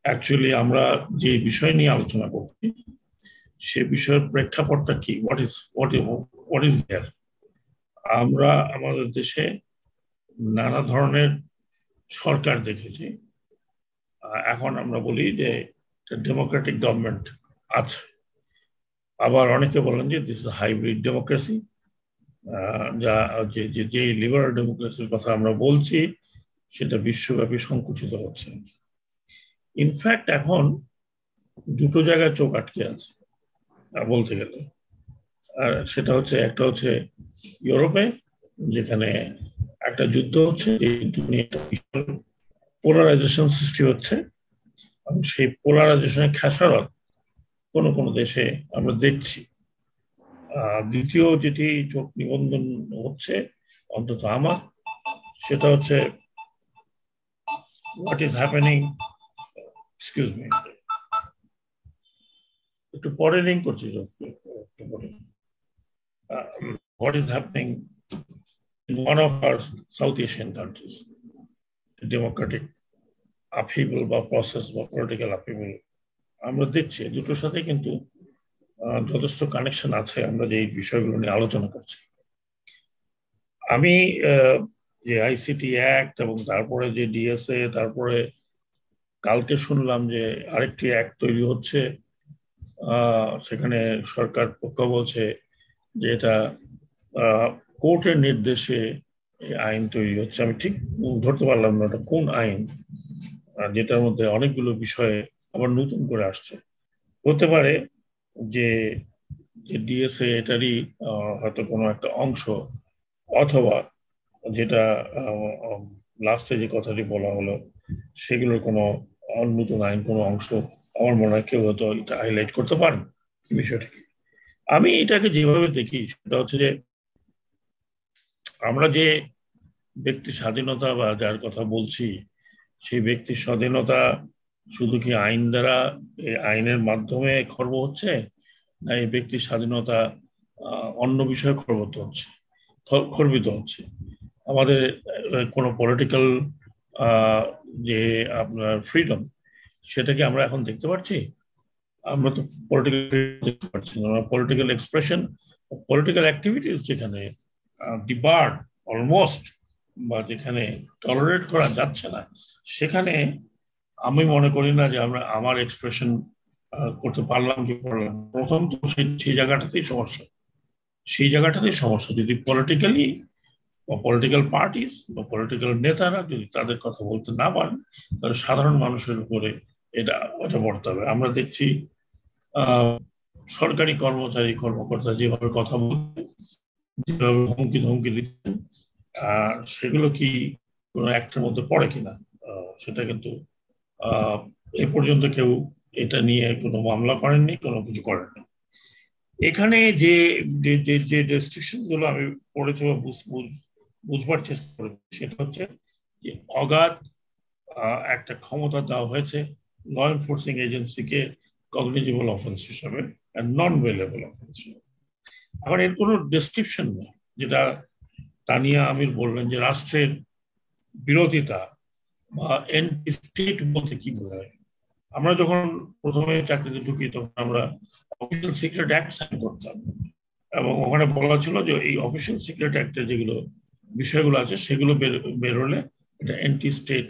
অ্যাকচুয়ালি আমরা যে বিষয় নিয়ে আলোচনা করছি সে বিষয়ের প্রেক্ষাপটটা কি, হোয়াট ইজ দেয়ার। আমরা আমাদের দেশে নানা ধরনের সরকার দেখেছি, এখন আমরা বলি যে ডেমোক্রেটিক গভর্নমেন্ট আছে, আবার অনেকে বলেন যে দিস ইজ হাইব্রিড ডেমোক্রেসি, যে লিবারাল ডেমোক্রেসির কথা আমরা বলছি সেটা বিশ্বব্যাপী সংকুচিত হচ্ছে। ইনফ্যাক্ট এখন দুটো জায়গায় চোখ আটকে আছে বলতে গেলে, আর সেটা হচ্ছে একটা হচ্ছে ইউরোপে, যেখানে একটা যুদ্ধ হচ্ছে, এই দুনিয়াটা পোলারাইজেশন সৃষ্টি হচ্ছে, এবং সেই পোলারাইজেশনের খেসারত কোনো কোনো দেশে আমরা দেখছি। দ্বিতীয় যেটি চোখ নিবন্ধন হচ্ছে অন্তত আমার, সেটা হচ্ছে what is happening, excuse me, একটু পরে লিঙ্ক করছি, what is happening in one of our South Asian countries, the democratic upheaval বা process বা political upheaval আমরা দেখছি দুটোর সাথে কিন্তু যথেষ্ট কানেকশন আছে। আমরা যে এই বিষয়গুলো নিয়ে আলোচনা করছি, আমি যে আইসিটি অ্যাক্ট এবং তারপরে যে ডিএসএ, তারপরে কালকে শুনলাম যে আরেকটি অ্যাক্ট তৈরি হচ্ছে, সেখানে সরকার পক্ষ বলছে যে এটা কোর্টের নির্দেশে আইন তৈরি হচ্ছে। আমি ঠিক ধরতে পারলাম না এটা কোন আইন, যেটার মধ্যে অনেকগুলো বিষয়ে আবার নতুন করে আসছে। হতে পারে যে ডিএসএ এটারই হয়তো কোনো একটা অংশ, অথবা যেটা লাস্টে যে কথাটি বলা হলো সেগুলোর কোনো নতুন আইন কোনো অংশ। আমার মনে হয় কেউ হয়তো এটা হাইলাইট করতে পারেন বিষয়টাকে। আমি এটাকে যেভাবে দেখি সেটা হচ্ছে যে আমরা যে ব্যক্তি স্বাধীনতা বা যার কথা বলছি, সেই ব্যক্তির স্বাধীনতা শুধু কি আইন দ্বারা, এই আইনের মাধ্যমে খর্ব হচ্ছে, না এই ব্যক্তির স্বাধীনতা অন্য বিষয়ে খর্বিত হচ্ছে? আমাদের কোনো পলিটিক্যাল যে আপনার ফ্রিডম, সেটাকে আমরা এখন দেখতে পাচ্ছি? আমরা তো পলিটিক্যাল দেখতে পাচ্ছি না। পলিটিক্যাল এক্সপ্রেশন, পলিটিক্যাল অ্যাক্টিভিটিস যেখানে ডিবার্ড অলমোস্ট, বা যেখানে টলারেট করা যাচ্ছে না, সেখানে আমি মনে করি না যে আমরা আমার এক্সপ্রেশন করতে পারলাম কি পারলাম। প্রথম তো সেই জায়গাটাতেই সমস্যা। যদি পলিটিক্যালি বা পলিটিক্যাল পার্টিস বা পলিটিক্যাল নেতারা যদি তাদের কথা বলতে না পারেন, তাহলে সাধারণ মানুষের উপরে এটা পড়তে হবে। আমরা দেখছি সরকারি কর্মকর্তা যেভাবে কথা বলছেন, যেভাবে হুমকি দিচ্ছেন, সেগুলো কি কোনো একটার মধ্যে পড়ে কিনা সেটা কিন্তু এ পর্যন্ত কেউ এটা নিয়ে কোনো মামলা করেননি, কোনো কিছু করেননি। এখানে যে রেস্ট্রিকশন গুলো আমি পড়েছি বা বুঝবার চেষ্টা করেছি, সেটা হচ্ছে যে অগাধ একটা ক্ষমতা দেওয়া হয়েছে ল এনফোর্সিং এজেন্সিকে কগনিজেবল অফেন্স হিসাবে, নন বেলেবল অফেন্স। এখন এর কোনো ডেসক্রিপশন নেই, যেটা তানিয়া আমির বললেন যে রাষ্ট্রের বিরোধিতা বা এন্টি স্টেট বলতে কি বোঝায়। আমরা যখন প্রথমে চাকরিতে ঢুকি তখন আমরা অফিসিয়াল সিক্রেট অ্যাক্ট সাইন করতাম, এবং ওখানে বলা ছিল যে এই অফিসিয়াল সিক্রেট অ্যাক্টের যেগুলো বিষয়গুলো আছে সেগুলো বেরোলে এটা অ্যান্টি স্টেট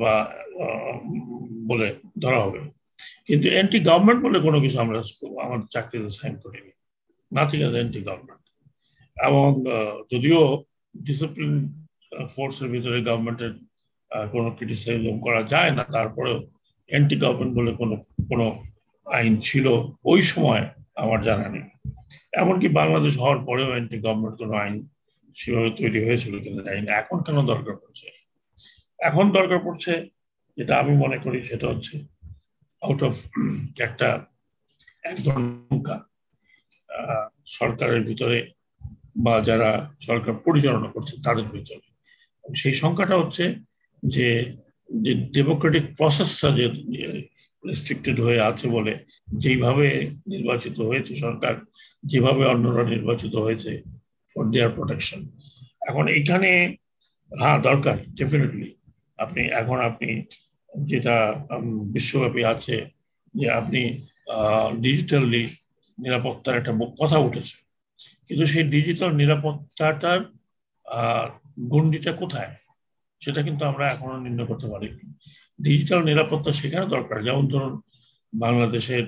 বা বলে ধরা হবে। কিন্তু অ্যান্টি গভর্নমেন্ট বলে কোনো কিছু আমরা আমার চাকরিতে সাইন করিনি, নাথিং এজ অ্যান্টি গভর্নমেন্ট। এবং যদিও ডিসিপ্লিন ফোর্সের ভিতরে গভর্নমেন্টের কোনো ক্রিটিসাইজম করা যায় না, তারপরেও অ্যান্টি গভর্নমেন্ট বলে কোনো আইন ছিল ওই সময় আমার জানা নেই। এমনকি বাংলাদেশ হওয়ার পরেও অ্যান্টি গভর্নমেন্ট কোনো আইন সেভাবে তৈরি হয়েছিল কিনা জানি না। এখন কেন দরকার পড়ছে? এখন দরকার পড়ছে যেটা আমি মনে করি সেটা হচ্ছে আউট অফ এক ধরনের সরকারের ভিতরে বা যারা সরকার পরিচালনা করছে তাদের ভিতরে। সেই সংখ্যাটা হচ্ছে যে ডেমোক্রেটিক প্রসেসটা যে রেস্ট্রিক্টেড হয়ে আছে বলে, যেইভাবে নির্বাচিত হয়েছে সরকার, যেভাবে অন্যরা নির্বাচিত হয়েছে ফর দেয়ার প্রোটেকশন। এখন এইখানে দরকার ডেফিনেটলি। আপনি যেটা বিশ্বব্যাপী আছে যে আপনি ডিজিটালি নিরাপত্তার একটা কথা উঠেছে, কিন্তু সেই ডিজিটাল নিরাপত্তাটার গণ্ডিটা কোথায় সেটা কিন্তু আমরা এখনো নির্ণয় করতে পারিনি। ডিজিটাল নিরাপত্তা সেখানে দরকার, যেমন ধরুন বাংলাদেশের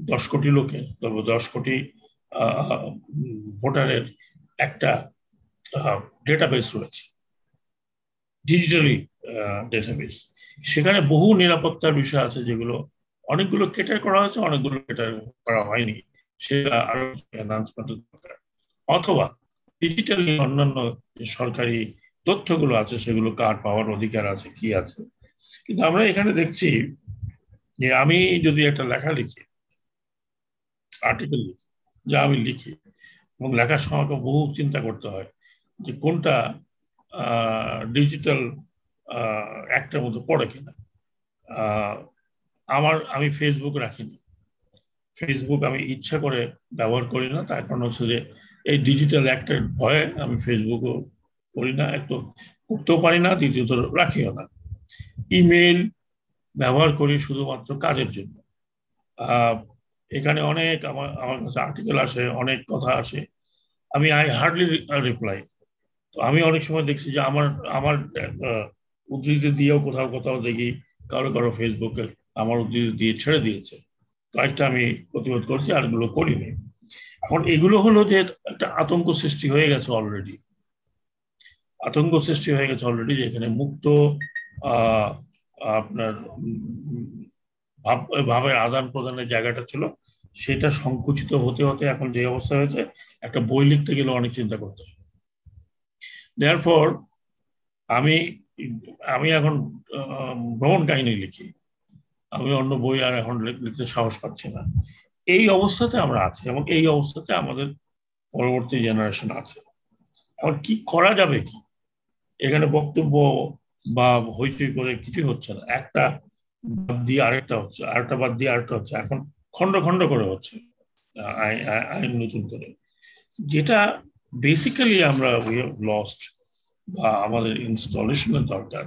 10 কোটি লোকের 10 কোটি ভোটারের একটা ডেটাবেস রয়েছে, ডিজিটালি ডেটাবেস। সেখানে বহু নিরাপত্তার বিষয় আছে যেগুলো অনেকগুলো কেটার করা হয়েছে, অনেকগুলো কেটার করা হয়নি, সেটা আরো এনহান্সমেন্ট দরকার। অথবা ডিজিটালি অন্যান্য সরকারি তথ্যগুলো আছে সেগুলো কার পাওয়ার অধিকার আছে, কি আছে। কিন্তু আমরা এখানে দেখছি যে আমি যদি একটা লেখা লিখি, আর্টিকেল লিখি, যা আমি লিখি, এবং লেখার সময় বহু চিন্তা করতে হয় যে কোনটা ডিজিটাল অ্যাক্টের মধ্যে পড়ে কিনা। আমি ফেসবুক রাখিনি, ফেসবুক আমি ইচ্ছা করে ব্যবহার করি না। তার কারণ হচ্ছে যে এই ডিজিটাল অ্যাক্টের ভয়ে আমি ফেসবুকও করি না, একটু করতেও পারি না, দ্বিতীয়ত রাখিও না। ইমেল ব্যবহার করি শুধুমাত্র কাজের জন্য। এখানে অনেক আমার কাছে আর্টিকেল আসে, অনেক কথা আসে, আমি আই হার্ডলি রিপ্লাই। তো আমি অনেক সময় দেখছি যে আমার আমার উদ্ধৃতি দিয়েও কোথাও কোথাও দেখি কারো কারো ফেসবুকে আমার উদ্ধৃতি দিয়ে ছেড়ে দিয়েছে। কয়েকটা আমি প্রতিবাদ করছি, আর এগুলো করিনি। এখন এগুলো হলো যে একটা আতঙ্ক সৃষ্টি হয়ে গেছে অলরেডি, যে এখানে মুক্ত আপনার ভাবের আদান প্রদানের জায়গাটা ছিল, সেটা সংকুচিত হতে হতে এখন যে অবস্থা হয়েছে, একটা বই লিখতে গেলে অনেক চিন্তা করতে হয়। দেয়ারফর আমি এখন ভ্রমণ কাহিনী লিখি, আমি অন্য বই আর এখন লিখতে সাহস পাচ্ছি না। এই অবস্থাতে আমরা আছি, এবং এই অবস্থাতে আমাদের পরবর্তী জেনারেশন আছে। এখন কি করা যাবে, কি এখানে বক্তব্য বা হইচই করে কিছু হচ্ছে না, একটা বাদ দিয়ে আরেকটা হচ্ছে, আরেকটা বাদ দিয়ে আরেকটা হচ্ছে, এখন খন্ড খন্ড করে হচ্ছে আইন নতুন করে, যেটা বেসিক্যালি আমরা উই হ্যাভ লস্ট বা আমাদের ইনস্টলেশনের দরকার।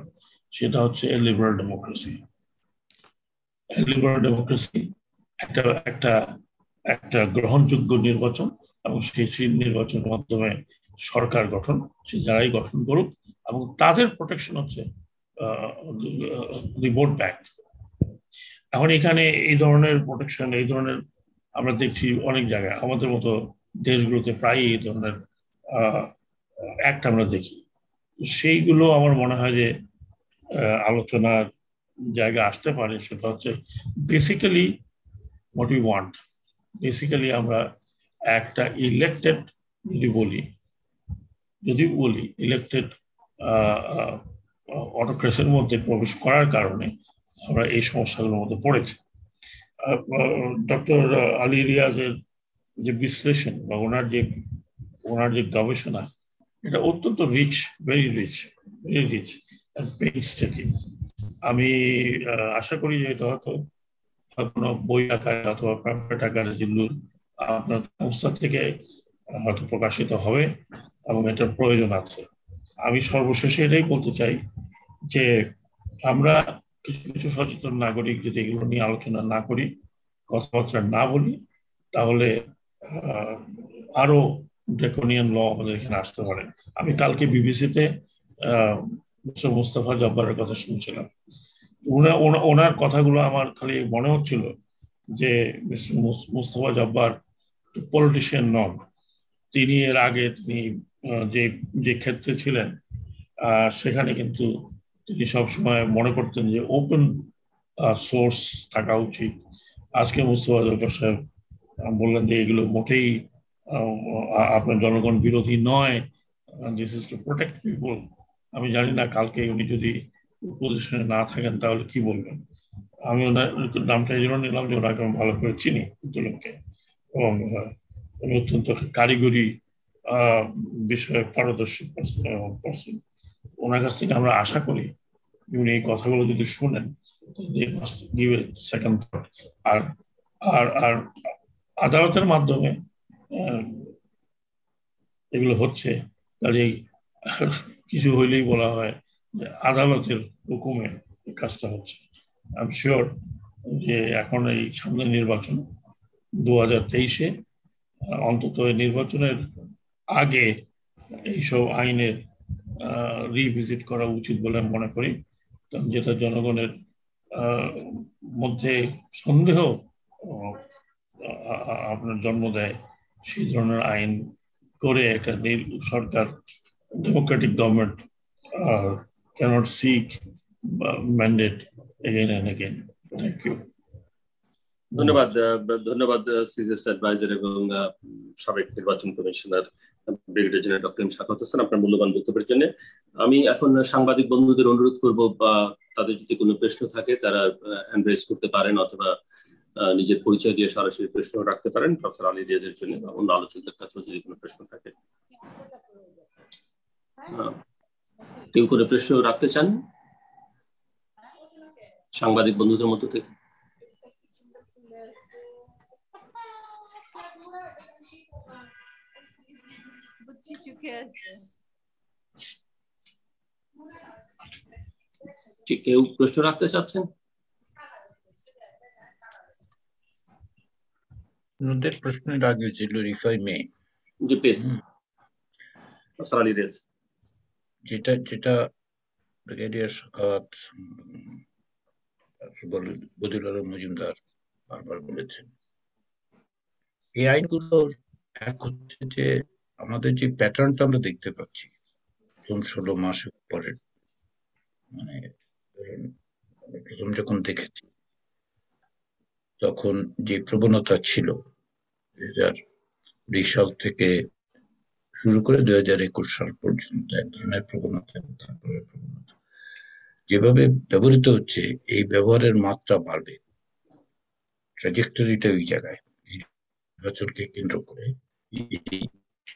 সেটা হচ্ছে লিবারাল ডেমোক্রেসি। লিবারাল ডেমোক্রেসি একটা একটা একটা গ্রহণযোগ্য নির্বাচন, এবং সেই নির্বাচনের মাধ্যমে সরকার গঠন, সে যারাই গঠন করুক, এবং তাদের প্রোটেকশন হচ্ছে দি ভোট ব্যাংক। এখন এখানে এই ধরনের প্রোটেকশন, এই ধরনের আমরা দেখছি অনেক জায়গায়, আমাদের মতো দেশগুলোতে প্রায় এই ধরনের অ্যাক্ট আমরা দেখি। সেইগুলো আমার মনে হয় যে আলোচনার জায়গা আসতে পারে। সেটা হচ্ছে basically what we want. Basically আমরা একটা ইলেক্টেড যদি বলি ইলেক্টেড অটোক্রেসির মধ্যে প্রবেশ করার কারণে আমরা এই সমস্যাগুলোর মধ্যে পড়েছি। ডক্টর আলী রিয়াজের যে বিশ্লেষণ বা ওনার যে গবেষণা, এটা অত্যন্ত রিচ, ভেরি রিচ অ্যান্ড পেইনস্টেকিং। আমি আশা করি যে এটা হয়তো কোনো বই আকারে অথবা প্যাম্পলেট আকারে জিল্লুর আপনার সংস্থা থেকে হয়তো প্রকাশিত হবে, এবং এটার প্রয়োজন আছে। আমি সর্বশেষে এটাই বলতে চাই যে আমরা কিছু কিছু সচেতন নাগরিক যদি এগুলো নিয়ে আলোচনা না করি, কথাবার্তা না বলি, তাহলে আরো ড্রাকোনিয়ান ল আমাদের এখানে আসতে পারে। আমি কালকে বিবিসিতে মুস্তাফা জব্বারের কথা শুনছিলাম। ওনার কথাগুলো আমার খালি মনে হচ্ছিল যে মুস্তাফা জব্বার পলিটিশিয়ান নন। তিনি এর আগে তিনি যে ক্ষেত্রে ছিলেন সেখানে কিন্তু তিনি সবসময় মনে করতেন যে ওপেন সোর্স থাকা উচিত। আজকে মুস্তাফা জব্বার সাহেব বললেন যে এগুলো মোটেই আপনার জনগণ বিরোধী নয়, this is to protect people. আমি জানি না কালকে উনি যদি পজিশনে না থাকেন তাহলে কি বলবেন। আমি ওনার নামটা এই জন্য নিলাম যে ওনাকে আমি ভালো করে চিনি লোককে, এবং উনি অত্যন্ত কারিগরি বিষয়ে পারদর্শী পার্সন। ওনার কাছ থেকে আমরা আশা করি উনি এই কথাগুলো যদি শুনেন, they must give a second thought। আর আদালতের মাধ্যমে এগুলো হচ্ছে, তাহলে কিছু হইলেই বলা হয় যে আদালতের হুকুমে কাজটা হচ্ছে। আমি শিওর যে এখন এই সামনে নির্বাচন 2023-এ অন্তত নির্বাচনের আগে এইসব আইনের রিভিজিট করা উচিত বলে আমি মনে করি, কারণ যেটা জনগণের মধ্যে সন্দেহ আপনার জন্ম দেয়, সেই ধরনের আইন করে একটা সরকার, democratic government cannot seek mandate again and again. Thank you.
ধন্যবাদ সিজিএস অ্যাডভাইজার এবং সাবেক নির্বাচন commissioner brigadier general doctor Sakhawat Hossain আপনার মূল্যবান বক্তব্যের জন্য। আমি এখন সাংবাদিক বন্ধুদের অনুরোধ করব, বা তাদের যদি কোনো প্রশ্ন থাকে তারা হ্যান্ড রেজ করতে পারেন, অথবা নিজের পরিচয় দিয়ে সরাসরি প্রশ্ন রাখতে পারেন ডক্টর আলী রিয়াজের জন্য, বা অন্য আলোচকদের কাছেও যদি কোনো প্রশ্ন থাকে। কেউ কোনো প্রশ্ন রাখতে চান সাংবাদিক বন্ধুদের মধ্য থেকে? কেউ প্রশ্ন রাখতে চাচ্ছেন?
নদের প্রশ্নের আগে ছিল রিফাই মে,
জি প্লিজ স্যার আলী রিয়াজ।
যেটা ব্রিগেডিয়ার সাখাওয়াত বদিউল আলম মজুমদার বারবার বলেছেন, এই আইনগুলোর এক হচ্ছে যে আমাদের যে প্যাটার্নটা আমরা দেখতে পাচ্ছি 16 মাস পরে, মানে প্রথম যখন দেখেছি তখন যে প্রবণতা ছিল 2020 সাল থেকে শুরু করে 2021 সাল পর্যন্ত এক ধরনের প্রবণতা, যেভাবে ব্যবহৃত হচ্ছে এই ব্যবহারের মাত্রা বাড়বে, ট্র্যাজেক্টরিটা ওই জায়গায় নির্বাচনকে কেন্দ্র করে এই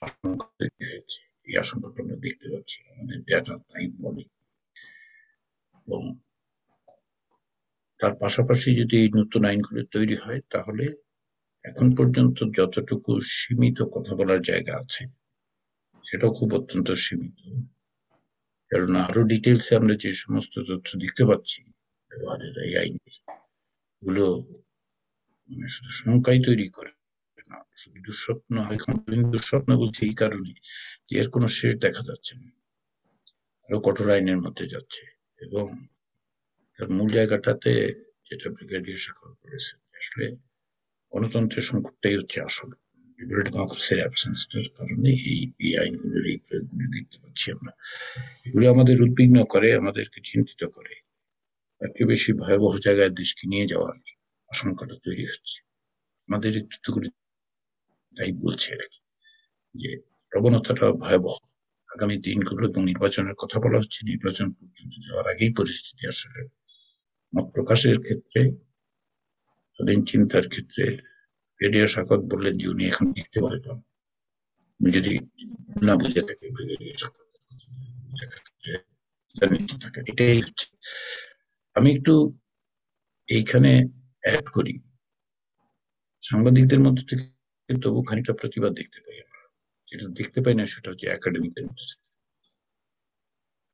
আশঙ্কা তৈরি হয়েছে। এই আশঙ্কাটা আমরা দেখতে পাচ্ছি, আমাদের ডেটা তাই বলে। এবং তার পাশাপাশি যদি এই নতুন আইনগুলো তৈরি হয় তাহলে এখন পর্যন্ত যতটুকু সীমিত কথা বলার জায়গা আছে সেটাও খুব অত্যন্ত সীমিত, কারণ আরো ডিটেলসে আমরা যে সমস্ত তথ্য দেখতে পাচ্ছি ব্যবহারের এই আইনে, এগুলো শুধু শঙ্কাই তৈরি করে না, শুধু দুঃস্বপ্ন হয়। দুঃস্বপ্ন বলছে এই কারণে যে এর কোনো শেষ দেখা যাচ্ছে না, আরো কঠোর আইনের মধ্যে যাচ্ছে। এবং তার মূল জায়গাটাতে যেটা ব্রিগেডিয়ার সাখাওয়াত করেছে, আসলে গণতন্ত্রের সংকটটাই হচ্ছে আসল, লিবারেল ডেমোক্রেসির অ্যাবসেন্সটার কারণে এই আইনগুলোর এই প্রয়োগগুলো দেখতে পাচ্ছি আমরা। এগুলো আমাদের উদ্বিগ্ন করে, আমাদেরকে চিন্তিত করে, একটু বেশি ভয়াবহ জায়গায় দেশকে নিয়ে যাওয়ার আশঙ্কাটা তৈরি হচ্ছে। আমাদের এই তথ্যগুলি তাই বলছে আর কি, যে প্রবণতাটা ভয়াবহ। আগামী দিনগুলো এবং নির্বাচনের কথা বলা হচ্ছে, নির্বাচন পর্যন্ত যাওয়ার আগেই পরিস্থিতি আসলে মত প্রকাশের ক্ষেত্রে, স্বাধীন চিন্তার ক্ষেত্রে ব্রিগেডিয়ার সাখাওয়াত বললেন যে উনি এখন লিখতে ভয় পান। উনি যদি না বুঝে থাকে ব্রিগেডিয়ার সাখাওয়াত এটাই হচ্ছে। আমি একটু এইখানে অ্যাড করি, সাংবাদিকদের মধ্যে থেকে তবু খানিকটা প্রতিবাদ দেখতে পাই আমরা। যেটা দেখতে পাই না সেটা হচ্ছে একাডেমিকদের মধ্যে।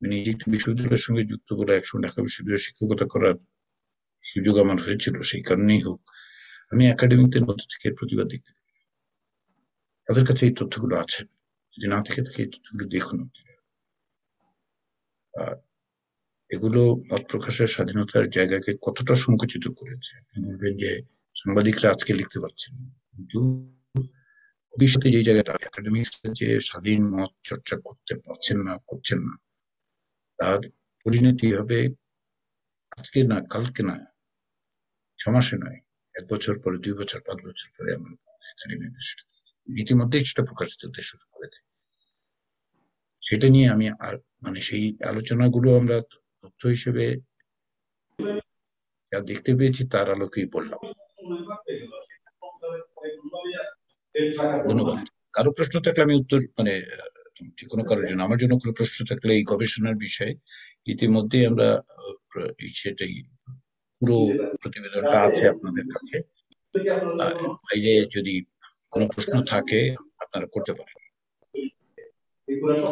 নিজে একটু বিশ্ববিদ্যালয়ের সঙ্গে যুক্ত বলে একসময় ঢাকা বিশ্ববিদ্যালয়ে শিক্ষকতা করার সুযোগ আমার হয়েছিল, সেই কারণেই হোক আমি একাডেমিকদের মধ্যে থেকে প্রতিবাদ দেখতে পাই। তাদের কাছে এই তথ্যগুলো আছে, যদি না থেকে থাকে এই তথ্যগুলো দেখুন। এগুলো মত প্রকাশের স্বাধীনতার জায়গাকে কতটা সংকুচিত করেছে। আপনি বলবেন যে সাংবাদিকরা আজকে লিখতে পারছেন, কিন্তু ভবিষ্যতে যে জায়গাটা একাডেমিক্সরা যে স্বাধীন মত চর্চা করতে পারছেন না, তার পরিণতি হবে আজকে না, কালকে না, 6 মাসে নয়, 1 বছর পরে, 2 বছর, 5 বছর পরে আমরা ইতিমধ্যেই সেটা প্রকাশিত হতে শুরু করে দেয়। সেটা নিয়ে আমি আর সেই আলোচনাগুলো আমরা তথ্য হিসেবে যা দেখতে পেয়েছি তার আলোকেই বললাম। ধন্যবাদ। কারো প্রশ্ন থাকলে আমি উত্তর কোনো কারোর জন্য, আমার জন্য কোনো প্রশ্ন থাকলে এই গবেষণার বিষয়ে ইতিমধ্যেই আমরা সেটাই পুরো প্রতিবেদনটা আছে আপনাদের কাছে, বাইরে যদি কোনো প্রশ্ন থাকে আপনারা করতে পারেন।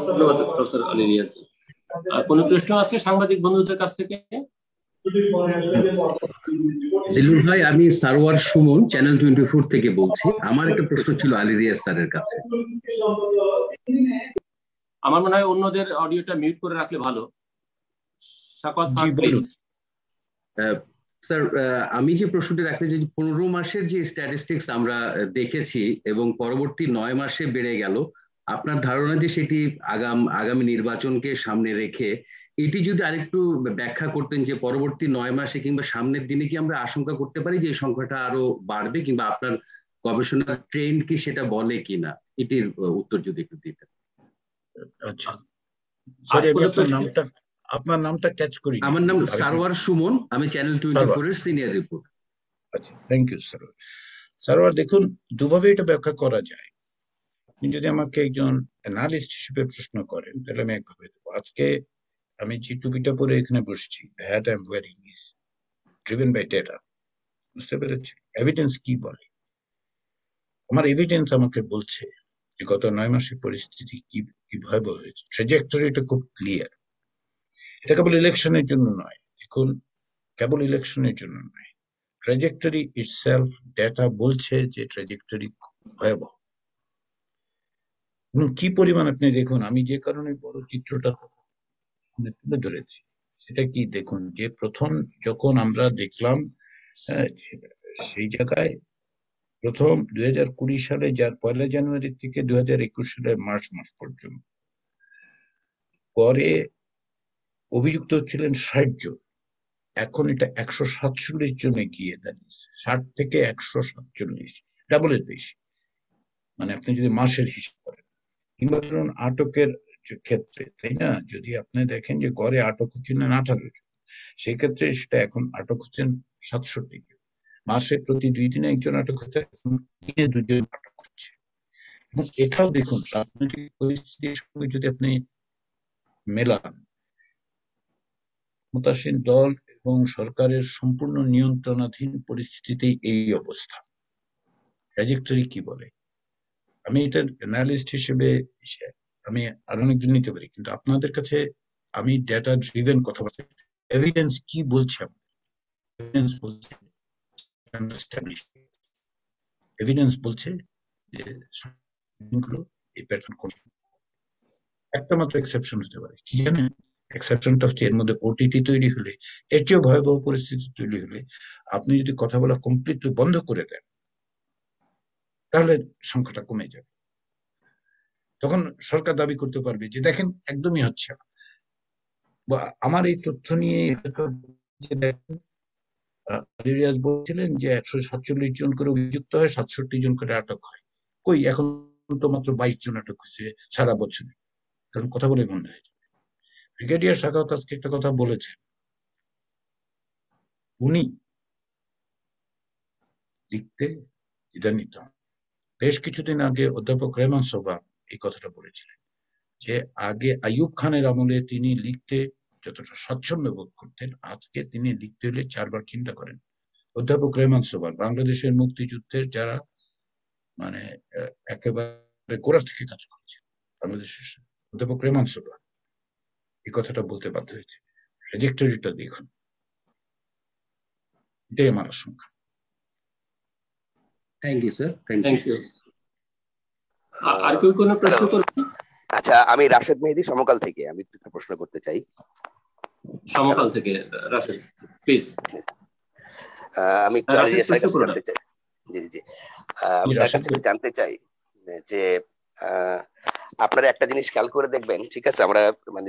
ধন্যবাদ প্রফেসর আলী রিয়াজ। কোনো প্রশ্ন আছে সাংবাদিক বন্ধুদের কাছ থেকে?
জিলুর ভাই, আমি সারোয়ার সুমন, চ্যানেল 24 থেকে বলছি। আমার একটা প্রশ্ন ছিল আলী রিয়াজ স্যারের কাছে।
আমার মনে হয় অন্যদের অডিওটা মিউট করে রাখলে ভালো।
স্যার, আমি যে প্রশ্নটি রাখতে চাই, 15 মাসের যে স্ট্যাটিস্টিক্স আমরা দেখেছি এবং পরবর্তী 9 মাসে বেড়ে গেল, আপনার ধারণা যে সেটি আগামী নির্বাচনকে সামনে রেখে এটি যদি আরেকটু ব্যাখ্যা করতেন, যে পরবর্তী 9 মাসে কিংবা সামনের দিনে কি আমরা আশঙ্কা করতে পারি যে এই সংখ্যাটা আরো বাড়বে, কিংবা আপনার গবেষণার ট্রেন্ড কি সেটা বলে কিনা, এটির উত্তর যদি একটু দিতেন।
আচ্ছা, আপনার নামটা ক্যাচ করি।
আমার নাম সারোয়ার সুমন, আমি চ্যানেল 24 এর সিনিয়র রিপোর্টার।
আচ্ছা, থ্যাংক ইউ সারোয়ার। দেখুন, দুভাবে এটা ব্যাখ্যা করা যায়। আপনি যদি আমাকে একজন অ্যানালিস্ট হিসেবে প্রশ্ন করেন তাহলে আমি একভাবে দেবো। আজকে আমি যে টুপিটা পরে এখানে বসছি, the hat I'm wearing is driven by data, বুঝতে পেরেছি? এভিডেন্স কি বলে? আমার এভিডেন্স আমাকে বলছে যে গত 9 মাসের পরিস্থিতি কি ভয়াবহ হয়েছে। ট্র্যাজেক্টরিটা খুব ক্লিয়ার। এটা কেবল ইলেকশনের জন্য নয়, এখন কেবল ইলেকশনের জন্য নয়, ট্র্যাজেক্টরি ইটসেলফ ডেটা বলছে যে ট্র্যাজেক্টরি ভয়াবহ। এবং কি পরিমাণ আপনি দেখুন, আমি যে কারণে বড় চিত্রটা তুলে ধরেছি সেটা কি দেখুন, যে প্রথম যখন আমরা দেখলাম সেই জায়গায় প্রথম 2020 সালে, যার 1 জানুয়ারি থেকে 2021 সালের মার্চ মাস পর্যন্ত পরে অভিযুক্ত ছিলেন 60 জন, এখন এটা 147 জনে গিয়ে দাঁড়িয়েছে। 60 থেকে 147, ডাবলের বেশি। মানে আপনি যদি মাসের হিসাব করেন, কিংবা ধরুন আটকের ক্ষেত্রে, তাই না, যদি আপনি দেখেন যে গড়ে আটক হচ্ছেন 18 জন, সেক্ষেত্রে সেটা এখন আটক হচ্ছেন 67 জন। মাসে প্রতি 2 দিনে একজন আটক হচ্ছে, এখন দিনে 2 জন আটক হচ্ছে। এবং এটাও দেখুন রাজনৈতিক পরিস্থিতির সঙ্গে যদি আপনি মেলান, ক্ষমতাসীন দল এবং সরকারের সম্পূর্ণ নিয়ন্ত্রণাধীন পরিস্থিতিতে এই অবস্থা। ট্র্যাজেক্টরি কি বলে? আমি এটা অ্যানালিস্ট হিসেবে আমি আরো অনেকজন নিতে পারি, কিন্তু আপনাদের কাছে আমি ডেটা ড্রিভেন কথা বলছি। এভিডেন্স কি বলছে? এভিডেন্স বলছে যে এই প্যাটার্ন করছে। একটা মাত্র এক্সেপশন হতে পারে, কি জানেন? এক্সেপশনটা হচ্ছে এর মধ্যে ওটিটি তৈরি হলে, এর চেয়েও ভয়াবহ পরিস্থিতি তৈরি হলে আপনি যদি কথা বলা কমপ্লিটলি বন্ধ করে দেন, তাহলে সংখ্যাটা কমে যাবে। তখন সরকার দাবি করতে পারবে যে দেখেন একদমই হচ্ছে না। আমার এই তথ্য নিয়ে বলছিলেন যে 147 জন করে অভিযুক্ত হয়, 67 জন করে আটক হয়। কই, এখন তো মাত্র 22 জন আটক হয়েছে সারা বছরে। কারণ কথা বলে বন্ধ হয়ে যাবে। ব্রিগেডিয়ার সাখাওয়াত আজকে একটা কথা বলেছেন, উনি লিখতে দ্বিধান্বিত। বেশ কিছুদিন আগে অধ্যাপক রেহমান সোবহান এই কথাটা বলেছিলেন যে আগে আইয়ুব খানের আমলে তিনি লিখতে যতটা স্বচ্ছন্দ বোধ করতেন, আজকে তিনি লিখতে হলে 4 বার চিন্তা করেন। অধ্যাপক রেহমান সোবহান বাংলাদেশের মুক্তিযুদ্ধের যারা মানে একেবারে গোড়া থেকে কাজ করেছে বাংলাদেশের, অধ্যাপক রেহমান সোবহান এই কথাটা বলতে বাধ্য হয়েছে। ট্র্যাজেক্টরিটা দেখুন, এটাই আমার আশঙ্কা।
Thank you sir,
thank you. আর কেউ কোনো প্রশ্ন করবেন?
আচ্ছা, আমি রাশেদ মেহেদী সমকাল থেকে, আমি একটা প্রশ্ন করতে চাই।
সমকাল থেকে রাশেদ, প্লিজ।
আমি একটু আলিয়া স্যারের কাছে জানতে চাই। জি জি, আমি তার কাছে একটু জানতে চাই যে আপনারা একটা জিনিস খেয়াল করে দেখবেন, ঠিক আছে, আমরা মানে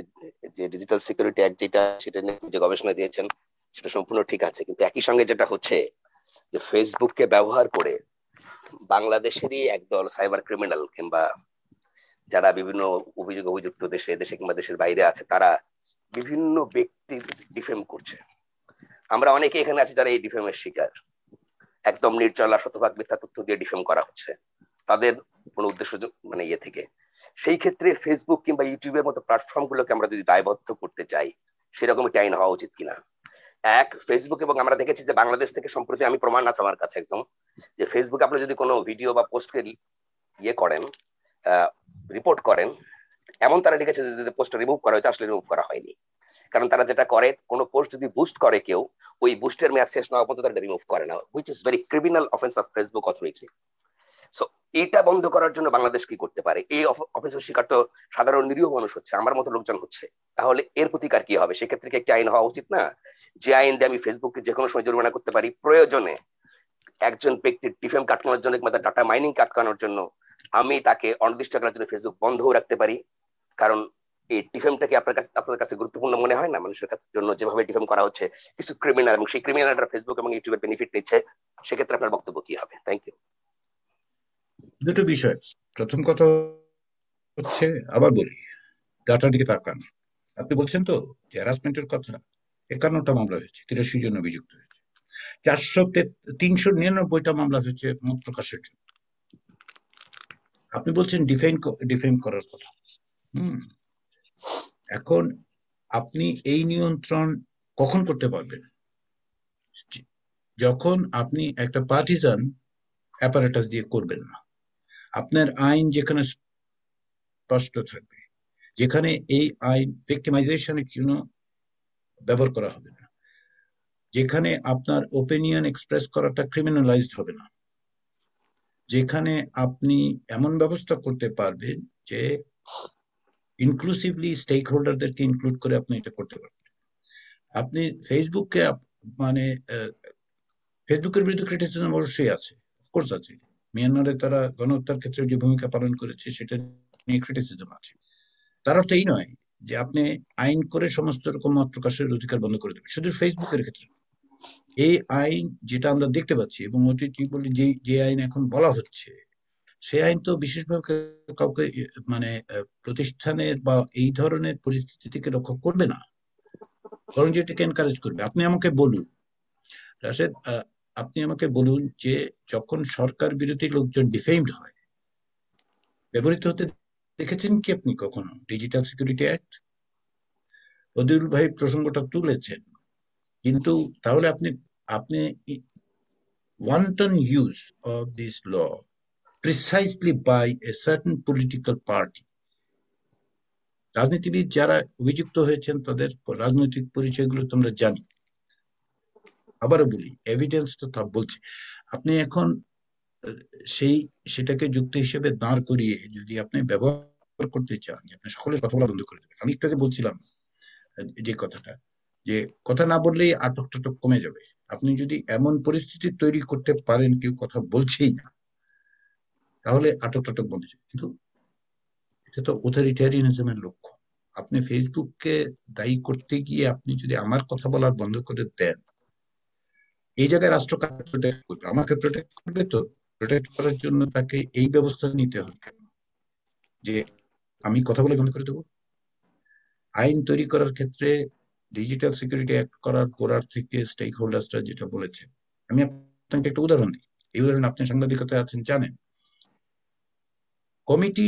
যে ডিজিটাল সিকিউরিটি অ্যাক্ট যেটা, সেটা নিয়ে যে গবেষণা দিয়েছেন সেটা সম্পূর্ণ ঠিক আছে, কিন্তু একই সঙ্গে যেটা হচ্ছে যে ফেসবুককে ব্যবহার করে বাংলাদেশেরই একদল সাইবার ক্রিমিনাল কিংবা যারা বিভিন্ন অভিযুক্ত দেশে কিংবা দেশের বাইরে আছে, তারা বিভিন্ন ব্যক্তি ডিফেম করছে। আমরা অনেকে এখানে আছি যারা এই ডিফেমের শিকার, একদম নির্চলা শতভাগ মিথ্যা তথ্য দিয়ে ডিফেম করা হচ্ছে তাদের কোনো উদ্দেশ্য মানে ইয়ে থেকে। সেই ক্ষেত্রে ফেসবুক কিংবা ইউটিউবের মতো প্ল্যাটফর্ম গুলোকে আমরা যদি দায়বদ্ধ করতে চাই, সেরকম একটি আইন হওয়া উচিত কিনা? এক, ফেসবুক, এবং আমরা দেখেছি যে বাংলাদেশ থেকে সম্প্রতি, আমি প্রমাণ আছে আমার কাছে একদম, যে ফেসবুক আপনি যদি কোনো ভিডিও বা পোস্টকে ইয়ে করেন, রিপোর্ট করেন, এমন তারা লিখেছে যে পোস্ট রিমুভ করা হয়েছে, আসলে রিমুভ করা হয়নি। কারণ তারা যেটা করে, কোনো পোস্ট যদি বুস্ট করে কেউ, ওই বুস্টের মেয়াদ শেষ না হওয়া পর্যন্ত তারা রিমুভ করে না, which is very criminal offence of Facebook authority. So এটা বন্ধ করার জন্য বাংলাদেশ কি করতে পারে? এই অফেন্সের শিকার তো সাধারণ নিরীহ মানুষ হচ্ছে, আমার মতো লোকজন হচ্ছে। তাহলে এর প্রতিকার কি হবে? সেক্ষেত্রে কি একটি আইন হওয়া উচিত না, যে আইন দিয়ে আমি ফেসবুককে যে কোনো সময় জরিমানা করতে পারি, প্রয়োজনে একজন ব্যক্তির ডিফেম কাটানোর জন্য কিংবা ডাটা মাইনিং আটকানোর জন্য আমি তাকে অনির্দিষ্টকালের জন্য ফেসবুক বন্ধও রাখতে পারি? কারণ এই ডিফেমটাকে আপনাদের কাছে গুরুত্বপূর্ণ মনে হয় না? মানুষের কাছে জন্য যেভাবে ডিফেম করা হচ্ছে কিছু ক্রিমিনাল, এবং সেই ক্রিমিনালরা ফেসবুক এবং ইউটিউবের বেনিফিট নিচ্ছে, সেক্ষেত্রে আপনার বক্তব্য কি হবে? Thank you.
দুটো বিষয়। প্রথম কথা হচ্ছে, আবার বলি, ডাটার দিকে তাকান। আপনি বলছেন তো যে হ্যারাসমেন্টের কথা, 51টা মামলা হয়েছে, 83 জন অভিযুক্ত হয়েছে, 399টা মামলা হয়েছে মত প্রকাশের জন্য। আপনি বলছেন ডিফেম করার কথা। এখন আপনি এই নিয়ন্ত্রণ কখন করতে পারবেন? যখন আপনি একটা পার্টিজান অ্যাপারেটাস দিয়ে করবেন না। আপনার আইন যেখানে স্পষ্ট থাকবে, যেখানে এই আইন ভিক্টিমাইজেশনের জন্য ব্যবহার করা হবে না, যেখানে আপনার ওপিনিয়ন এক্সপ্রেস করাটা ক্রিমিনালাইজড হবে না, যেখানে আপনি এমন ব্যবস্থা করতে পারবেন যে ইনক্লুসিভলি স্টেক হোল্ডারদেরকে ইনক্লুড করে আপনি এটা করতে পারবেন। আপনি ফেসবুককে মানে ফেসবুকের বিরুদ্ধে ক্রিটিসিজম অবশ্যই আছে, অফকোর্স আছে। মিয়ানমারে তারা গণহত্যার ক্ষেত্রে যে ভূমিকা পালন করেছে সেটা নিয়ে ক্রিটিসিজম আছে। তার অর্থ এই নয় যে আপনি আইন করে সমস্ত রকম মত প্রকাশের অধিকার বন্ধ করে দেবেন, শুধু ফেসবুকের ক্ষেত্রে। এই আইন যেটা আমরা দেখতে পাচ্ছি এবং ওটিটি বলে যে আইন এখন বলা হচ্ছে, সেই আইন তো বিশেষভাবে কাউকে মানে প্রতিষ্ঠানের বা এই ধরনের পরিস্থিতি থেকে রক্ষা করবে না, বরং যেটাকে এনকারেজ করবে। আপনি আমাকে বলুন রাশেদ, আপনি আমাকে বলুন যে যখন সরকার বিরোধী লোকজন ডিফেমড হয়, ব্যবহৃত হতে দেখেছেন কি আপনি কখনো ডিজিটাল সিকিউরিটি অ্যাক্ট? বদিউল ভাই প্রসঙ্গটা তুলেছেন, কিন্তু তাহলে আপনি wanton use of this law precisely by a certain political party, রাজনীতিবিদ যারা অভিযুক্ত হয়েছেন তাদের রাজনৈতিক পরিচয়গুলো তোমরা জানি। আবারও বলি, এভিডেন্স তো তা বলছে। আপনি এখন সেটাকে যুক্তি হিসেবে দাঁড় করিয়ে যদি আপনি ব্যবহার করতে চান যে আপনি সকলের কথা বলা বন্ধ করে দেবেন। আমি একটু আগে বলছিলাম যে কথাটা, যে কথা না বললেই আটক টাটক কমে যাবে। আপনি যদি এমন পরিস্থিতি তৈরি করতে পারেন কেউ কথা বলছেই না, তাহলে আটক টাটক বন্ধ যাবে। কিন্তু এটা তো অথরিটারিয়ানিজমের লক্ষ্য। আপনি ফেসবুককে দায়ী করতে গিয়ে আপনি যদি আমার কথা বলার বন্ধ করে দেন, এই জায়গায় রাষ্ট্র কাকে প্রোটেক্ট করবে? আমাকে প্রোটেক্ট করবে? তো প্রোটেক্ট করার জন্য তাকে এই ব্যবস্থা নিতে হবে যে আমি কথা বলে বন্ধ করে দেবো। আইন তৈরি করার ক্ষেত্রে ডিজিটাল সিকিউরিটি অ্যাক্ট করার থেকে স্টেক হোল্ডার্সরা যেটা বলেছে, আমি আপনাকে একটা উদাহরণ দিই। এই উদাহরণ আপনি সাংবাদিকতায় আছেন, জানেন। কমিটি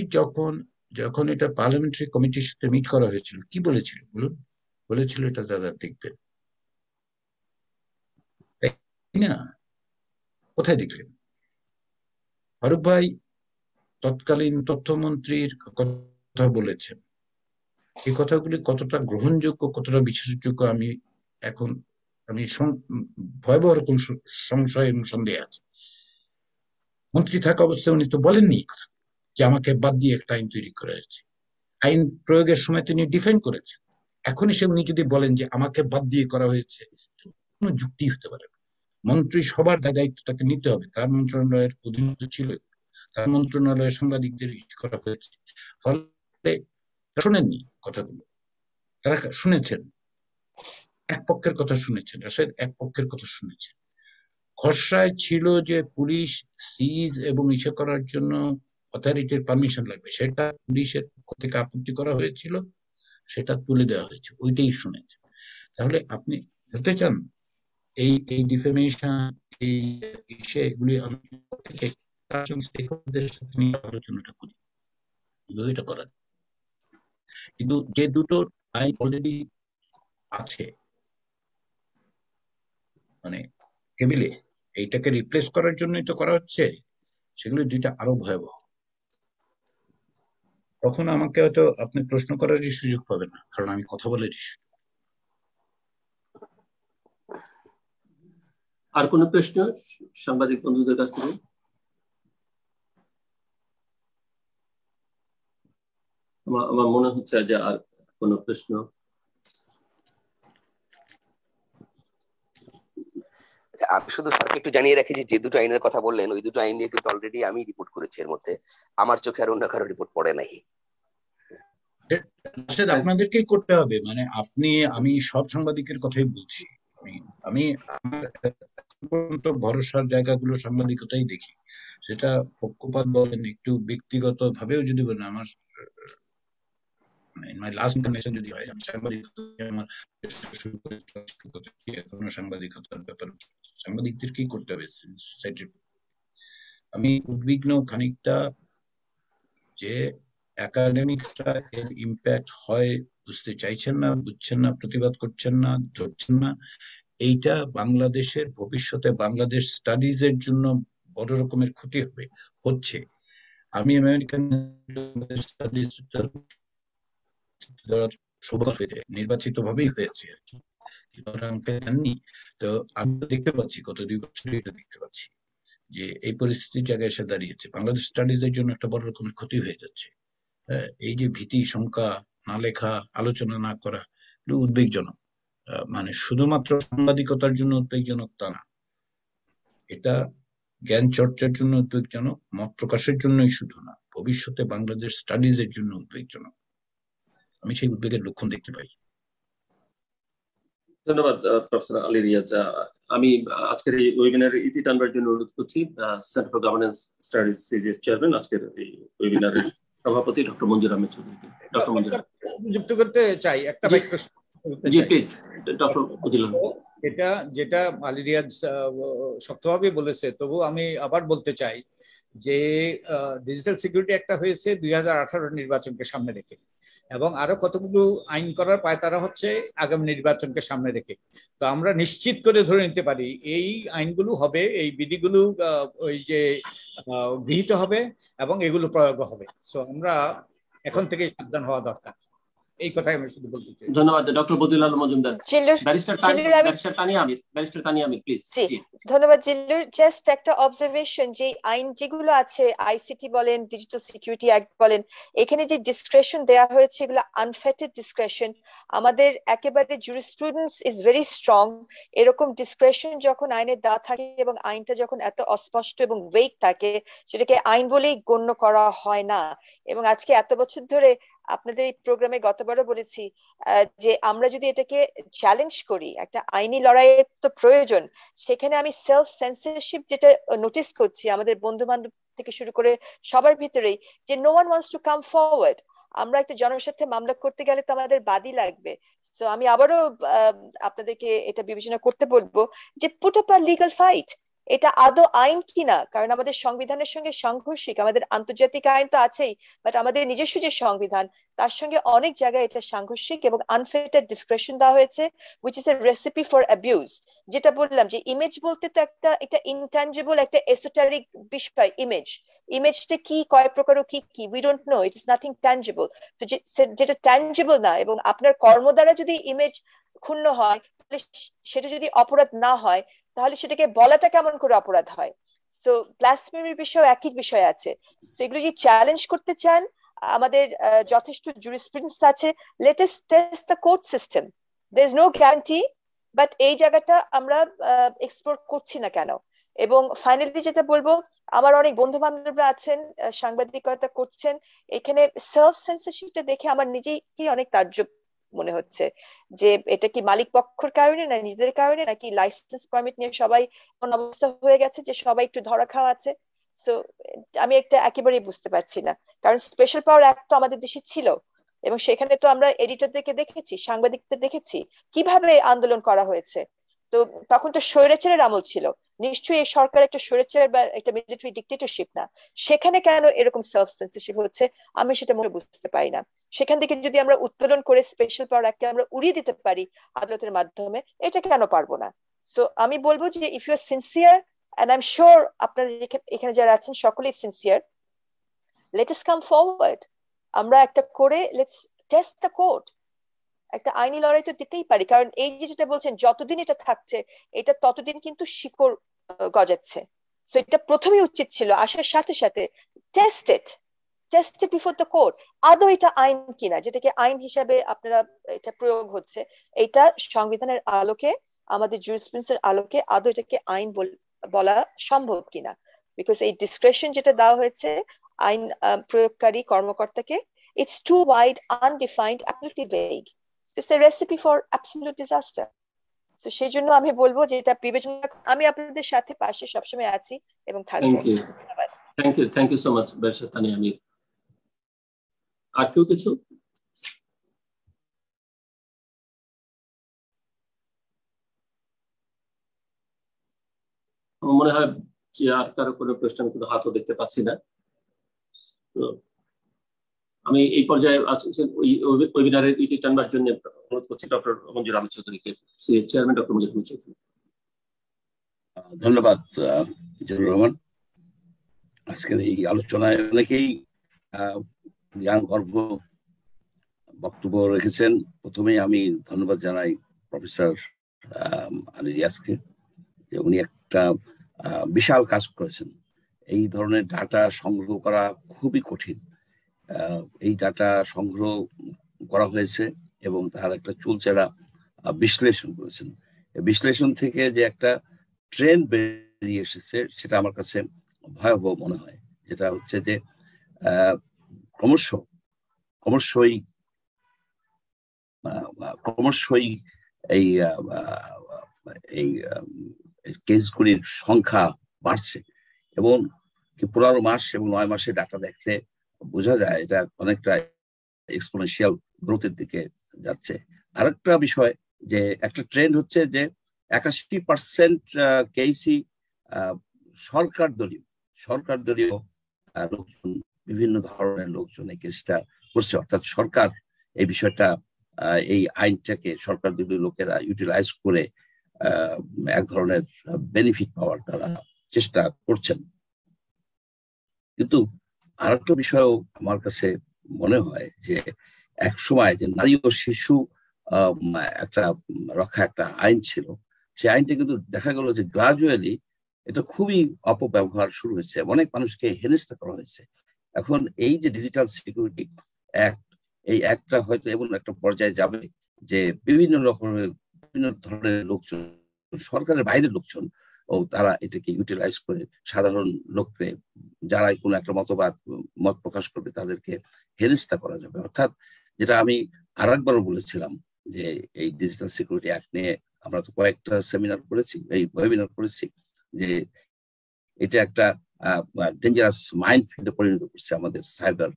যখন এটা পার্লামেন্টারি কমিটির সাথে মিট করা হয়েছিল, কি বলেছিল বলুন? বলেছিল এটা দাদা দেখবেন, তাই না? কোথায় দেখলেন? ফারুক ভাই তৎকালীন তথ্যমন্ত্রীর কথা বলেছেন। এই কথাগুলি কতটা গ্রহণযোগ্য, কতটা বিশ্বাসযোগ্য আমি ভয়াবহ রকম সংশয় এবং সন্দেহ আছে। মন্ত্রী থাকা অবস্থায় উনি তো বলেননি কথা যে আমাকে বাদ দিয়ে একটা আইন তৈরি করা হয়েছে। আইন প্রয়োগের সময় তিনি ডিফেন্ড করেছেন। এখন এসে উনি যদি বলেন যে আমাকে বাদ দিয়ে করা হয়েছে, কোনো যুক্তি হতে পারে না। মন্ত্রী সবার দায়িত্ব তাকে নিতে হবে, তার মন্ত্রণালয়ের অধীনস্থ ছিল, তার মন্ত্রণালয়ের সাংবাদিকদের করা হয়েছে। ফলে শোনেননি কথাগুলো, তারা শুনেছেন এক পক্ষের কথা শুনেছেন, রাশেদ এক পক্ষের কথা শুনেছেন। খসড়ায় ছিল যে পুলিশ সিজ এবং ইসে করার জন্য অথরিটির পারমিশন লাগবে, সেটা পুলিশের পক্ষ থেকে আপত্তি করা হয়েছিল, সেটা তুলে দেওয়া হয়েছে, ওইটাই শুনেছে। তাহলে আপনি বলতে চান এই ডিফেমেশন এই ইসে এগুলি আলোচনাটা করি, এটা করা। কিন্তু যে দুটো আইন অলরেডি আছে মানে টেবিলে, এইটাকে রিপ্লেস করার জন্যই তো করা হচ্ছে, সেগুলো দুইটা আরো ভয়াবহ। তখন আমাকে হয়তো আপনি প্রশ্ন করারই সুযোগ পাবেন না, কারণ আমি কথা বলে দিচ্ছি।
আর কোন প্রশ্ন সাংবাদিক বন্ধুদের কাছ থেকে? আমার মনে হচ্ছে যে আর কোন প্রশ্ন?
আমি শুধু স্যারকে একটু জানিয়ে রাখি যে দুটো আইনের কথা বললেন, ওই দুটো আইন নিয়ে কিন্তু অলরেডি আমি রিপোর্ট করেছি। এর মধ্যে আমার চোখে আর অন্য কারো রিপোর্ট পড়ে নাই।
আপনাদেরকেই করতে হবে, মানে আমি সব সাংবাদিকের কথাই বলছি। আমি ভরসার জায়গাগুলো সাংবাদিকতাই দেখি, সেটা পক্ষপাত বলেন, একটু ব্যক্তিগত ভাবেও যদি বলেন, আমার লাস্ট ইনকারনেশন যদি হয়, আমি সাংবাদিকতার ব্যাপারে সাংবাদিকদেরকেই করতে হবে সোসাইটির। আমি উদ্বিগ্ন খানিকটা যে একাডেমিকরা এর ইম্প্যাক্ট হয় বুঝতে চাইছেন না, বুঝছেন না, প্রতিবাদ করছেন না, ধরছেন না। এইটা বাংলাদেশের ভবিষ্যতে বাংলাদেশ স্টাডিজ এর জন্য বড় রকমের ক্ষতি হচ্ছে। আমি আমেরিকান স্টাডিজ সৌভাগ্য হয়েছে, নির্বাচিত ভাবেই হয়েছে আর কি, আমাকে দেননি। তো আমি তো দেখতে পাচ্ছি গত 2 বছরে এটা দেখতে পাচ্ছি যে এই পরিস্থিতির জায়গায় এসে দাঁড়িয়েছে। বাংলাদেশ স্টাডিজের জন্য একটা বড় রকমের ক্ষতি হয়ে যাচ্ছে। হ্যাঁ, এই যে ভীতি, শঙ্কা, না লেখা, আলোচনা না করা, এটা উদ্বেগজনক। মানে শুধুমাত্র সাংবাদিকতার জন্য উদ্বেগজনক তা না, এটা জ্ঞান চর্চার জন্য উদ্বেগজনক, মত প্রকাশের জন্যই শুধু না, ভবিষ্যতে বাংলাদেশ স্টাডিজের জন্য উদ্বেগজনক। আমি সেই উদ্বেগের লক্ষণ দেখতে পাই।
ধন্যবাদ প্রফেসর আলী রিয়াজ। আমি আজকের এই ওয়েবিনারের ইতি টানবার জন্য অনুরোধ করছি centre for governance studies CGS chairman, আজকের এই ওয়েবিনারের সভাপতি ডক্টর মঞ্জুর আহমেদ চৌধুরীকে। ডক্টর মঞ্জুর
যুক্ত করতে চাই একটা প্রশ্ন।
জি প্লিজ ডক্টর বুঝলাম।
এটা যেটা আলী রিয়াজ শক্তভাবে বলেছে, তবু আমি আবার বলতে চাই যে ডিজিটাল সিকিউরিটি একটা হয়েছে 2018 নির্বাচনকে সামনে রেখে, এবং আরো কতগুলো আইন করার পায়তারা হচ্ছে আগামী নির্বাচনকে সামনে রেখে। তো আমরা নিশ্চিত করে ধরে নিতে পারি এই আইনগুলো হবে, এই বিধিগুলো ওই যে গৃহীত হবে এবং এগুলো প্রয়োগ হবে। সো আমরা এখন থেকে সাবধান হওয়া দরকার, এই কথাই আমি শুধু বলতে চাই।
ধন্যবাদ doctor Badiul Alam Majumdar. Barrister Tania Amir please.
ধন্যবাদ জিল্লুর। জাস্ট একটা অবজারভেশন, যে আইন যেগুলো আছে, আইসিটি বলেন, ডিজিটাল সিকিউরিটি অ্যাক্ট বলেন, এখানে যে ডিসক্রেশন দেওয়া হয়েছে এগুলো আনফেটেড ডিসক্রেশন। আমাদের একেবারে জুরিসপ্রুডেন্স ইজ ভেরি স্ট্রং। এরকম ডিসক্রেশন যখন আইনে দেওয়া থাকে এবং আইনটা যখন এত অস্পষ্ট এবং ওয়েক থাকে, সেটাকে আইন বলেই গণ্য করা হয় না। এবং আজকে এত বছর ধরে আপনাদের এই প্রোগ্রামে গতবারও বলেছি যে আমরা যদি এটাকে চ্যালেঞ্জ করি, একটা আইনি লড়াইয়ের তো প্রয়োজন, সেখানে আমি সেলফ সেন্সরশিপ যেটা নোটিস করছি আমাদের বন্ধু বান্ধব থেকে শুরু করে সবার ভিতরেই, যে no one wants to come forward. আমরা একটা জনস্বার্থে মামলা করতে গেলে তো আমাদের বাদী লাগবে। তো আমি আবারও আপনাদেরকে এটা বিবেচনা করতে বলবো যে পুট আপ আ লিগ্যাল ফাইট। এটা আদৌ আইন কিনা, কারণ আমাদের সংবিধানের সঙ্গে সাংঘর্ষিক। আমাদের আন্তর্জাতিক আইন তো আছেই, বাট আমাদের নিজস্ব যে সংবিধান তার সঙ্গে অনেক জায়গায় এটা সাংঘর্ষিক এবং আনফেটেড ডিসক্রিপশন দেওয়া হয়েছে, which is a recipe for abuse। যেটা বললাম যে ইমেজ বলতে তো একটা ইনট্যাঞ্জিবল, একটা এসোটারিক বিষয়। ইমেজটা কি, কয় প্রকার, কি কি we don't know, it is nothing tangible. তো যেটা ট্যাঞ্জিবল না, এবং আপনার কর্ম দ্বারা যদি ইমেজ ক্ষুণ্ণ হয়, তাহলে সেটা যদি অপরাধ না হয়, তাহলে সেটাকে বলাটা কেমন করে অপরাধ হয়? সো ব্লাসফেমির বিষয় একই বিষয় আছে। তো এগুলো যদি চ্যালেঞ্জ করতে চান, আমাদের যথেষ্ট জুরিসপ্রুডেন্স আছে। Let us test the court system. There is no guarantee, but এই জায়গাটা আমরা এক্সপ্লোর করছি না কেন? এবং ফাইনালি যেটা বলবো, আমার অনেক বন্ধু বান্ধবরা আছেন সাংবাদিকতা করছেন, এখানে সেলফ সেন্সরশিপটা দেখে আমার নিজেই অনেক তাজ্জব মনে হচ্ছে যে এটা কি মালিক পক্ষের কারণে, না নিজেদের কারণে, নাকি লাইসেন্স পারমিট নিয়ে সবাই এমন অবস্থা হয়ে গেছে যে সবাই একটু ধরা খাওয়া আছে। সো আমি একটা একেবারেই বুঝতে পারছি না, কারণ স্পেশাল পাওয়ার অ্যাক্ট তো আমাদের দেশে ছিল, এবং সেখানে তো আমরা এডিটরদেরকে দেখেছি, সাংবাদিকদের দেখেছি কিভাবে আন্দোলন করা হয়েছে। তো তখন তো স্বৈরাচারের আমল ছিল, নিশ্চয়ই এই সরকার একটা স্বৈরাচার বা একটা মিলিটারি ডিক্টেটরশিপ না। সেখানে কেন এরকম সেলফ সেন্সরশিপ হচ্ছে আমি সেটা মনে বুঝতে পারি না। সেখান থেকে যদি আমরা উত্তোলন করে স্পেশাল পাওয়ার অ্যাক্টকে আমরা উড়িয়ে দিতে পারি আদালতের মাধ্যমে, এটা কেন পারবো না? সো আমি বলবো যে if you are sincere, and I'm sure আপনারা এখানে যারা আছেন সকলেই sincere, let us come forward। আমরা একটা করে লেটস টেস্ট দ্য কোর্ট। একটা আইনি লড়াই তো দিতেই পারি, কারণ এই যে যেটা বলছেন যতদিন এটা থাকছে, এটা ততদিন কিন্তু শিকড় গজাচ্ছে। তো এটা প্রথমেই উচিত ছিল আসার সাথে সাথে test it before the court. আদৌ এটা আইন কিনা, যেটাকে আইন হিসাবে আপনারা এটা প্রয়োগ হচ্ছে, এটা সংবিধানের আলোকে, আমাদের জুরিসপ্রুডেন্সের আলোকে আদৌ এটাকে আইন বলা সম্ভব কিনা। বিকজ এই ডিসক্রিপশন যেটা দেওয়া হয়েছে আইন প্রয়োগকারী কর্মকর্তাকে, it's too wide, undefined, absolutely vague. It's a recipe for absolute disaster. So সেই জন্য আমি বলবো যে এটা বিবেচনা, আমি আপনাদের সাথে পাশে সবসময় আছি এবং থাকবো। ধন্যবাদ।
Thank you so much barrister Tania Amir. আর কেউ কিছু? আমার মনে হয় যে আর কারো কোনো প্রশ্ন আমি কোনো হাতও দেখতে পাচ্ছি না। আমি এই পর্যায়ে ওয়েবিনারের ইতি টানবার জন্য অনুরোধ করছি ডক্টর মঞ্জুর আহমেদ চৌধুরীকে, চেয়ারম্যান ডক্টর মঞ্জুর আহমেদ চৌধুরী।
ধন্যবাদ জিল্লুর রহমান। আজকের এই আলোচনায় অনেকেই জ্ঞান গর্ভ বক্তব্য রেখেছেন। প্রথমেই আমি ধন্যবাদ জানাই প্রফেসর আলী রিয়াজকে, যে উনি একটা বিশাল কাজ করেছেন। এই ধরনের ডাটা সংগ্রহ করা খুবই কঠিন। এই ডাটা সংগ্রহ করা হয়েছে এবং তার একটা চুলচেরা বিশ্লেষণ করেছেন। বিশ্লেষণ থেকে যে একটা ট্রেন্ড বেরিয়ে এসেছে সেটা আমার কাছে ভয়াবহ মনে হয়, যেটা হচ্ছে যে ক্রমশই এই এই কেসগুলির সংখ্যা বাড়ছে এবং 15 মাস এবং 9 মাসের ডাটা দেখলে বোঝা যায় এটা অনেকটা এক্সপোনেনশিয়াল গ্রোথের দিকে যাচ্ছে। আরেকটা বিষয় যে একটা ট্রেন্ড হচ্ছে যে 81% কেসই সরকার দলীয় লোকজন, বিভিন্ন ধরনের লোকজন এই কেসটা করছে, অর্থাৎ সরকার এই বিষয়টা, এই আইনটাকে সরকার দলীয় লোকেরা ইউটিলাইজ করে এক ধরনের বেনিফিট পাওয়ার তারা চেষ্টা করছেন। কিন্তু আরেকটা বিষয়ও আমার কাছে মনে হয় যে এক সময় যে নারী ও শিশু একটা রক্ষা একটা আইন ছিল, সেই আইনটা কিন্তু দেখা গেল যে গ্রাজুয়ালি এটা খুবই অপব্যবহার শুরু হয়েছে, অনেক মানুষকে হেনস্থা করা হয়েছে। এখন এই যে ডিজিটাল সিকিউরিটি অ্যাক্ট, এই অ্যাক্টটা হয়তো এমন একটা পর্যায়ে যাবে যে বিভিন্ন ধরনের লোকজন, সরকারের বাইরের লোকজন, ও তারা এটাকে ইউটিলাইজ করে সাধারণ লোককে, যারা কোনো একটা মত প্রকাশ করবে তাদেরকে হেনস্থা করা যাবে। অর্থাৎ যেটা আমি আরেকবারও বলেছিলাম যে এই ডিজিটাল সিকিউরিটি অ্যাক্ট নিয়ে আমরা তো কয়েকটা সেমিনার করেছি, এই ওয়েবিনার করেছি, যে এটা একটা ডেঞ্জারাস মাইনফিল্ডে পরিণত করছে আমাদের সাইবার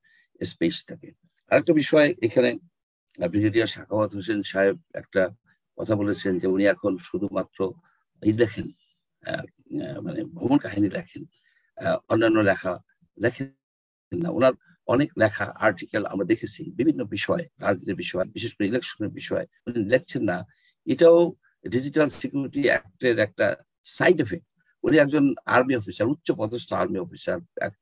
স্পেসটাকে। আরেকটা বিষয়, এখানে ব্রিগেডিয়ার সাখাওয়াত হোসেন সাহেব একটা কথা বলেছেন যে উনি এখন শুধুমাত্র লেখেন, মানে ভ্রমণ কাহিনী লেখেন, অন্যান্য লেখা লেখেন না। ওনার অনেক লেখা আর্টিকেল আমরা দেখেছি বিভিন্ন বিষয়, রাজনীতির বিষয়, বিশেষ করে ইলেকশনের বিষয় উনি লেখছেন না। এটাও ডিজিটাল সিকিউরিটি অ্যাক্টের একটা সাইড এফেক্ট। উনি একজন আর্মি অফিসার, উচ্চ পদস্থ আর্মি অফিসার,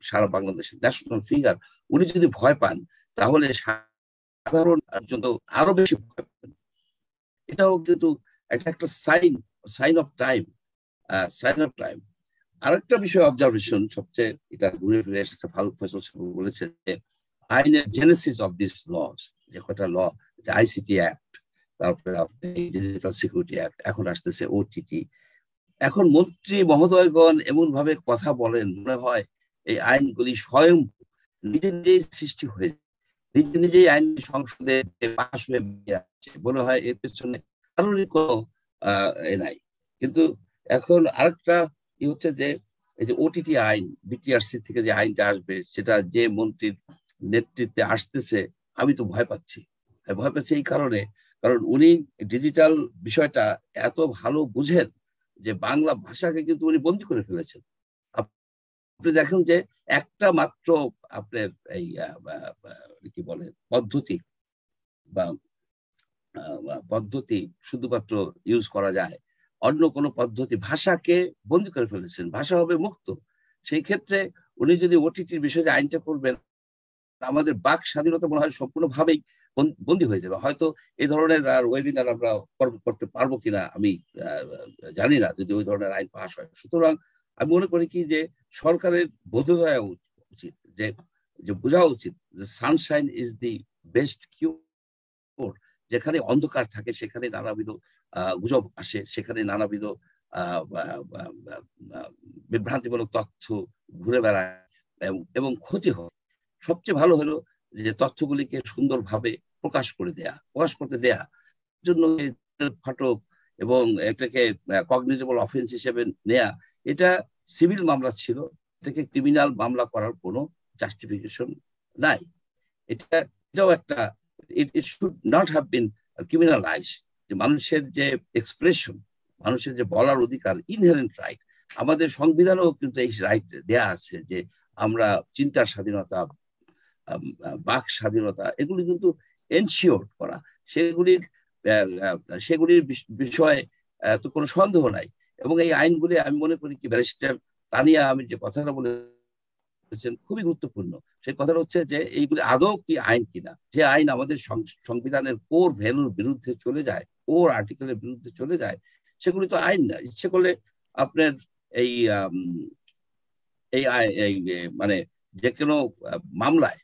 সারা বাংলাদেশের ন্যাশনাল ফিগার। উনি যদি ভয় পান তাহলে সাধারণ একজন তো আরো বেশি ভয় পাবেন। এটাও কিন্তু একটা সাইন অফ টাইম। আরেকটা বিষয় অবজারভেশন, সবচেয়ে এটা ঘুরে ফিরে এসেছে, ফারুক ফয়সাল সাহেব বলেছেন যে আইনের জেনেসিস অফ দিস লস, যে কটা ল, যে আইসিটি অ্যাক্ট, তারপরে ডিজিটাল সিকিউরিটি অ্যাক্ট, এখন আসতেছে ওটিটি। এখন মন্ত্রী মহোদয়গণ এমন ভাবে কথা বলেন, মনে হয় এই আইনগুলি স্বয়ং নিজেই সৃষ্টি হয়ে, নিজেই আইন সংসদে পাশ হয়ে যাচ্ছে, মনে হয় এর পেছনে কারোরই কোনো নাই। কিন্তু এখন আরেকটা হচ্ছে যে এই যে ওটিটি আইন, বিটিআরসি থেকে যে আইনটা আসবে, সেটা যে মন্ত্রীর নেতৃত্বে আসতেছে, আমি তো ভয় পাচ্ছি এই কারণে, কারণ উনি ডিজিটাল বিষয়টা এত ভালো বুঝেন যে বাংলা ভাষাকে কিন্তু উনি বন্দি করে ফেলেছেন। আপনি দেখেন যে একটা মাত্র আপনার এই কি বলে পদ্ধতি শুধুমাত্র ইউজ করা যায়, অন্য কোনো পদ্ধতি, ভাষাকে বন্দি করে ফেলেছেন। ভাষা হবে মুক্ত। সেই ক্ষেত্রে উনি যদি ওটিটির বিষয়ে আইনটা করবেন, আমাদের বাক স্বাধীনতা মনে হয় সম্পূর্ণভাবেই বন্দী হয়ে যাবে। হয়তো এই ধরনের ওয়েবিনার আমরা করতে পারবো কিনা আমি জানি না, যদি ওই ধরনের আইন পাস হয়। সুতরাং আমি মনে করি কি যে সরকারের বোধ দেওয়া উচিত, যে বোঝা উচিত যে সানশাইন ইজ দি বেস্ট কিউর। যেখানে অন্ধকার থাকে সেখানে নানাবিধ গুজব আসে, সেখানে নানাবিধ বিভ্রান্তিমূলক তথ্য ঘুরে বেড়ায় এবং ক্ষতি হয়। সবচেয়ে ভালো হলো যে তথ্যগুলিকে সুন্দরভাবে প্রকাশ করতে দেয়া জন্য ফাটক এবং এটাকে কগনিটেবল অফেন্স হিসেবে নেয়া, এটা সিভিল মামলা ছিল, এটাকে ক্রিমিনাল মামলা করার কোনো জাস্টিফিকেশন নাই। এটাও একটা, it should not have been criminalized। যে মানুষের যে এক্সপ্রেশন, মানুষের যে বলার অধিকার, ইনহেরেন্ট রাইট, আমাদের সংবিধানেও কিন্তু এই রাইট দেয়া আছে যে আমরা চিন্তার স্বাধীনতা, বাক স্বাধীনতা, এগুলি কিন্তু এনশিওর করা, সেগুলির বিষয়ে তো কোনো সন্দেহ নাই। এবং এই আইনগুলি আমি মনে করি কি ব্যারিস্টার তানিয়া আমি যে কথাটা বলেছেন খুবই গুরুত্বপূর্ণ। সেই কথাটা হচ্ছে যে এইগুলি আদৌ কি আইন কিনা, যে আইন আমাদের সংবিধানের কোর ভ্যালুর বিরুদ্ধে চলে যায়, ওর আর্টিকেলের বিরুদ্ধে চলে যায়, সেগুলি তো আইন না। ইচ্ছে করলে আপনার এই মানে যে কোনো মামলায়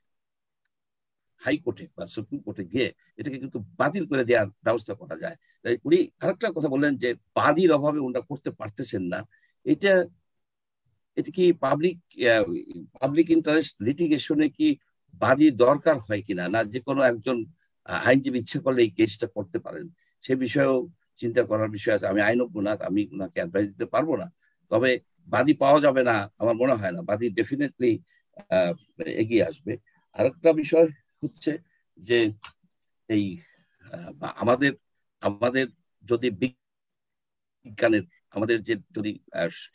হাইকোর্টে বা সুপ্রিম কোর্টে গিয়ে এটাকে কিন্তু বাতিল করে দেওয়ার ব্যবস্থা করা যায়। উনি আরেকটা কথা বললেন যে বাদীর অভাবে ওনারা করতে পারতেছেন না। এটা কি পাবলিক ইন্টারেস্ট লিটিগেশনে কি বাদীর দরকার হয় কিনা, না যে কোনো একজন আইনজীবী ইচ্ছে করলে এই কেসটা করতে পারেন, সে বিষয়েও চিন্তা করার বিষয় আছে। আমি আইনজ্ঞ না, আমি ওনাকে অ্যাডভাইস দিতে পারবো না। তবে বাদী পাওয়া যাবে না আমার মনে হয় না, বাদী ডেফিনেটলি এগিয়ে আসবে। আরেকটা বিষয় হচ্ছে যে এই আমাদের যদি বিজ্ঞানের, আমাদের যে যদি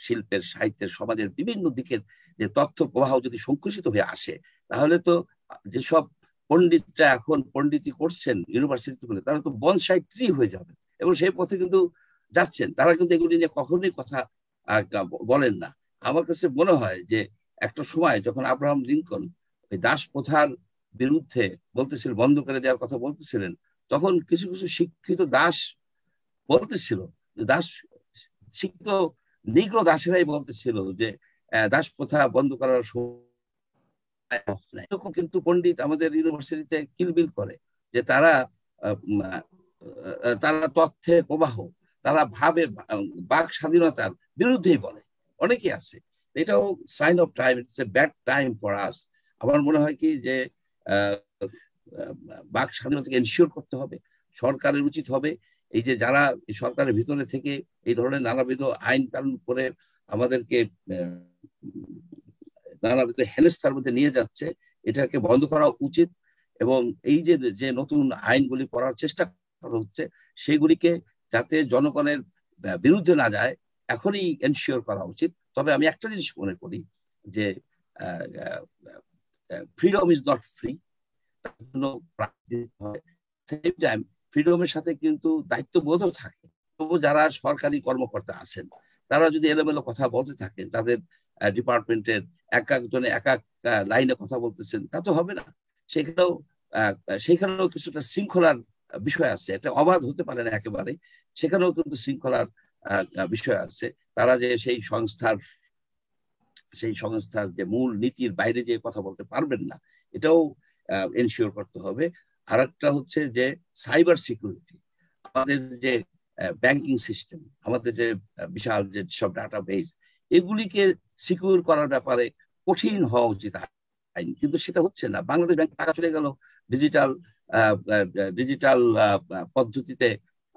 শিল্পের, সাহিত্যের, সমাজের বিভিন্ন দিকের যে তথ্য প্রবাহ যদি সংকুচিত হয়ে আসে, তাহলে তো যেসব পণ্ডিতরা এখন পণ্ডিতি করছেন ইউনিভার্সিটিগুলো, তারা তো বনসাই ট্রি হয়ে যাবে এবং সেই পথে কিন্তু যাচ্ছেন। তারা কিন্তু এগুলি নিয়ে কখনোই কথা বলেন না। আমার কাছে মনে হয় যে একটা সময় যখন আব্রাহাম লিঙ্কন ওই দাস প্রথার বিরুদ্ধে বলতেছিলেন, বন্ধ করে দেওয়ার কথা বলতেছিলেন, তখন কিছু কিছু শিক্ষিত দাস বলতেছিল, দাস শিক্ষিত নিগ্রো দাসেরাই বলতেছিল যে দাস প্রথা বন্ধ করার এরকম কিন্তু পণ্ডিত আমাদের ইউনিভার্সিটিতে কিলবিল করে যে তারা তথ্যের প্রবাহ, তারা ভাবে বাক স্বাধীনতার বিরুদ্ধেই বলে, অনেকে আছে। এটাও sign of time, it's a bad time for us. আমার মনে হয় কি যে বাক স্বাধীনতাকে এনশিওর করতে হবে। সরকারের উচিত হবে এই যে যারা সরকারের ভিতরে থেকে এই ধরনের নানাবিধ আইন কানুন করে আমাদেরকে নানাবিধ হেনস্থার মধ্যে নিয়ে যাচ্ছে, এটাকে বন্ধ করা উচিত। এবং এই যে নতুন আইনগুলি করার চেষ্টা করা হচ্ছে, সেগুলিকে যাতে জনগণের বিরুদ্ধে না যায় এখনই এনশিওর করা উচিত। তবে আমি একটা জিনিস মনে করি যে ফ্রিডম ইজ নট ফ্রি, ফ্রিডমের সাথে কিন্তু দায়িত্ববোধও থাকে। তবু যারা সরকারি কর্মকর্তা আছেন, তারা যদি এলোমেলো কথা বলতে থাকেন, তাদের ডিপার্টমেন্টের এক একজনে এক এক লাইনে কথা বলতেছেন, তা তো হবে না। সেখানেও কিছুটা শৃঙ্খলার বিষয় আছে, এটা অবাধ হতে পারে না একেবারে, সেখানেও কিন্তু শৃঙ্খলার বিষয় আছে। তারা যে সেই সংস্থার যে মূল নীতির বাইরে যে কথা বলতে পারবেন না, এটাও এনশিওর করতে হবে। আর একটা হচ্ছে যে সাইবার সিকিউরিটি, আমাদের যে ব্যাংকিং সিস্টেম, আমাদের যে বিশাল যে সব ডাটাবেস, এগুলিকে সিকিউর করার ব্যাপারে কঠিন হওয়া উচিত আইন, কিন্তু সেটা হচ্ছে না। বাংলাদেশ ব্যাংক টাকা চলে গেল ডিজিটাল পদ্ধতিতে,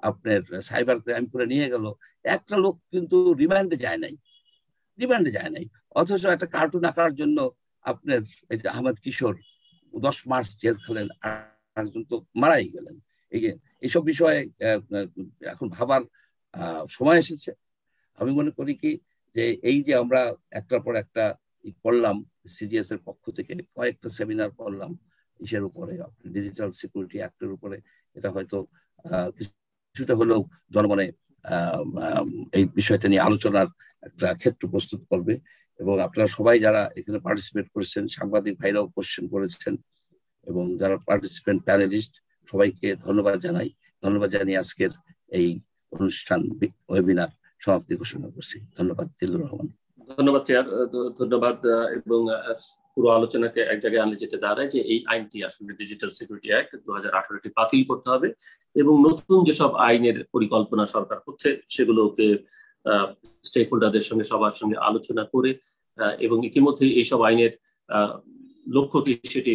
আপনার সাইবার ক্রাইম করে নিয়ে গেল, একটা লোক কিন্তু রিমান্ডে যায় নাই। অথচ একটা কার্টুন আঁকার জন্য আপনার এই যে আহমেদ কিশোর 10 মাস জেল খেলেন, একজন তো মারাই গেলেন। এইসব বিষয়ে এখন ভাবার সময় এসেছে। আমি মনে করি কি যে এই যে আমরা একটার পর একটা করলাম, সিডিএস এর পক্ষ থেকে কয়েকটা সেমিনার করলাম ইসের উপরে, ডিজিটাল সিকিউরিটি অ্যাক্টের উপরে, এটা হয়তো কিছুটা হলেও জনমনে এই বিষয়টা নিয়ে আলোচনার একটা ক্ষেত্র প্রস্তুত করবে। এবং আপনারা সবাই যারা এখানে পার্টিসিপেট করেছেন, সাংবাদিক ভাইরাও কোশ্চেন করেছেন, এবং যারা পার্টিসিপেন্ট প্যানেলিস্ট, সবাইকে ধন্যবাদ জানিয়ে আজকের এই অনুষ্ঠান ওয়েবিনার সমাপ্তি ঘোষণা করছি। ধন্যবাদ। জিল্লুর রহমান।
ধন্যবাদ চেয়ার, ধন্যবাদ। এবং পুরো আলোচনাকে এক জায়গায় আনলে যেটা দাঁড়ায় যে এই আইনটি আসলে ডিজিটাল সিকিউরিটি অ্যাক্ট 2018টি বাতিল করতে হবে এবং নতুন যেসব আইনের পরিকল্পনা সরকার হচ্ছে সেগুলোকে স্টেক হোল্ডারদের সঙ্গে সবার সঙ্গে আলোচনা করে, এবং ইতিমধ্যে এইসব আইনের লক্ষ্য কি সেটি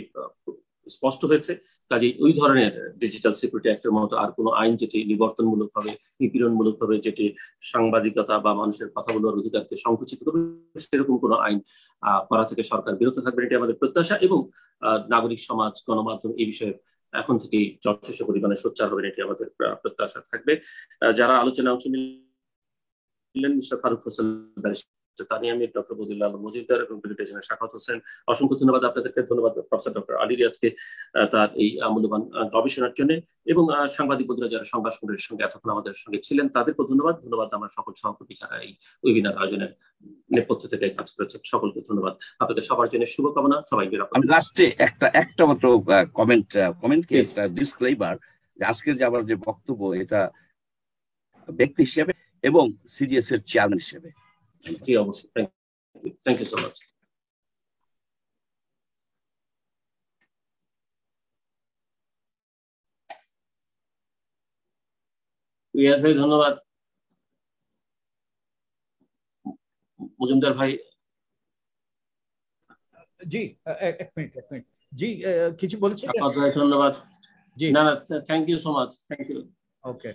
স্পষ্ট হয়েছে। কাজে ওই ধরনের ডিজিটাল সিকিউরিটি অ্যাক্টের মতো আর কোনো আইন যেটি নিবর্তনমূলক ভাবে, নিপীড়নমূলক ভাবে, যেটি সাংবাদিকতা বা মানুষের কথা বলার অধিকারকে সংকুচিত করবে, সেরকম কোনো আইন করা থেকে সরকার বিরত থাকবে, এটি আমাদের প্রত্যাশা। এবং নাগরিক সমাজ, গণমাধ্যম এই বিষয়ে এখন থেকেই যথেষ্ট পরিমাণে সোচ্চার হবে, এটি আমাদের প্রত্যাশা থাকবে। যারা আলোচনায় অংশ নিলেন, মিস্টার ফারুক হোসেন, তানিয়া মির, ডক্টর বদিউল্লাহ আলম মজুমদার এবং ব্রিগেডিয়ার শাখাওয়াত হোসেন, অসংখ্য ধন্যবাদ আপনাদেরকে। ধন্যবাদ প্রফেসর ডক্টর আলী রিয়াজকে তার এই মূল্যবান গবেষণার জন্য, এবং সাংবাদিক বন্ধুরা যারা সংবাদ সংগ্রহের সঙ্গে এতক্ষণ আমাদের সঙ্গে ছিলেন তাদেরকে ধন্যবাদ। আমার সকল সহকর্মী যারা এই ওয়েবিনার আয়োজনের নেপথ্য থেকে কাজ করেছেন, সকলকে ধন্যবাদ। আপনাদের সবার জন্য শুভকামনা। সবাই নিরাপদ।
আমি লাস্টে একটা মাত্র কমেন্ট কি ডিসক্লেইমার, আজকের যে আমার যে বক্তব্য, এটা ব্যক্তি হিসেবে এবং সিডিএস এর চেয়ারম্যান হিসেবে।
জি অবশ্যই, thank you so much. Riaz ভাই ধন্যবাদ। মজুমদার ভাই।
জি এক মিনিট জি কিছু বলছেন?
ধন্যবাদ। জি না, thank you so much, thank you.
Okay.